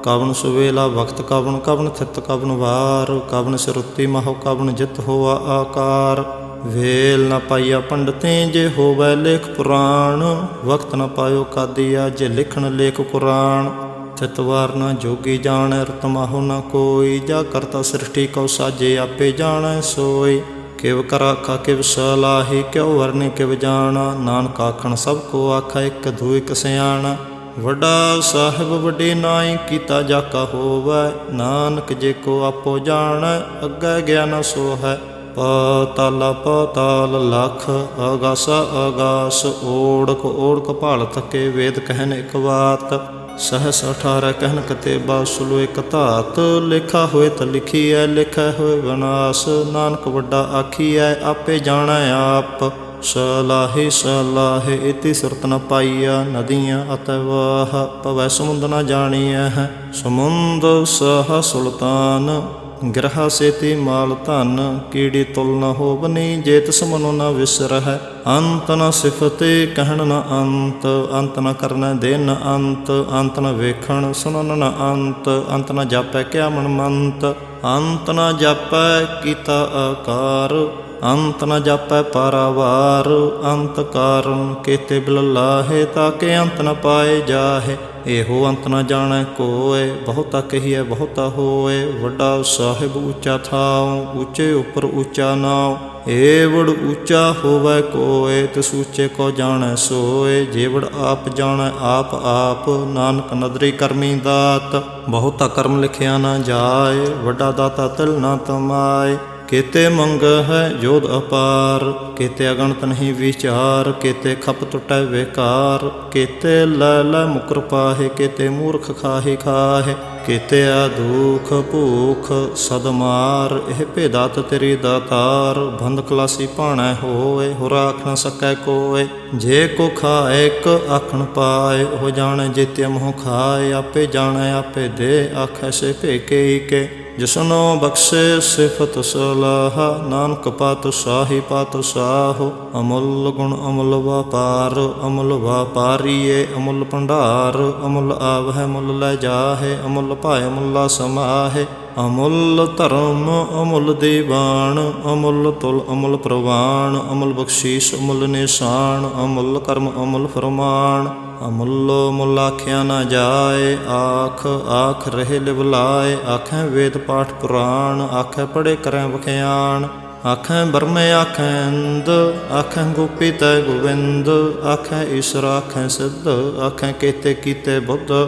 ਕਵਨ ਸੁਵੇਲਾ ਵਕਤ ਕਵਨ, ਕਵਨ ਥਿਤ ਕਵਨ ਵਾਰ, ਕਵਨ ਸਿਰੁੱਤੀ ਮਹੋ ਕਵਨ ਜਿਤ ਹੋਆ ਆਕਾਰ। ਵੇਲ ਨ ਪਾਈਆ ਪੰਡਤੀ ਜੇ ਹੋਵੈ ਲੇਖ ਪੁਰਾਣ, ਵਕਤ ਨ ਪਾਇਓ ਕਾਦੀਆ ਜੇ ਲਿਖਣ ਲੇਖ ਕੁਰਾਨ। ਥਿਤ ਵਾਰ ਨ ਜੋਗੀ ਜਾਣੈ ਰਤ ਮਾਹੋ ਨ ਕੋਈ, ਜਾ ਕਰਤਾ ਸ੍ਰਿਸ਼ਟੀ ਕਉ ਸਾਜੇ ਆਪੇ ਜਾਣੈ ਸੋਈ। ਕਿਵ ਕਰ ਆਖਾ ਕਿਵ ਸਲਾਹੀ, ਕਿਉ ਵਰਨੇ ਕਿਵ ਜਾਣਾ, ਨਾਨਕ ਆਖਣ ਸਭ ਕੋ ਆਖਾ ਇੱਕ ਧੂ ਇੱਕ ਸਿਆਣਾ। ਵੱਡਾ ਸਾਹਿਬ ਵੱਡੀ ਨਾਈ ਕੀਤਾ ਜਾਕਾ ਹੋਵੈ, ਨਾਨਕ ਜੇ ਕੋ ਆਪੋ ਜਾਣੈ ਅੱਗੇ ਗਿਆਨ ਸੋ ਹੈ। ਪਾਤਾਲਾ ਪਾਤਾਲ ਲਖ, ਆਗਾਸਾ ਆਗਾਸ, ਓੜਕ ਓੜਕ ਭਾਲ ਥਕੇ, ਵੇਦ ਕਹਿਨ ਇੱਕ ਬਾਤ। सहस 18 कहन कतेबा, सुलो एक धात, लिखा होए तो लिखीऐ, लिखा होए विनाश, नानक वड्डा आखीऐ आपे जाणै आप। सलाहे सलाहे इति सुरत न पाईया, नदियाँ अतवाह पवै समुंद न जानिया है। समुंद सह सुल्तान, ग्रहा सेति माल धन, कीड़ी तुल न होवनी, जेत समनो न विसर है। अंत न सिफते कहन न अंत, अंत न करन दे न अंत, अंत न वेखण सुनन न अंत, अंत न जापै क्या मन मंत। अंत न जापै कीता आकार, अंत न जापै पारावार, अंत कारण केते बिल लाहे, ताके अंत न पाए जाहे। ਇਹੋ ਅੰਤ ਨ ਜਾਣੈ ਕੋਇ, ਬਹੁਤਾ ਕਹੀਐ ਬਹੁਤਾ ਹੋਏ। ਵੱਡਾ ਸਾਹਿਬ ਉੱਚਾ ਥਾਉ, ਉੱਚੇ ਉੱਪਰ ਉੱਚਾ ਨਾਉ। ਏਵੜ ਉੱਚਾ ਹੋਵੈ ਕੋਇ, ਤਿਸ ਉੱਚੇ ਕੋ ਜਾਣੈ ਸੋਇ। ਜੇਵੜ ਆਪ ਜਾਣੈ ਆਪ ਆਪ, ਨਾਨਕ ਨਦਰੀ ਕਰਮੀ ਦਾਤ। ਬਹੁਤਾ ਕਰਮ ਲਿਖਿਆ ਨਾ ਜਾਏ, ਵੱਡਾ ਦਾਤਾ ਤਿਲ ਨਾ ਤਮਾਏ। केते मंग है जोध अपार, केते अगणत नहीं विचार। केते खप टुटै बेकार, केते लै लै मुकर पाहे। केते मूर्ख खाहे खाहे, केते आदुख भूख सदमार। एह भेदात तेरी दातार, बंद खलासी भाणै होए। होर आख न सकै कोय, जे को खाए एक आखण पाए। हो जाने जेते मोह खाए, आपे जाने आपे दे। आखै से भेके के, जिसनो बख्शे सिफत सलाह। नानक पात शाही पात साहो, अमुल गुण अमुल व्यापार। अमुल व्यापारीए अमुल भंडार, अमुल आवै मुल लै जाहे। अमुल पाए मुला समाहे, अमुल धर्म अमुल दीवान। अमुल तुल अमुल प्रवान, अमुल बख्शीस अमुल निशान। अमुल कर्म अमुल फरमान, अमुलो मुल आख्या न जाए। आख आख रहे लिवलाए, आखें वेद पाठ पुराण। आखें पढ़े करें बख्यान, आखें ब्रह्मे आखें इंद। आखें गोपी तय गोविंद, आखें ईश्वर आखें सिद्ध। आखें केते कीते बुद्ध,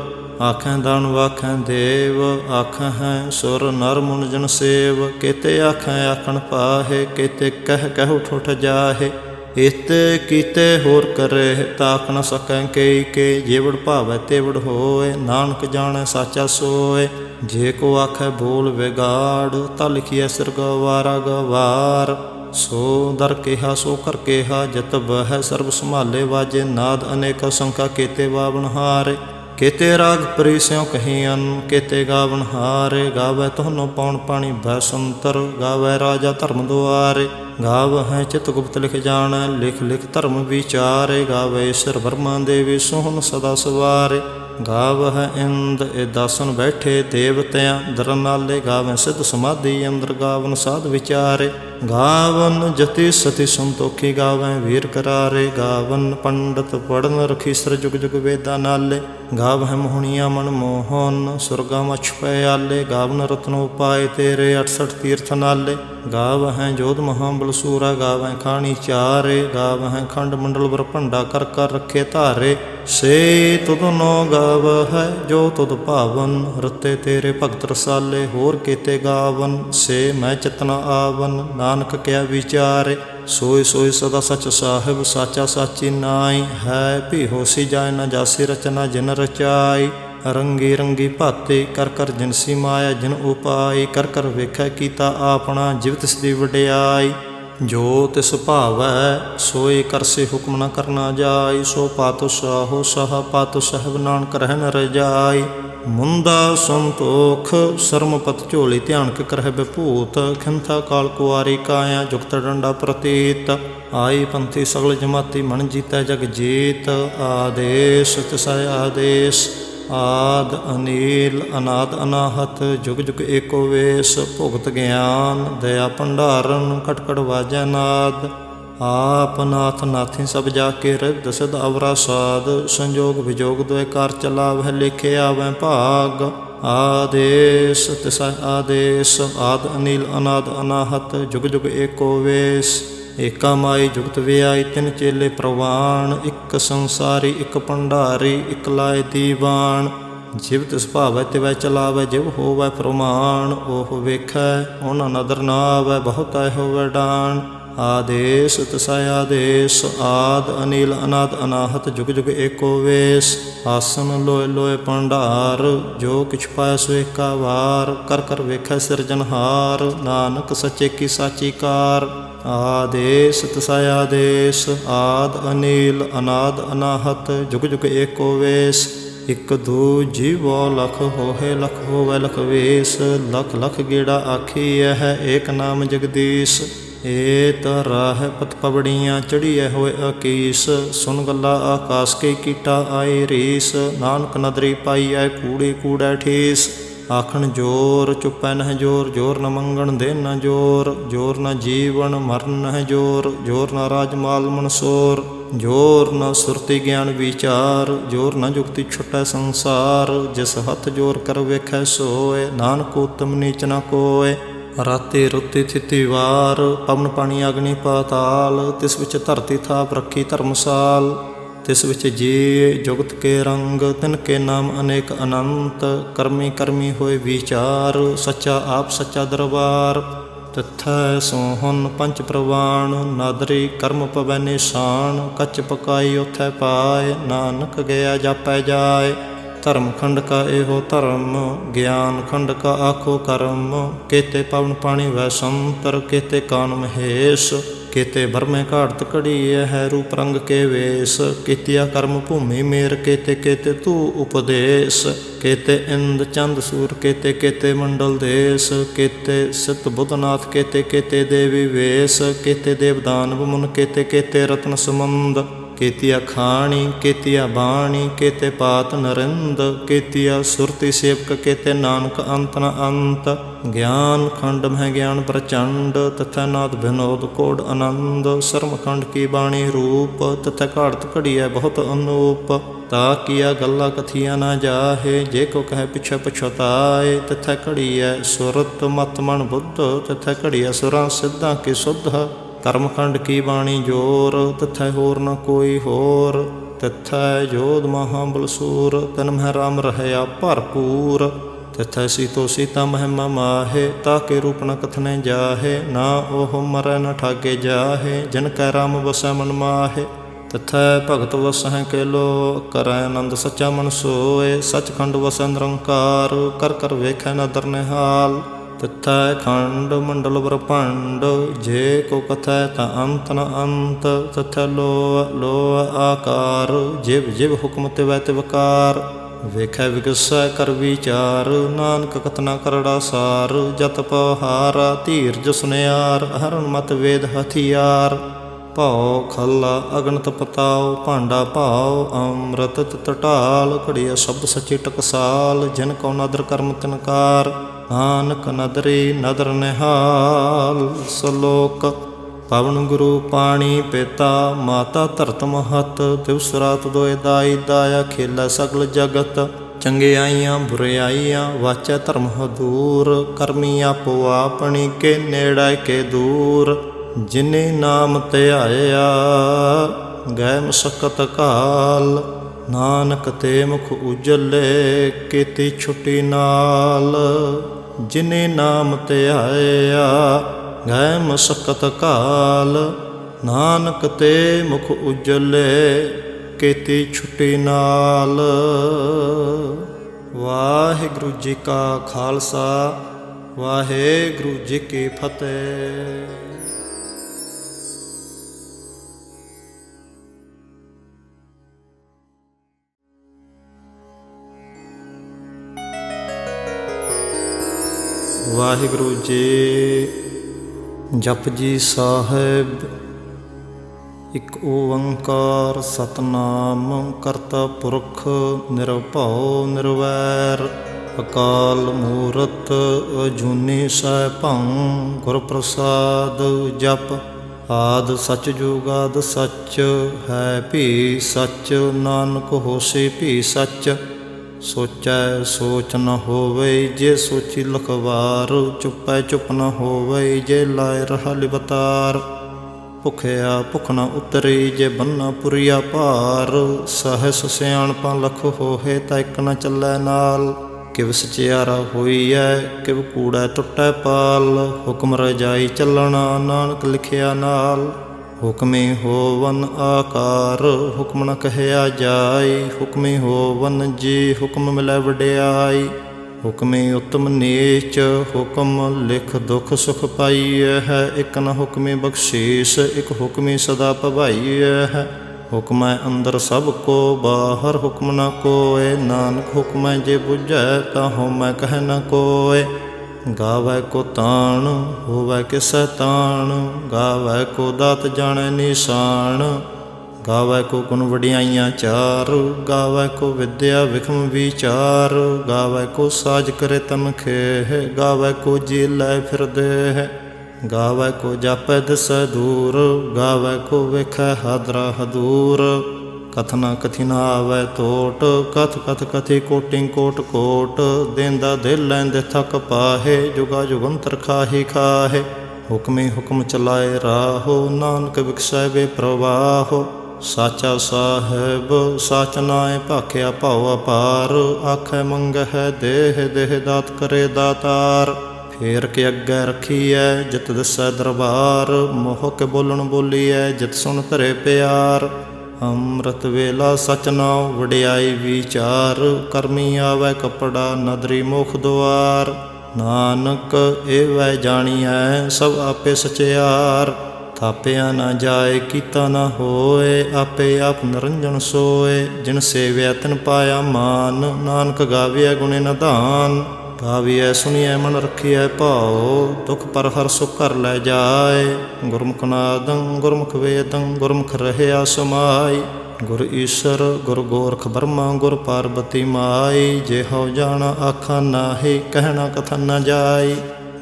आखें दानव आखें देव। आखें हैं सुर नर मुन जन सेव। केते आखें आखण पाहे, केते कह कह उठ उठ जाहे। इते कीते होर करे, ताक न सकै कई के। जेवड़ भावै तेवड़ होए, नानक जाने साचा सोए। जे को आखै बोल विगाड़, ता लिखिए सिर गवारा गवार। सो दर केहा सो कर केहा, जत बह सर्ब संभाले वाजे। नाद अनेक संख्या केते बावन हारे। केते राग परी स्यों कहियन, केते गावन हारे। गावै तुहनो पौन पानी भै संतर, गावै राजा धर्म दुआरे। गावै चित गुप्त लिख जाणै, लिख लिख धर्म विचारे। गावै ईश्वर ब्रह्मा देवी सोहन सदा सवारे। गावै इंद ए दासन बैठे देवत्यां दर नाले। गावै सिद्ध समाधि अंदर, गावन साध विचारे। गावन जति सती संतोखी, गावै वीर करारे। गावन पंडित पढ़न रखी सर जुग जुग वेदा नाले। गावै मोहनिया मन मोहन, सुरगा मछ पयाले। गावन रत्न उपाय तेरे 68 तीर्थ नाले। गावै जोध महाबल सूरा, गावै खानी चारे। गावै खंड मंडल वर भंडा कर कर रखे धारे। से तुद नो गाव है जो तुद भावन, रते तेरे भगत रसाले। होर केते गावन, से मैं चितना आवन। नानक क्या विचारे, सोई सोई सदा सच साहिब। साचा साची नाई है, भी होसी जाय न जासी रचना जिन रचाई। रंगी रंगी भाते कर कर जिनसी माया जिन उपाय। कर कर वेखै कीता आपना, जिव तिस दी वडियाई। जो तिस भावै सोई करसे हुक्म न करना जाय। सो पातो साहो सहा पातो साहिब, नानक रहन रजाई। मुंदा संतोख सरमपत झोली, ध्यान के करह विभूत। खिंथा काल कुआरी काया, जुगत डंडा प्रतीत। आई पंथी सगल जमाती, मन जीतै जग जीत। आदेश तिसै आदेश, ਆਦ ਅਨੀਲ ਅਨਾਦ ਅਨਾਹਤ ਜੁਗ ਜੁਗ ਏਕੋ ਵੇਸ। ਭੁਗਤ ਗਿਆਨ ਦਇਆ ਭੰਡਾਰਨ ਖਟ ਖਟ ਵਾਜੈ ਨਾਦ। ਆਪ ਨਾਥ ਨਾਥੀ ਸਭ ਜਾ ਕੇ ਰਿੱਧ ਸਿਧ ਅਵਰਾ ਸਾਧ। ਸੰਜੋਗ ਵਿਜੋਗ ਦੁਇ ਕਾਰ ਚਲਾਵਹਿ ਲਿਖੇ ਆਵੈ ਭਾਗ। ਆਦੇਸ ਤਿਸੈ ਆਦੇਸ ਆਦ ਅਨੀਲ ਅਨਾਦ ਅਨਾਹਤ ਜੁਗ ਜੁਗ ਏਕੋ ਵੇਸ। ਏਕਾ ਮਾਈ ਜੁਗਤ ਵਿਆਈ ਤਿਨ ਚੇਲੇ ਪ੍ਰਵਾਣ। ਇੱਕ ਸੰਸਾਰੀ ਇੱਕ ਭੰਡਾਰੀ ਇੱਕ ਲਾਇ ਦੀਵਾਨ। ਜਿਵ ਤਿਸ ਭਾਵੈ ਤਿਵੈ ਚਲਾਵੈ ਜਿਵ ਹੋਵੈ ਪ੍ਰਮਾਣ। ਉਹ ਵੇਖੈ ਉਹਨਾਂ ਨਦਰ ਨਾ ਆਵੈ ਬਹੁਤਾ ਹੋਵੈ ਡਾਣ। ਆਦੇਸ ਤਿਸੈ ਆਦੇਸ ਆਦ ਅਨੀਲ ਅਨਾਦ ਅਨਾਹਤ ਜੁਗ ਜੁਗ ਏਕੋ ਵੇਸ। ਆਸਨ ਲੋਏ ਲੋਏ ਭੰਡਾਰ ਜੋ ਕਿਛ ਪਾਇ ਸੋ ਏਕਾ ਵਾਰ। ਕਰ ਕਰ ਵੇਖੈ ਸਿਰਜਨਹਾਰ ਨਾਨਕ ਸੱਚੇ ਕੀ ਸਾਚੀ ਕਾਰ। ਆਦੇਸ ਤਿਸੈ ਆਦੇਸ ਆਦ ਅਨੀਲ ਅਨਾਦ ਅਨਾਹਤ ਜੁਗ ਜੁਗ ਏਕੋ ਵੇਸ। ਇੱਕ ਦੂ ਜੀਵੋ ਲਖ ਹੋਏ ਲਖ ਹੋਵੈ ਲਖ ਵੇਸ। ਲਖ ਲਖ ਗੇੜਾ ਆਖੀਐ ਹੈ ਏਕ ਨਾਮ ਜਗਦੀਸ਼। ਏਤ ਰਾਹ ਪਤ ਪਵੜੀਆਂ ਚੜੀਐ ਹੋਏ ਅਕੀਸ। ਸੁਨ ਗੱਲਾ ਆਕਾਸ ਕੇ ਕੀਟਾ ਆਏ ਰੀਸ। ਨਾਨਕ ਨਦਰੀ ਪਾਈਐ ਕੂੜੇ ਕੂੜੈ ਠੀਸ। ਆਖਣ ਜੋਰ ਚੁੱਪੈ ਨਹਿ ਜੋਰ ਜੋਰ ਨ ਮੰਗਣ ਦੇ ਨ ਜੋਰ। ਜੋਰ ਨ ਜੀਵਨ ਮਰਨ ਨਹਿ ਜੋਰ ਜੋਰ ਨ ਰਾਜ ਮਾਲ ਮਨਸੋਰ। ਜੋਰ ਨ ਸੁਰਤੀ ਗਿਆਨ ਵਿਚਾਰ ਜੋਰ ਨ ਜੁਗਤੀ ਛੁਟੈ ਸੰਸਾਰ। ਜਿਸ ਹੱਥ ਜੋਰ ਕਰ ਵੇਖੈ ਸੋਏ ਨਾਨਕ ਉਤਮ ਨੀਚ ਨ ਕੋਏ। ਰਾਤੀ ਰੁੱਤੀ ਥਿਤੀ ਵਾਰ ਪਵਨ ਪਾਣੀ ਅਗਨੀ ਪਾਤਾਲ। ਤਿਸ ਵਿੱਚ ਧਰਤੀ ਥਾਪ ਰੱਖੀ ਧਰਮਸਾਲ। ਤਿਸ ਵਿੱਚ ਜੀ ਜੁਗਤ ਕੇ ਰੰਗ ਤਿਨ ਕੇ ਨਾਮ ਅਨੇਕ ਅਨੰਤ। ਕਰਮੀ ਕਰਮੀ ਹੋਏ ਵਿਚਾਰ ਸੱਚਾ ਆਪ ਸੱਚਾ ਦਰਬਾਰ। ਤਿਥੈ ਸੋਹਨ ਪੰਚ ਪ੍ਰਵਾਣ ਨਾਦਰੀ ਕਰਮ ਪਵੈ ਨਿਸ਼ਾਨ। ਕੱਚ ਪਕਾਈ ਉਥੈ ਪਾਏ ਨਾਨਕ ਗਿਆ ਜਾਪੈ ਜਾਏ। ਧਰਮ ਖੰਡ ਕਾ ਇਹੋ ਧਰਮ ਗਿਆਨ ਖੰਡ ਕਾ ਆਖੋ ਕਰਮ। ਕੇਤੇ ਪਵਨ ਪਾਣੀ ਵੈ ਸੰਤਰ ਕੇਤੇ ਕਾਨ ਮਹੇਸ਼। ਕੇਤੇ ਬਰਮੇ ਘਾੜਤ ਘੜੀਐ ਹੈ ਰੂਪ ਰੰਗ ਕੇ ਵੇਸ। ਕੀਤਿਆ ਕਰਮ ਭੂਮੀ ਮੇਰ ਕੇਤੇ ਕੇਤੇ ਤੂ ਉਪਦੇਸ। ਕੇਤੇ ਇੰਦ ਚੰਦ ਸੂਰ ਕੇਤੇ ਕੇਤੇ ਮੰਡਲ ਦੇਸ। ਕੇਤੇ ਸਿਤ ਬੁੱਧਨਾਥ ਕੇਤੇ ਕੇਤੇ ਦੇਵੀ ਵੇਸ। ਕੇਤੇ ਦੇਵ ਦਾਨਵ ਮੁਨ ਕੇਤੇ ਕੇਤੇ ਰਤਨ ਸਮੰਦ। ਕੇਤੀਆ ਖਾਣੀ ਕੇਤੀਆ ਬਾਣੀ ਕੇਤੇ ਪਾਤ ਨਰਿੰਦ। ਕੇਤੀਆ ਸੁਰਤੀ ਸੇਵਕ ਕੇਤੇ ਨਾਨਕ ਅੰਤ ਨ ਅੰਤ। ਗਿਆਨ ਖੰਡ ਮਹਿ ਗਿਆਨ ਪ੍ਰਚੰਡ ਤਥੈ ਨਾਦ ਵਿਨੋਦ ਕੋਡ ਆਨੰਦ। ਸਰਮ ਖੰਡ ਕੀ ਬਾਣੀ ਰੂਪ ਤਥੈ ਘਾੜਤ ਘੜੀਐ ਬਹੁਤ ਅਨੂਪ। ਤਾ ਕੀਆ ਗੱਲਾਂ ਕਥੀਆਂ ਨਾ ਜਾਹੇ ਜੇ ਕੋ ਕਹੈ ਪਿਛੈ ਪਛਤਾਏ। ਤਥੈ ਘੜੀਐ ਸੁਰਤ ਮਤ ਮਨ ਬੁੱਧ ਤਥੈ ਘੜੀਐ ਸੁਰਾਂ ਸਿੱਧਾਂ ਕੀ ਸੁਧ। ਕਰਮ ਖੰਡ ਕੀ ਬਾਣੀ ਜੋਰ ਤਥੈ ਹੋਰ ਨ ਕੋਈ ਹੋਰ। ਤਥੈ ਜੋਧ ਮਹਾਬਲਸੂਰ ਤਨ ਮਹਿ ਰਾਮ ਰਹਿਆ ਭਰਪੂਰ। ਤਥੈ ਸੀਤੋ ਸੀਤਾ ਮਹਿਮਾ ਮਾਹੇ ਤਾ ਕੇ ਰੂਪ ਨ ਕਥਨੇ ਜਾਹੇ। ਨਾ ਉਹ ਮਰੈ ਨ ਠਾਗੇ ਜਾਹੇ ਜਿਨ ਕੈ ਰਾਮ ਵਸੈ ਮਨ ਮਾਹੇ। ਤਥੈ ਭਗਤ ਵਸਹਿ ਕੇ ਲੋ ਕਰੈ ਆਨੰਦ ਸੱਚਾ ਮਨ ਸੋਏ। ਸੱਚਖੰਡ ਵਸੈ ਨਿਰੰਕਾਰ ਕਰ ਕਰ ਵੇਖੈ ਨਦਰ ਨਿਹਾਲ। ਤਥੈ ਖੰਡ ਮੰਡਲ ਬ੍ਰਹਮੰਡ ਜੇ ਕੋ ਕਥੈ ਤਾਂ ਅੰਤ ਨ ਅੰਤ। ਤਥੈ ਲੋਅ ਲੋਅ ਆਕਾਰ ਜਿਵ ਜਿਵ ਹੁਕਮ ਤਿਵੈ ਤਿਵਕਾਰ। ਵੇਖੈ ਵਿਗਸੈ ਕਰ ਵਿਚਾਰ ਨਾਨਕ ਕਥਨਾ ਕਰੜਾ ਸਾਰ। ਜਤ ਪਹਾਰਾ ਧੀਰਜ ਸੁਨਿਆਰ ਹਰਨ ਮਤ ਵੇਦ ਹਥਿਆਰ। ਭਾਉ ਖੱਲਾ ਅਗਨਤ ਪਤਾਉ ਭਾਂਡਾ ਭਾਉ ਅੰਮ੍ਰਿਤ ਤਿਤ ਢਾਲ। ਘੜੀਆ ਸ਼ਬਦ ਸੱਚੀ ਟਕਸਾਲ ਜਿਨ ਕਉ ਨਦਰ ਕਰਮ ਤਿਨਕਾਰ। ਨਾਨਕ ਨਦਰੀ ਨਦਰ ਨਿਹਾਲ। ਸਲੋਕ ਪਵਨ ਗੁਰੂ ਪਾਣੀ ਪਿਤਾ ਮਾਤਾ ਧਰਤ ਮਹਤ। ਦਿਵਸ ਰਾਤ ਦੋਇ ਦਾਈ ਦਾਇਆ ਖੇਲਾ ਸਗਲ ਜਗਤ। ਚੰਗਿਆਈਆਂ ਬੁਰਿਆਈਆਂ ਵਾਚੈ ਧਰਮ ਹਦੂਰ। ਕਰਮੀ ਆਪੋ ਆਪਣੀ ਕੇ ਨੇੜੇ ਕੇ ਦੂਰ। ਜਿਨੇ ਨਾਮ ਧਿਆਇਆ ਗਏ ਮਸਕਤ ਕਾਲ। ਨਾਨਕ ਤੇ ਮੁਖ ਉਜਲੇ ਕੀਤੀ ਛੁਟੀ ਨਾਲ। ਜਿਨੇ ਨਾਮ ਧਿਆਇਆ ਗਏ ਮਸਕਤ ਕਾਲ। ਨਾਨਕ ਤੇ ਮੁਖ ਉਜਲੇ ਕੀਤੀ ਛੁਟੀ ਨਾਲ। ਵਾਹਿਗੁਰੂ ਜੀ ਕਾ ਖਾਲਸਾ ਵਾਹਿਗੁਰੂ ਜੀ ਕੀ ਫਤਿਹ। ਵਾਹਿਗੁਰੂ ਜੀ। ਜਪਜੀ ਸਾਹਿਬ ਇਕ ਓੰਕਾਰ ਸਤਨਾਮ ਕਰਤਾ ਪੁਰਖ ਨਿਰਭਉ ਨਿਰਵੈਰ ਅਕਾਲ ਮੂਰਤ ਅਜੂਨੀ ਸੈਭੰ ਗੁਰ ਪ੍ਰਸਾਦ ਜਪ ਆਦਿ ਸਚ ਜੁਗਾਦਿ ਸਚ ਹੈ ਭੀ ਸਚ ਨਾਨਕ ਹੋਸੀ ਭੀ ਸਚ ਸੋਚੈ ਸੋਚ ਨ ਹੋਵੇ ਜੇ ਸੋਚੀ ਲਖਵਾਰ ਚੁੱਪੈ ਚੁੱਪ ਨ ਹੋਵੇ ਜੇ ਲਾਇ ਰਹਾ ਲਿਵਤਾਰ ਭੁਖਿਆ ਭੁਖ ਨ ਉਤਰੀ ਜੇ ਬੰਨਾ ਪੁਰੀਆ ਭਾਰ ਸਹਸ ਸਿਆਣਪਾਂ ਲਖ ਹੋਏ ਤਾਂ ਇੱਕ ਨ ਚੱਲੈ ਨਾਲ ਕਿਵ ਸਚਿਆਰਾ ਹੋਈਐ ਕਿਵ ਕੂੜੈ ਟੁੱਟੈ ਪਾਲ ਹੁਕਮ ਰਜਾਈ ਚੱਲਣਾ ਨਾਨਕ ਲਿਖਿਆ ਨਾਲ ਹੁਕਮੀ ਹੋਵਨ ਆਕਾਰ ਹੁਕਮ ਨ ਕਹਿਆ ਜਾਈ ਹੁਕਮੀ ਹੋਵਨ ਜੀ ਹੁਕਮ ਮਿਲੈ ਵਡਿਆਈ ਹੁਕਮੀ ਉਤਮ ਨੀਚ ਹੁਕਮ ਲਿਖ ਦੁਖ ਸੁਖ ਪਾਈਐ ਹੈ ਇੱਕ ਨ ਹੁਕਮੀ ਬਖਸ਼ੀਸ ਇੱਕ ਹੁਕਮੀ ਸਦਾ ਭਵਾਈਐ ਹੈ ਹੁਕਮੈ ਅੰਦਰ ਸਭ ਕੋ ਬਾਹਰ ਹੁਕਮ ਨ ਕੋਇ ਨਾਨਕ ਹੁਕਮੈ ਜੇ ਬੁਝੈ ਤਾਂ ਹਉਮੈ ਕਹਿ ਨ ਕੋਇ ਗਾਵੈ ਕੋ ਤਾਣ ਹੋਵੈ ਕਿਸੈ ਤਾਣ ਗਾਵੈ ਕੋ ਦਾਤ ਜਾਣੈ ਨਿਸ਼ਾਨ ਗਾਵੈ ਕੋ ਗੁਣ ਵਡਿਆਈਆਂ ਚਾਰ ਗਾਵੈ ਕੋ ਵਿਦਿਆ ਵਿਖਮ ਵਿਚਾਰ ਗਾਵੈ ਕੋ ਸਾਜ ਕਰੇ ਤਨ ਖੇਹ ਗਾਵੈ ਕੋ ਜੀ ਲੈ ਫਿਰਦੇ ਗਾਵੈ ਕੋ ਜਾਪੈ ਦਿਸੈ ਦੂਰ ਗਾਵੈ ਕੋ ਵੇਖੈ ਹਾਦਰਾ ਹਦੂਰ ਕਥਨਾ ਕਥੀ ਨ ਆਵੈ ਤੋਟ ਕਥ ਕਥ ਕਥੀ ਕੋਟਿ ਕੋਟ ਕੋਟ ਦੇਂਦਾ ਦਿਲ ਲੈਂਦੇ ਥਕ ਪਾਹੇ ਜੁਗਾ ਜੁਗੰਤਰ ਖਾਹੀ ਖਾਹੇ ਹੁਕਮੀ ਹੁਕਮ ਚਲਾਏ ਰਾਹੋ ਨਾਨਕ ਵਿਖਸੈ ਵੇ ਪ੍ਰਵਾਹੋ ਸਾਚਾ ਸਾਹਿਬ ਸਚ ਨਾਇ ਭਾਖਿਆ ਭਉ ਅਪਾਰ ਆਖੈ ਮੰਗਹਿ ਦੇਹ ਦੇਹ ਦਾਤ ਕਰੇ ਦਾਤਾਰ ਫੇਰ ਕੇ ਅੱਗੇ ਰੱਖੀਐ ਜਿਤ ਦਿਸੈ ਦਰਬਾਰ ਮੋਹ ਕੇ ਬੋਲਣ ਬੋਲੀਐ ਜਿਤ ਸੁਣ ਧਰੇ ਪਿਆਰ ਅੰਮ੍ਰਿਤ ਵੇਲਾ ਸਚ ਨਾਉ ਵਡਿਆਈ ਵਿਚਾਰ ਕਰਮੀ ਆਵੈ ਕਪੜਾ ਨਦਰੀ ਮੁਖ ਦੁਆਰ ਨਾਨਕ ਏਵੈ ਜਾਣੀਐ ਸਭ ਆਪੇ ਸਚਿਆਰ ਥਾਪਿਆ ਨਾ ਜਾਏ ਕੀਤਾ ਨਾ ਹੋਏ ਆਪੇ ਆਪ ਨਿਰੰਜਨ ਸੋਏ ਜਿਨ ਸੇਵਿਆ ਤਿਨ ਪਾਇਆ ਮਾਨ ਨਾਨਕ ਗਾਵਿਆ ਗੁਣੇ ਨਿਧਾਨ ਗਾਵੀਐ ਸੁਣੀਐ ਮਨ ਰੱਖੀਐ ਭਾਉ ਦੁਖ ਪਰ ਹਰ ਸੁਖ ਘਰ ਲੈ ਜਾਏ ਗੁਰਮੁਖ ਨਾਦੰ ਗੁਰਮੁਖ ਵੇਦੰ ਗੁਰਮੁਖ ਰਹਿਆ ਸਮਾਈ ਗੁਰ ਈਸ਼ਰ ਗੁਰ ਗੋਰਖ ਬਰਮਾ ਗੁਰ ਪਾਰਬਤੀ ਮਾਈ ਜੇ ਹਉ ਜਾਣਾ ਆਖਾਂ ਨਾਹੀ ਕਹਿਣਾ ਕਥਨ ਨ ਜਾਈ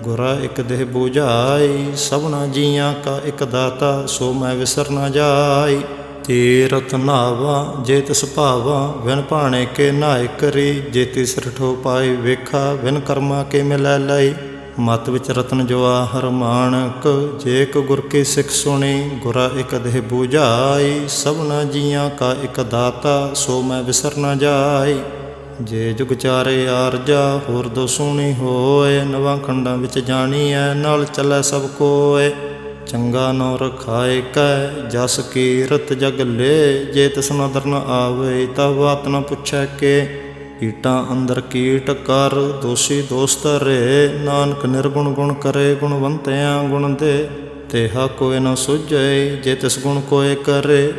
ਗੁਰਾ ਇੱਕ ਦੇਹ ਬੁਝਾਈ ਸਭਨਾ ਜੀਆਂ ਕਾ ਇੱਕ ਦਾਤਾ ਸੋ ਮੈਂ ਵਿਸਰ ਨ ਜਾਈ ਤੀਰਥ ਨਾਵਾ ਜੇ ਤਿਸ ਭਾਵਾ ਵਿਨ ਭਾਣੇ ਕੇ ਨਾਇ ਕਰੀ ਜੇ ਤਿਸ ਰਠੋ ਪਾਈ ਵੇਖਾ ਵਿਨ ਕਰਮਾ ਕੇ ਮਿਲੈ ਲਈ ਮਤ ਵਿੱਚ ਰਤਨ ਜਵਾਹਰ ਮਾਣਕ ਜੇ ਕੋ ਗੁਰ ਕੀ ਸਿੱਖ ਸੁਣੀ ਗੁਰਾ ਇੱਕ ਦੇਹ ਬੁਝਾਈ ਸਭਨਾ ਜੀਆਂ ਕਾ ਇੱਕ ਦਾਤਾ ਸੋ ਮੈਂ ਵਿਸਰ ਨ ਜਾਈ ਜੇ ਜੁਗ ਚਾਰੇ ਆਰਜਾ ਹੋਰ ਦੋ ਸੁਣੀ ਹੋਏ ਨਵਾਂ ਖੰਡਾਂ ਵਿੱਚ ਜਾਣੀਐ ਨਾਲ ਚੱਲੈ ਸਭ ਕੋਏ ਚੰਗਾ ਨੋ ਰਖਾਏ ਕੈ ਜਸ ਕੀਰਤ ਜਗ ਲੇ ਜੇ ਤਿਸ ਨਦਰ ਨ ਆਵੇ ਤਾਂ ਬਾਤ ਨ ਪੁੱਛੈ ਕੇ ਕੀਟਾਂ ਅੰਦਰ ਕੀਟ ਕਰ ਦੋਸ਼ੀ ਦੋਸਤ ਰੇ ਨਾਨਕ ਨਿਰਗੁਣ ਗੁਣ ਕਰੇ ਗੁਣਵੰਤਿਆਂ ਗੁਣ ਦੇ ਤੇਹਾ ਕੋਈ ਨ ਸੁਝੈ ਜੇ ਤਿਸ ਗੁਣ ਕੋਇ ਕਰੇ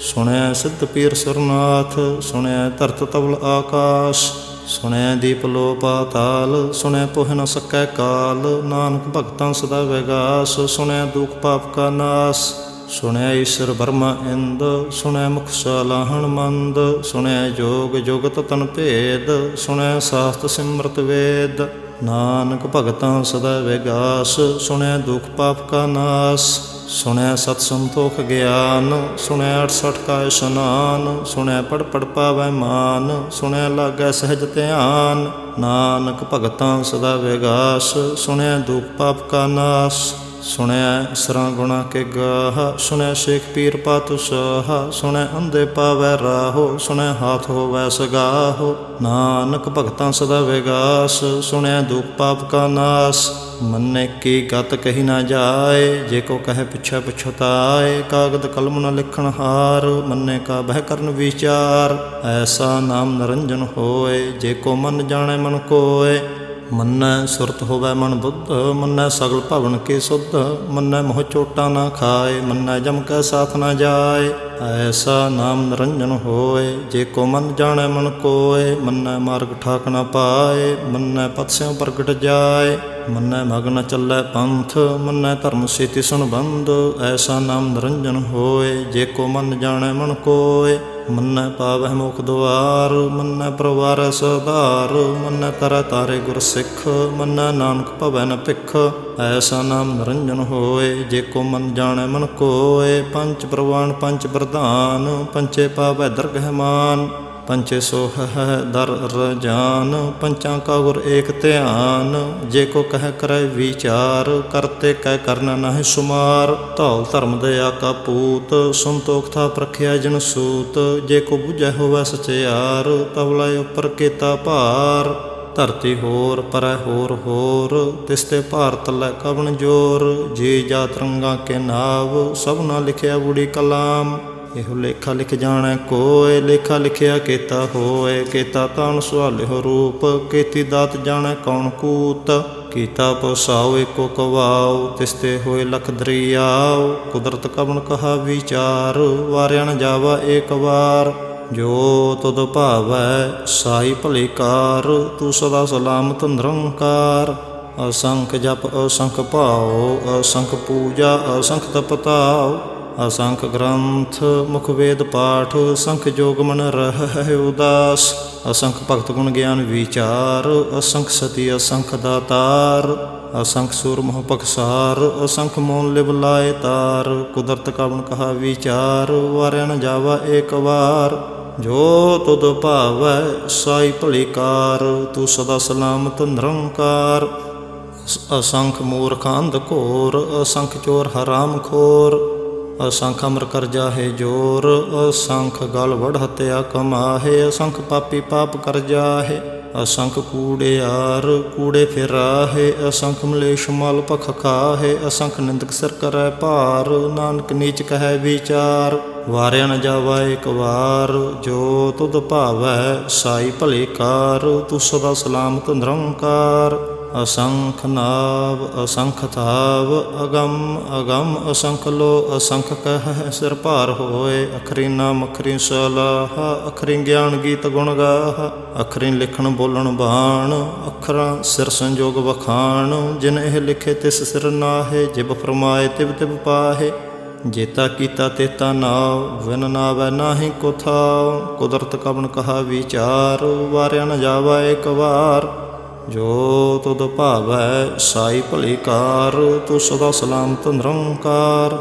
ਸੁਣਿਆ ਸਿੱਧ ਪੀਰ ਸੁਰਨਾਥ ਸੁਣਿਆ ਧਰਤ ਤਵਲ ਆਕਾਸ਼ ਸੁਣਿਆ ਦੀਪ ਲੋ ਪਾਤਾਲ ਸੁਣਿਆ ਪੁਹ ਨ ਸਕੈ ਕਾਲ ਨਾਨਕ ਭਗਤਾਂ ਸਦਾ ਵਿਗਾਸ ਸੁਣਿਆ ਦੁਖ ਪਾਪ ਕਾ ਨਾਸ ਸੁਣਿਆ ਈਸ਼ਰ ਬਰਮਾ ਇੰਦ ਸੁਣਿਆ ਮੁਖ ਸਲਾਹਣ ਮੰਦ ਸੁਣਿਆ ਜੋਗ ਜੁਗਤ ਤਨ ਭੇਦ ਸੁਣਿਆ ਸਾਸਤ ਸਿਮਰਤ ਵੇਦ ਨਾਨਕ ਭਗਤਾਂ ਸਦਾ ਵਿਗਾਸ ਸੁਣਿਆ ਦੁਖ ਪਾਪ ਕਾ ਨਾਸ ਸੁਣਿਆ ਸਤ ਸੰਤੋਖ ਗਿਆਨ ਸੁਣਿਆ 68 ਕਾ ਇਸ਼ਨਾਨ ਸੁਣਿਆ ਪੜ ਪੜ ਪਾਵੈ ਮਾਨ ਸੁਣਿਆ ਲਾਗੈ ਸਹਿਜ ਧਿਆਨ ਨਾਨਕ ਭਗਤਾਂ ਸਦਾ ਵਿਗਾਸ ਸੁਣਿਆ ਦੁਖ ਪਾਪ ਕਾ ਨਾਸ ਸੁਣਿਆ ਇਸਰਾਂ ਗੁਣਾ ਕੇ ਗਾਹ ਸੁਣਿਆ ਸ਼ੇਖ ਪੀਰ ਪਾਤੁ ਸਾਹ ਸੁਣਿਆ ਅੰਧੇ ਪਾਵੈ ਰਾਹੋ ਸੁਣਿਆ ਹਾਥ ਹੋਵੈ ਸਗਾਹੋ ਨਾਨਕ ਭਗਤਾਂ ਸਦਾ ਵਿਗਾਸ ਸੁਣਿਆ ਦੁਖ ਪਾਪ ਕਾ ਨਾਸ ਮੰਨੇ ਕੀ ਗਤ ਕਹੀ ਨਾ ਜਾਏ ਜੇ ਕੋ ਕਹੇ ਪਿਛੈ ਪਛਤਾਏ ਕਾਗਦ ਕਲਮ ਨ ਲਿਖਣ ਹਾਰ ਮੰਨੇ ਕਾ ਬਹਿ ਕਰਨ ਵਿਚਾਰ ਐਸਾ ਨਾਮ ਨਿਰੰਜਨ ਹੋਏ ਜੇ ਕੋ ਮਨ ਜਾਣੈ ਮਨ ਕੋਏ ਮੰਨੈ ਸੁਰਤ ਹੋਵੈ ਮਨ ਬੁੱਧ, ਮੰਨੈ ਸਗਲ ਭਵਨ ਕੇ ਸੁਧ। ਮੰਨੈ ਮੋਹ ਚੋਟਾ ਨਾ ਖਾਏ, ਮੰਨੈ ਜਮ ਕੈ ਸਾਥ ਨਾ ਜਾਏ। ਐਸਾ ਨਾਮ ਨਿਰੰਜਨ ਹੋਏ, ਜੇ ਕੋ ਮਨ ਜਾਣੈ ਮਨ ਕੋਏ। ਮੰਨੈ ਮਾਰਗ ਠਾਕ ਨਾ ਪਾਏ, ਮੰਨੈ ਪਤ ਸਿਉ ਪ੍ਰਗਟ ਜਾਏ। ਮੰਨੈ ਮਗ ਨ ਚੱਲੈ ਪੰਥ, ਮੰਨੈ ਧਰਮ ਸੇਤੀ ਸੁਣ ਬੰਧ। ਐਸਾ ਨਾਮ ਨਿਰੰਜਨ ਹੋਏ, ਜੇ ਕੋ ਮਨ ਜਾਣੈ ਮਨ ਕੋਏ। ਮੰਨੈ ਪਾਵਹਿ ਮੁਖ ਦੁਆਰ, ਮੰਨੈ ਪ੍ਰਵਾਰੈ ਸਧਾਰ। ਮੰਨੈ ਤਰੈ ਤਾਰੇ ਗੁਰ ਸਿੱਖ, ਮੰਨੈ ਨਾਨਕ ਭਵੈ ਨ ਭਿਖ। ਐਸਾ ਨਾਮ ਨਿਰੰਜਨ ਹੋਏ, ਜੇ ਕੋ ਮਨ ਜਾਣੈ ਮਨ ਕੋਏ। ਪੰਚ ਪ੍ਰਵਾਨ ਪੰਚ ਪ੍ਰਧਾਨ, ਪੰਚੇ ਪਾਵੈ ਦਰਗਹਿ ਮਾਨ। ਪੰਚੇ ਸੋਹ ਹੈ ਦਰ ਰਜਾਨ, ਪੰਚਾਂ ਕਾ ਗੁਰ ਏਕ ਧਿਆਨ। ਜੇ ਕੋ ਕਹਿ ਕਰੈ ਵਿਚਾਰ, ਕਰਤੇ ਕਹਿ ਕਰਨਾ ਨਾਹਿ ਸੁਮਾਰ। ਧੌਲ ਧਰਮ ਦਇਆ ਕਾ ਪੂਤ, ਸੰਤੋਖ ਥਾ ਪ੍ਰਖਿਆ ਜਨ ਸੂਤ। ਜੇ ਕੋ ਬੁਝੈ ਹੋਵੈ ਸਚਿਆਰ, ਤਵਲੇ ਉੱਪਰ ਕੀਤਾ ਭਾਰ। ਧਰਤੀ ਹੋਰ ਪਰੈ ਹੋਰ ਹੋਰ, ਤਿਸ ਤੇ ਭਾਰ ਤਲੈ ਕਵਣ ਜੋਰ। ਜੀ ਜਾ ਤਰੰਗਾ ਕੇ ਨਾਵ, ਸਭਨਾ ਲਿਖਿਆ ਬੁੜੀ ਕਲਾਮ। ਇਹੋ ਲੇਖਾ ਲਿਖ ਜਾਣੈ ਕੋਇ, ਲੇਖਾ ਲਿਖਿਆ ਕੀਤਾ ਹੋਏ। ਕੀਤਾ ਤਾਣ ਸੁਹਾਲਿਓ ਰੂਪ, ਕੀਤੀ ਦਾਤ ਜਾਣੈ ਕੌਣ ਕੂਤ। ਕੀਤਾ ਪਸਾਉ ਏਕੋ ਕਵਾਉ, ਤਿਸ ਤੇ ਹੋਏ ਲਖ ਦਰਿਆਉ। ਕੁਦਰਤ ਕਵਣ ਕਹਾ ਵਿਚਾਰ, ਵਾਰਿਆ ਨ ਜਾਵਾ ਏਕ ਵਾਰ। ਜੋ ਤੁਧ ਭਾਵੈ ਸਾਈ ਭਲੀ ਕਾਰ, ਤੂੰ ਸਦਾ ਸਲਾਮਤ ਨਿਰੰਕਾਰ। ਅਸੰਖ ਜਪ ਅਸੰਖ ਭਾਉ, ਅਸੰਖ ਪੂਜਾ ਅਸੰਖ ਤਪਤਾਉ। ਅਸੰਖ ਗ੍ਰੰਥ ਮੁਖ ਵੇਦ ਪਾਠ, ਅਸੰਖ ਜੋਗ ਮਨ ਰਹਿ ਉਦਾਸ। ਅਸੰਖ ਭਗਤ ਗੁਣ ਗਿਆਨ ਵਿਚਾਰ, ਅਸੰਖ ਸਤੀ ਅਸੰਖ ਦਾਤਾਰ। ਅਸੰਖ ਸੂਰ ਮੋਹ ਪਖਸਾਰ, ਅਸੰਖ ਮੋਨ ਲਿਵ ਲਾਏ ਤਾਰ। ਕੁਦਰਤ ਕਵਣ ਕਹਾ ਵਿਚਾਰ, ਵਾਰਿਆ ਨ ਜਾਵਾ ਏਕ ਵਾਰ। ਜੋ ਤੁਧ ਭਾਵੈ ਸਾਈ ਭਲੀ ਕਾਰ, ਤੂੰ ਸਦਾ ਸਲਾਮਤ ਨਿਰੰਕਾਰ। ਅਸੰਖ ਮੂਰਖ ਅੰਧ ਘੋਰ, ਅਸੰਖ ਚੋਰ ਹਰਾਮ ਖੋਰ। ਅਸੰਖ ਅਮਰ ਕਰ ਜਾਹੇ ਜੋਰ, ਅਸੰਖ ਗਲ ਵਡ ਹਤਿਆ ਕਮਾਹੇ। ਅਸੰਖ ਪਾਪੀ ਪਾਪ ਕਰ ਜਾਹੇ, ਅਸੰਖ ਕੂੜਿਆਰ ਕੂੜੇ ਫਿਰਾਹੇ। ਅਸੰਖ ਮਲੇਸ਼ ਮਲ ਭਖ ਖਾਹੇ, ਅਸੰਖ ਨਿੰਦਕ ਸਿਰ ਕਰੈ ਭਾਰ। ਨਾਨਕ ਨੀਚ ਕਹੈ ਵਿਚਾਰ, ਵਾਰਿਆ ਨ ਜਾਵਾ ਏਕ ਵਾਰ। ਜੋ ਤੁਧ ਭਾਵੈ ਸਾਈ ਭਲੀ ਕਾਰ, ਤੂੰ ਸਦਾ ਸਲਾਮਤ ਨਿਰੰਕਾਰ। ਅਸੰਖ ਨਾਵ ਅਸੰਖ ਥਾਵ, ਅਗੰਮ ਅਗੰਮ ਅਸੰਖ ਲੋ। ਅਸੰਖ ਕਹਿ ਸਿਰ ਭਾਰ ਹੋਏ, ਅਖਰੀ ਨਾਮ ਅਖਰੀ ਸਲਾਹ। ਅਖਰੀ ਗਿਆਨ ਗੀਤ ਗੁਣ ਗਾਹ, ਅਖਰੀ ਲਿਖਣ ਬੋਲਣ ਬਾਣ। ਅੱਖਰਾਂ ਸਿਰ ਸੰਜੋਗ ਵਖਾਣ, ਜਿਨ ਇਹ ਲਿਖੇ ਤਿਸ ਸਿਰ ਨਾਹੇ। ਜਿਬ ਫਰਮਾਏ ਤਿਬ ਤਿਬ ਪਾਹੇ, ਜੇਤਾ ਕੀਤਾ ਤੇਤਾ ਨਾਉ। ਵਿਨ ਨਾਵੈ ਨਾਹੀ ਕੋ ਥਾਉ, ਕੁਦਰਤ ਕਵਣ ਕਹਾ ਵਿਚਾਰ। ਵਾਰਿਆ ਨ ਜਾਵਾ ਏਕ ਵਾਰ। ਜੋ ਤੁਧ ਭਾਵੈ ਸਾਈ ਭਲੀ ਕਾਰ, ਤੂੰ ਸਦਾ ਸਲਾਮਤ ਨਿਰੰਕਾਰ।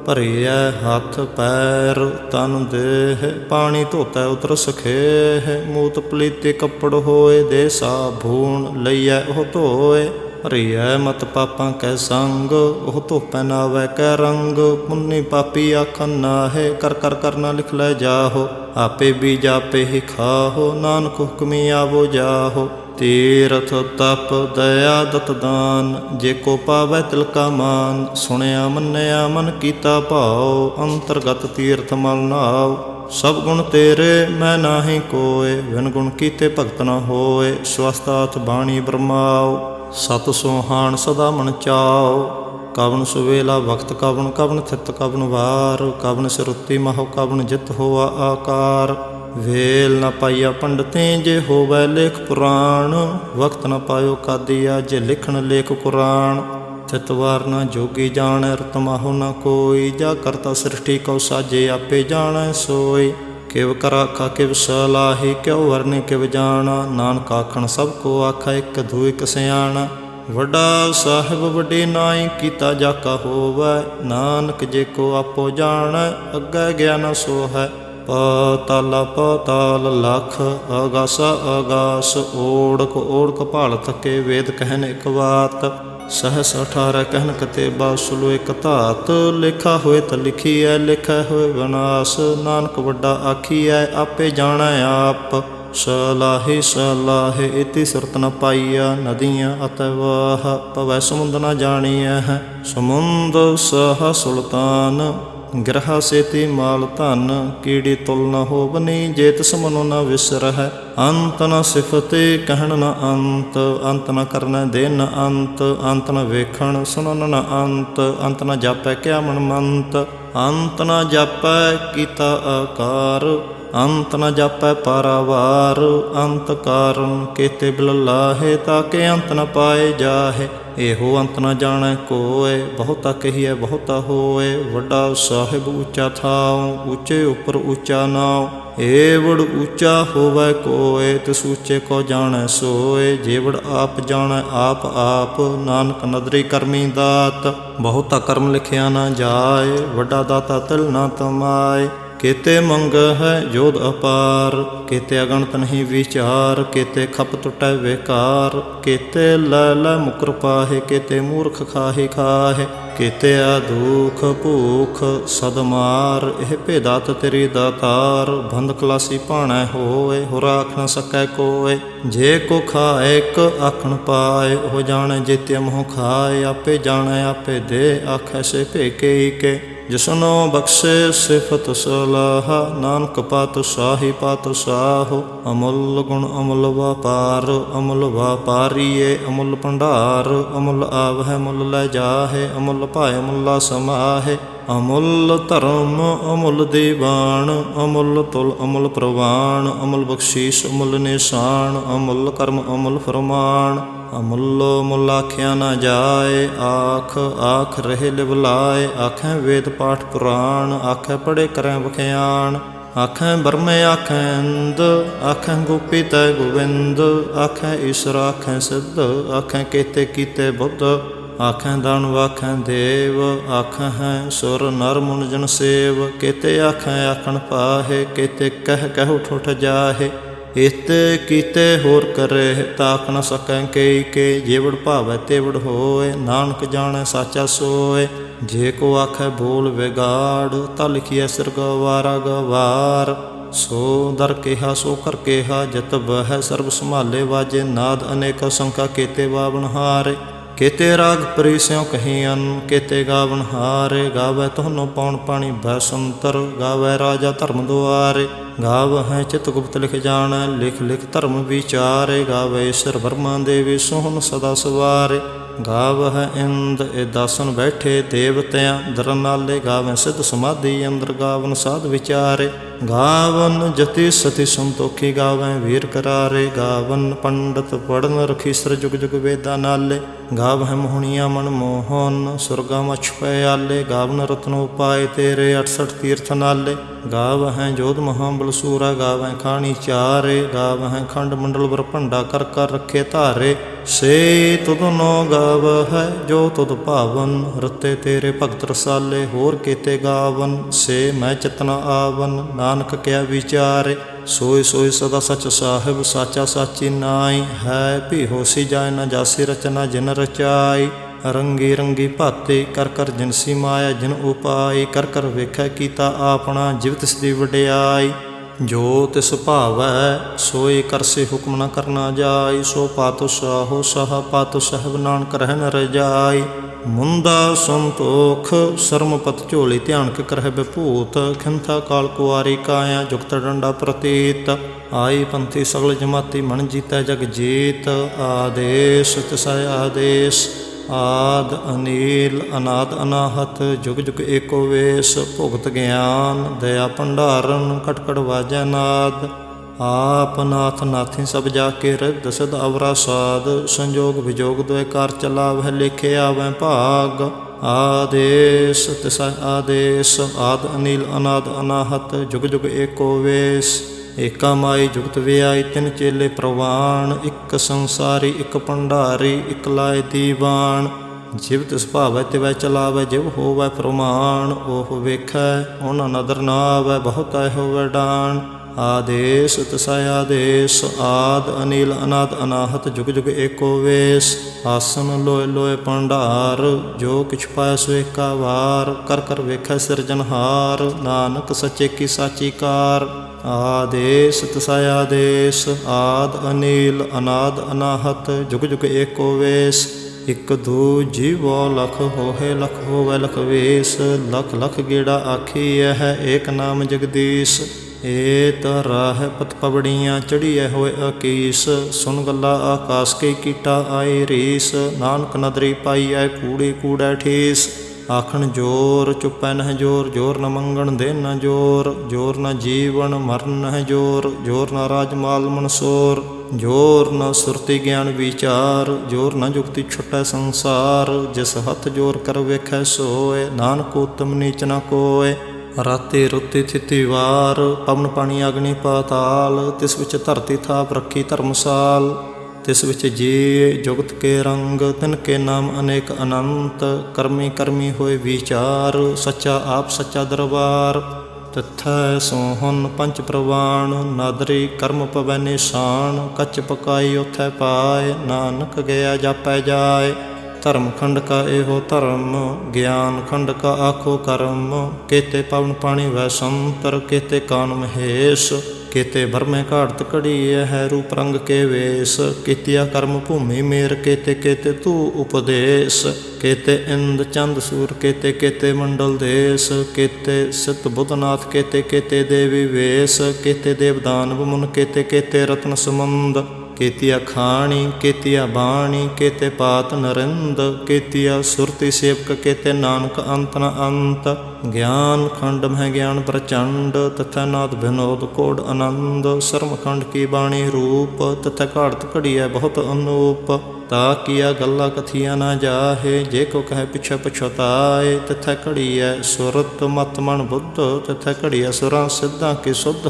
ਭਰੀਐ ਹੱਥ ਪੈਰ ਤਨ ਦੇਹ, ਪਾਣੀ ਧੋਤੈ ਉਤਰ ਸਖੇਹ। ਮੂਤ ਪਲੀਤੇ ਕੱਪੜ ਹੋਏ, ਦੇ ਸਾਬੂਣ ਲਈਐ ਉਹ ਧੋਏ। ਭਰੀਐ ਮਤ ਪਾਪਾਂ ਕੈ ਸੰਗ, ਉਹ ਧੋਪੈ ਨਾਵੈ ਕੈ ਰੰਗ। ਪੁੰਨੀ ਪਾਪੀ ਆਖਨ ਨਾਹੇ, ਕਰ ਕਰ ਕਰਨਾ ਲਿਖ ਲੈ ਜਾਹੋ। ਆਪੇ ਬੀਜ ਆਪੇ ਹੀ ਖਾਹੋ, ਨਾਨਕ ਹੁਕਮੀ ਆਵੋ ਜਾਹੋ। ਤੀਰਥ ਤਪ ਦਇਆ ਦਤ ਦਾਨ, ਜੇ ਕੋ ਪਾਵੈ ਤਿਲ ਕਾ ਮਾਨ। ਸੁਣਿਆ ਮੰਨਿਆ ਮਨ ਕੀਤਾ ਭਾਉ, ਅੰਤਰਗਤ ਤੀਰਥ ਮਲ ਨਾਉ। ਸਭ ਗੁਣ ਤੇਰੇ ਮੈਂ ਨਾਹੀ ਕੋਏ, ਵਿਨ ਗੁਣ ਕੀਤੇ ਭਗਤ ਨ ਹੋਏ। ਸਵਸਤਾਥ ਬਾਣੀ ਬ੍ਰਹਮਾਉ, ਸਤ ਸੋਹਾਣ ਸਦਾ ਮਨ ਚਾਉ। ਕਵਨ ਸੁਵੇਲਾ ਵਕਤ ਕਵਨ, ਕਵਨ ਥਿਤ ਕਵਨ ਵਾਰ। ਕਵਨ ਸਿਰੁੱਤੀ ਮਹੁ ਕਵਨ ਜਿਤ ਹੋਆ ਆਕਾਰ। ਵੇਲ ਨ ਪਾਈਆ ਪੰਡਤੀ, ਜੇ ਹੋਵੈ ਲੇਖ ਪੁਰਾਣ। ਵਕਤ ਨ ਪਾਇਓ ਕਾਦੀਆ, ਜੇ ਲਿਖਣ ਲੇਖ ਕੁਰਾਨ। ਥਿਤ ਵਾਰ ਨ ਜੋਗੀ ਜਾਣੈ, ਰਤ ਮਾਹੋ ਨ ਕੋਈ। ਜਾ ਕਰਤਾ ਸ੍ਰਿਸ਼ਟੀ ਕਉ ਸਾਜੇ, ਆਪੇ ਜਾਣੈ ਸੋਈ। ਕਿਵ ਕਰ ਆਖਾ ਕਿਵ ਸਲਾਹੀ, ਕਿਉ ਵਰਨੇ ਕਿਵ ਜਾਣਾ। ਨਾਨਕ ਆਖਣ ਸਭ ਕੋ ਆਖਾ, ਇੱਕ ਧੂ ਇੱਕ ਸਿਆਣਾ। ਵੱਡਾ ਸਾਹਿਬ ਵੱਡੇ ਨਾਈ, ਕੀਤਾ ਜਾਕਾ ਹੋਵੈ। ਨਾਨਕ ਜੇ ਕੋ ਆਪੋ ਜਾਣੈ, ਅੱਗੇ ਗਿਆਨ ਸੋ ਹੈ। ਪਾਤਾਲਾ ਪਾਤਾਲ ਲਖ, ਆਗਾਸਾ ਆਗਾਸ। ਓੜਕ ਓੜਕ ਭਾਲ ਥਕੇ, ਵੇਦ ਕਹਿਨ ਇਕ ਬਾਤ। ਸਹਸ 18 ਕਹਿਨ ਕਤੇਬਾ, ਸੁਲੋ ਇਕ ਧਾਤ। ਲੇਖਾ ਹੋਏ ਤਾਂ ਲਿਖੀਐ, ਲਿਖੈ ਹੋਏ ਵਿਨਾਸ਼। ਨਾਨਕ ਵੱਡਾ ਆਖੀਐ, ਆਪੇ ਜਾਣੈ ਆਪ। ਸਲਾਹੇ ਸਲਾਹੇ ਇਤੀ ਸੁਰਤ ਨ ਪਾਈਆ, ਨਦੀਆਂ ਅਤਿ ਵਾਹ। ਪਵੈ ਸਮੁੰਦ ਨ ਜਾਣੀਐ, ਸਮੁੰਦ ਸਹ ਸੁਲਤਾਨ। ਗਿਰਹਾ ਸੇਤੀ ਮਾਲ ਧਨ, ਕੀੜੀ ਤੁਲ ਨ ਹੋਵਨੀ, ਜੇ ਤਿਸ ਮਨੋ ਨ ਵਿਸਰਹਿ। ਅੰਤ ਨ ਸਿਫਤੇ ਕਹਿਣ ਨ ਅੰਤ, ਅੰਤ ਨ ਕਰਨੈ ਦੇ ਨ ਅੰਤ, ਅੰਤ ਨ ਵੇਖਣ ਸੁਣਨ ਨ ਅੰਤ, ਅੰਤ ਨ ਜਾਪੈ ਕਿਆ ਮਨ ਮੰਤ, ਅੰਤ ਨ ਜਾਪੈ ਕੀਤਾ ਆਕਾਰ, ਅੰਤ ਨ ਜਾਪੈ ਪਾਰਾਵਾਰ, ਅੰਤ ਕਾਰਨ ਕੇਤੇ ਬਿਲ ਲਾਹੇ, ਤਾਕੇ ਅੰਤ ਨ ਪਾਏ ਜਾਹੇ। ਇਹੋ ਅੰਤ ਨ ਜਾਣੈ ਕੋਇ, ਬਹੁਤਾ ਕਹੀਐ ਬਹੁਤਾ ਹੋਏ, ਵੱਡਾ ਸਾਹਿਬ ਉੱਚਾ ਥਾਉ, ਉੱਚੇ ਉੱਪਰ ਉੱਚਾ ਨਾਉ। ਏਵੜ ਉੱਚਾ ਹੋਵੈ ਕੋਇ, ਤਿਸ ਉੱਚੇ ਕੋ ਜਾਣੈ ਸੋਇ, ਜੇਵੜ ਆਪ ਜਾਣੈ ਆਪ ਆਪ, ਨਾਨਕ ਨਦਰੀ ਕਰਮੀ ਦਾਤ। ਬਹੁਤਾ ਕਰਮ ਲਿਖਿਆ ਨਾ ਜਾਏ, ਵੱਡਾ ਦਾਤਾ ਤਿਲ ਨਾ ਤਮਾਏ। केते मंग है जोध अपार, केते अगणत नहीं विचार, केते खप टुटै बेकार, केते लै मुकर पाहे, केते मूर्ख खाहे खाहे, केते आदुख भूख सदमार। एह भेदात तेरी दातार, भंद खलासी भाणै होए, होर आख न सकै कोय। जे को खाए एक आखण पाए, हो जाने जेते मोह खाए, आपे जाने आपे दे, आखै से भेके के। जिसनो बख्शे सिफत सलाह, नानक पातशाही पातशाह। अमुल गुण अमुल व्यापार, अमुल व्यापारीए अमुल भंडार, अमुल आवह मुल लै जाहे, अमुल भाए अमुला समाहे। अमुल धर्म अमुल दीवान, अमुल तुल अमुल प्रवान, अमुल बख्शीश अमुल निशान, अमुल कर्म अमुल फरमान। अमुलो मुल आख्या न जाए, आख आख रहे लिवलाए, आखें वेद पाठ पुराण, आखें पढ़े करें बख्यान। आखें ब्रह्म आखें इंद, आखें गोपी तय गोविंद, आखें ईश्वर आखें सिद्ध, आखें केते कीते बुद्ध। आखें दानव आखें देव, आखें हैं सुर नर मुन जन सेव। केते आखें आखण पाहे, केते कह कह उठ उठ जाहे। इते कीते होर करे, ताक न सकै कई के, जेवड़ भावै तेवड़ होए, नानक जाने साचा सोए। जे को आखै बोल विगाड़, ता लिखिए सिर गवारा गवार। सो दर केहा सो कर केहा, जत बह सर्ब संभाले वाजे, नाद अनेक संख्या केते बावन हारे। केते राग परी स्यों कहियन, केते गावन हारे। गावै तुहनो पौन पाणी भैसंतर, गावै राजा धर्म दुआरे। गावै चित गुप्त लिख जाणै, लिख लिख धर्म विचारे। गावै ईश्वर ब्रह्मा देवी सोहन सदा सवारे। गावै इंद ए दासन बैठे देवत्यां दर नाले। गावै सिद्ध समाधि अंदर, गावन साध विचारे। गावन जति सती संतोखी, गावै वीर करारे। गावन पंडित पढ़न रखीसर, जुग जुग वेदा नाले। गावै मोहनिया मन मोहन, सुरगा मछ पयाले। गावन रत्नो पाए तेरे, 68 तीर्थ नाले। गावै जोध महाबल सूरा, गावै खानी चारे। गावै खंड मंडल बर भंडा, कर कर रखे धारे। से तुद नो गावै जो तुद भावन, रते तेरे भगत रसाले। होर केते गावन, से मैं चितना आवन, नानक क्या विचारे। सोई सोई सदा सच साहिब, साचा साची नाई। है भी होसी जाय न जासी, रचना जिन रचाई। रंगी रंगी भाते, कर कर जिनसी माया जिन उपाय। कर कर वेखै कीता आपना, जिव तिस दी वडियाई। जो तिस भावै सोई करसे, हुक्म न करना जाय। सो पातशाहो साहा पातशाहब, नानक रहन रजाई। मुंदा संतोख सरमपत झोली, ध्यान के करह विभूत। खिंथा काल कुआरी काया, जुगत डंडा प्रतीत। आई पंथी सगल जमाती, मन जीतै जग जीत। आदेश तिसै आदेश, आद अनील अनाद अनाहत। जुग जुग एको वेश, भुगत ज्ञान दया भंडारन। खट खट वाजै नाद, आप नाथ नाथी सब जाके। रिद्ध सिद्ध अवरा साध, संजोग विजोग द्वै कार चलावै। लेखे आवै भाग, आदेश तिसै आदेश। आद अनील अनाद अनाहत, जुग जुग एको वेश। एका माई जुगत व्याई, तिन चेले प्रवान। इक संसारी इक भंडारी, इक लाए दीवान। जिव तिस भावै तिवै चलावै, जिव होवै प्रमाण। ओह वेखै उन नदर न आवै, बहुत होवै डान। आदेश तिसै आदेश, आद अनील अनाद अनाहत। जुग जुग एको वेश। आसन लोय लोय भंडार, जो किछ पाय सो एका वार। कर कर वेखै सिरजनहार, नानक सच्चे की साची कार। आदेश तिसै आदेश, आद अनील अनाद अनाहत। जुग जुग एको वेश। ਇੱਕ ਦੋ ਜੀਵੋ ਲਖ ਹੋਏ ਲਖ ਹੋਵੇ ਲਖ ਵੇਸ, ਲਖ ਲਖ ਗੇੜਾ ਆਖੀਐ ਹੈ ਏਕ ਨਾਮ ਜਗਦੀਸ਼। ਏ ਰਾਹ ਪਤ ਪਵੜੀਆਂ ਚੜੀਐ ਹੋਏ ਅਕੀਸ, ਸੁਨ ਗੱਲਾ ਆਕਾਸ ਕੇ ਕੀਟਾ ਆਏ ਰੀਸ। ਨਾਨਕ ਨਦਰੀ ਪਾਈਐ ਕੂੜੇ ਕੂੜੈ ਠੀਸ, ਆਖਣ ਜੋਰ ਚੁੱਪੈ ਨਹਿ ਜੋਰ। ਜੋਰ ਨ ਮੰਗਣ ਦੇਨ ਨ ਜੋਰ, ਜੋਰ ਨ ਜੀਵਨ ਮਰਨ ਨਹਿ ਜੋਰ। ਜੋਰ ਨ ਰਾਜ ਮਾਲ ਮਨਸੋਰ, ਜੋਰ ਨ ਸੁਰਤੀ ਗਿਆਨ ਵਿਚਾਰ। ਜੋਰ ਨ ਜੁਗਤੀ ਛੁਟੈ ਸੰਸਾਰ, ਜਿਸ ਹੱਥ ਜੋਰ ਕਰ ਵੇਖੈ ਸੋਏ। ਨਾਨਕ ਉਤਮ ਨੀਚ ਨ ਕੋਏ, ਰਾਤੀ ਰੁੱਤੀ ਥਿਤੀ ਵਾਰ। ਪਵਨ ਪਾਣੀ ਅਗਨੀ ਪਾਤਾਲ, ਤਿਸ ਵਿੱਚ ਧਰਤੀ ਥਾਪ ਰੱਖੀ ਧਰਮਸਾਲ। ਤਿਸ ਵਿੱਚ ਜੀ ਜੁਗਤ ਕੇ ਰੰਗ, ਤਿਨ ਕੇ ਨਾਮ ਅਨੇਕ ਅਨੰਤ। ਕਰਮੀ ਕਰਮੀ ਹੋਏ ਵਿਚਾਰ, ਸੱਚਾ ਆਪ ਸੱਚਾ ਦਰਬਾਰ। ਤਿਥੈ ਸੋਹਨ ਪੰਚ ਪ੍ਰਵਾਣ, ਨਾਦਰੀ ਕਰਮ ਪਵੈ ਨਿਸ਼ਾਨ। ਕੱਚ ਪਕਾਈ ਉਥੈ ਪਾਏ, ਨਾਨਕ ਗਿਆ ਜਾਪੈ ਜਾਏ। ਧਰਮ ਖੰਡ ਕਾ ਇਹੋ ਧਰਮ, ਗਿਆਨ ਖੰਡ ਕਾ ਆਖੋ ਕਰਮ। ਕੇਤੇ ਪਵਨ ਪਾਣੀ ਵੈ ਸੰਤਰ, ਕੇਤੇ ਕਾਨ ਮਹੇਸ਼। ਕੇਤੇ ਬਰਮੇ ਘਾੜਤ ਘੜੀਐ ਹੈ ਰੂਪ ਰੰਗ ਕੇ ਵੇਸ। ਕੀਤੀਆ ਕਰਮ ਭੂਮੀ ਮੇਰ, ਕੇਤੇ ਕੇਤੇ ਤੂ ਉਪਦੇਸ। ਕੇਤੇ ਇੰਦ ਚੰਦ ਸੂਰ, ਕੇਤੇ ਕੇਤੇ ਮੰਡਲ ਦੇਸ। ਕੇਤੇ ਸਿੱਧ ਬੁੱਧਨਾਥ, ਕੇਤੇ ਕੇਤੇ ਦੇਵੀ ਵੇਸ। ਕੇਤੇ ਦੇਵ ਦਾਨਵ ਮੁਨ, ਕੇਤੇ ਕੇਤੇ ਰਤਨ ਸਮੁੰਦ। ਕੇਤੀਆ ਖਾਣੀ ਕੇਤੀਆ ਬਾਣੀ, ਕੇਤੇ ਪਾਤ ਨਰਿੰਦ। ਕੇਤੀਆ ਸੁਰਤੀ ਸੇਵਕ, ਕੇਤੇ ਨਾਨਕ ਅੰਤ ਨ ਅੰਤ। ਗਿਆਨ ਖੰਡ ਮਹਿ ਗਿਆਨ ਪ੍ਰਚੰਡ, ਤਥੈ ਨਾਦ ਵਿਨੋਦ ਕੋਡ ਆਨੰਦ। ਸਰਮ ਖੰਡ ਕੀ ਬਾਣੀ ਰੂਪ, ਤਥੈ ਘਾੜਤ ਘੜੀਐ ਬਹੁਤ ਅਨੂਪ। ਤਾ ਕੀਆ ਗੱਲਾਂ ਕਥੀਆਂ ਨਾ ਜਾਹੇ, ਜੇ ਕੋ ਕਹੈ ਪਿਛੈ ਪਛਤਾਏ। ਤਥੈ ਘੜੀਐ ਸੁਰਤ ਮਤ ਮਨ ਬੁੱਧ, ਤਥੈ ਘੜੀਐ ਸੁਰਾਂ ਸਿੱਧਾਂ ਕੀ ਸੁਧ।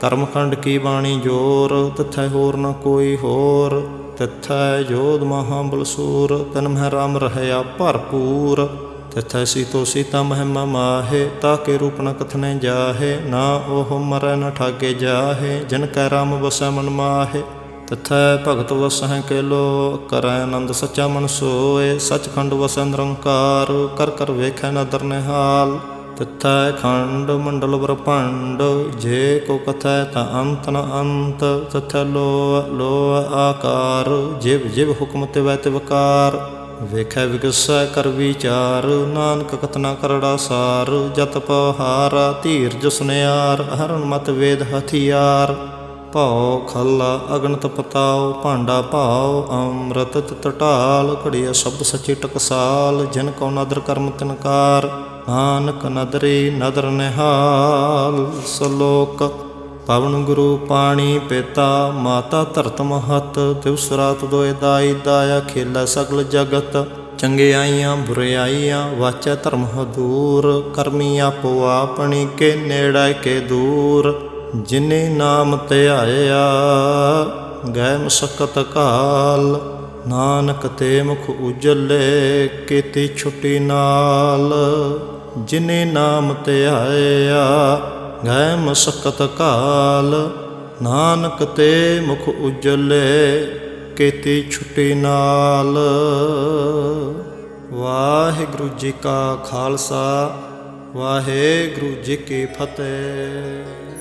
ਕਰਮ ਖੰਡ ਕੀ ਬਾਣੀ ਜੋਰ, ਤਥੈ ਹੋਰ ਨ ਕੋਈ ਹੋਰ। ਤਥੈ ਜੋਧ ਮਹਾਬਲ ਸੂਰ, ਤਨ ਮਹਿ ਰਾਮ ਰਹਿਆ ਭਰਪੂਰ। ਤਥੈ ਸੀਤੋ ਸੀਤਾ ਮਹਿਮਾ ਮਾਹੇ, ਤਾਕੇ ਰੂਪ ਨ ਕਥਨੇ ਜਾਹੇ। ਨਾ ਉਹ ਮਰੈ ਨ ਠਾਗੇ ਜਾਹੇ, ਜਿਨ ਕੈ ਰਾਮ ਵਸੈ ਮਨ ਮਾਹੇ। ਤਥੈ ਭਗਤ ਵਸਹਿ ਕੇਲੋ, ਕਰੈ ਆਨੰਦ ਸੱਚਾ ਮਨ ਸੋਏ। ਸੱਚਖੰਡ ਵਸੈ ਨਿਰੰਕਾਰ, ਕਰ ਕਰ ਵੇਖੈ ਨਦਰ ਨਿਹਾਲ। ਤਥੈ ਖੰਡ ਮੰਡਲ ਬ੍ਰਹਮੰਡ, ਜੇ ਕੋ ਕਥੈ ਤਾਂ ਅੰਤ ਨ ਅੰਤ। ਤਥੈ ਲੋਅ ਲੋਅ ਆਕਾਰ, ਜਿਵ ਜਿਵ ਹੁਕਮ ਤਿਵੈ ਤਿਵਕਾਰ। ਵੇਖੈ ਵਿਗਸੈ ਕਰ ਵਿਚਾਰ, ਨਾਨਕ ਕਥਨਾ ਕਰੜਾ ਸਾਰ। ਜਤ ਪਹਾਰਾ ਧੀਰਜ ਸੁਨਿਆਰ, ਹਰਨ ਮਤ ਵੇਦ ਹਥਿਆਰ। ਭਾਉ ਖੱਲਾ ਅਗਨਤ ਪਤਾਉ, ਭਾਂਡਾ ਭਾਉ ਅੰਮ੍ਰਿਤ ਤਿਤ ਢਾਲ। ਘੜੀਆ ਸ਼ਬਦ ਸੱਚੀ ਟਕਸਾਲ, ਜਿਨ ਕਉ ਨਦਰ ਕਰਮ ਤਿਨਕਾਰ। ਨਾਨਕ ਨਦਰੀ ਨਦਰ ਨਿਹਾਲ। ਸਲੋਕ ਪਵਨ ਗੁਰੂ ਪਾਣੀ ਪਿਤਾ, ਮਾਤਾ ਧਰਤ ਮਹਤ। ਦਿਵਸ ਰਾਤ ਦੋਇ ਦਾਈ ਦਾਇਆ, ਖੇਲਾ ਸਗਲ ਜਗਤ। ਚੰਗਿਆਈਆਂ ਬੁਰਿਆਈਆਂ ਵਾਚੈ ਧਰਮ ਹਦੂਰ। ਕਰਮੀ ਆਪੋ ਆਪਣੀ, ਕੇ ਨੇੜੇ ਕੇ ਦੂਰ। ਜਿਨੇ ਨਾਮ ਧਿਆਇਆ, ਗਏ ਮਸਕਤ ਕਾਲ। ਨਾਨਕ ਤੇ ਮੁਖ ਉਜਲੇ, ਕੀਤੀ ਛੁੱਟੀ ਨਾਲ। ਜਿਨੇ ਨਾਮ ਧਿਆਇਆ, ਗਏ ਮਸਕਤ ਕਾਲ। ਨਾਨਕ ਤੇ ਮੁਖ ਉਜਲੇ, ਕੀਤੀ ਛੁੱਟੀ ਨਾਲ। ਵਾਹਿਗੁਰੂ ਜੀ ਕਾ ਖਾਲਸਾ, ਵਾਹਿਗੁਰੂ ਜੀ ਕੀ ਫਤਿਹ।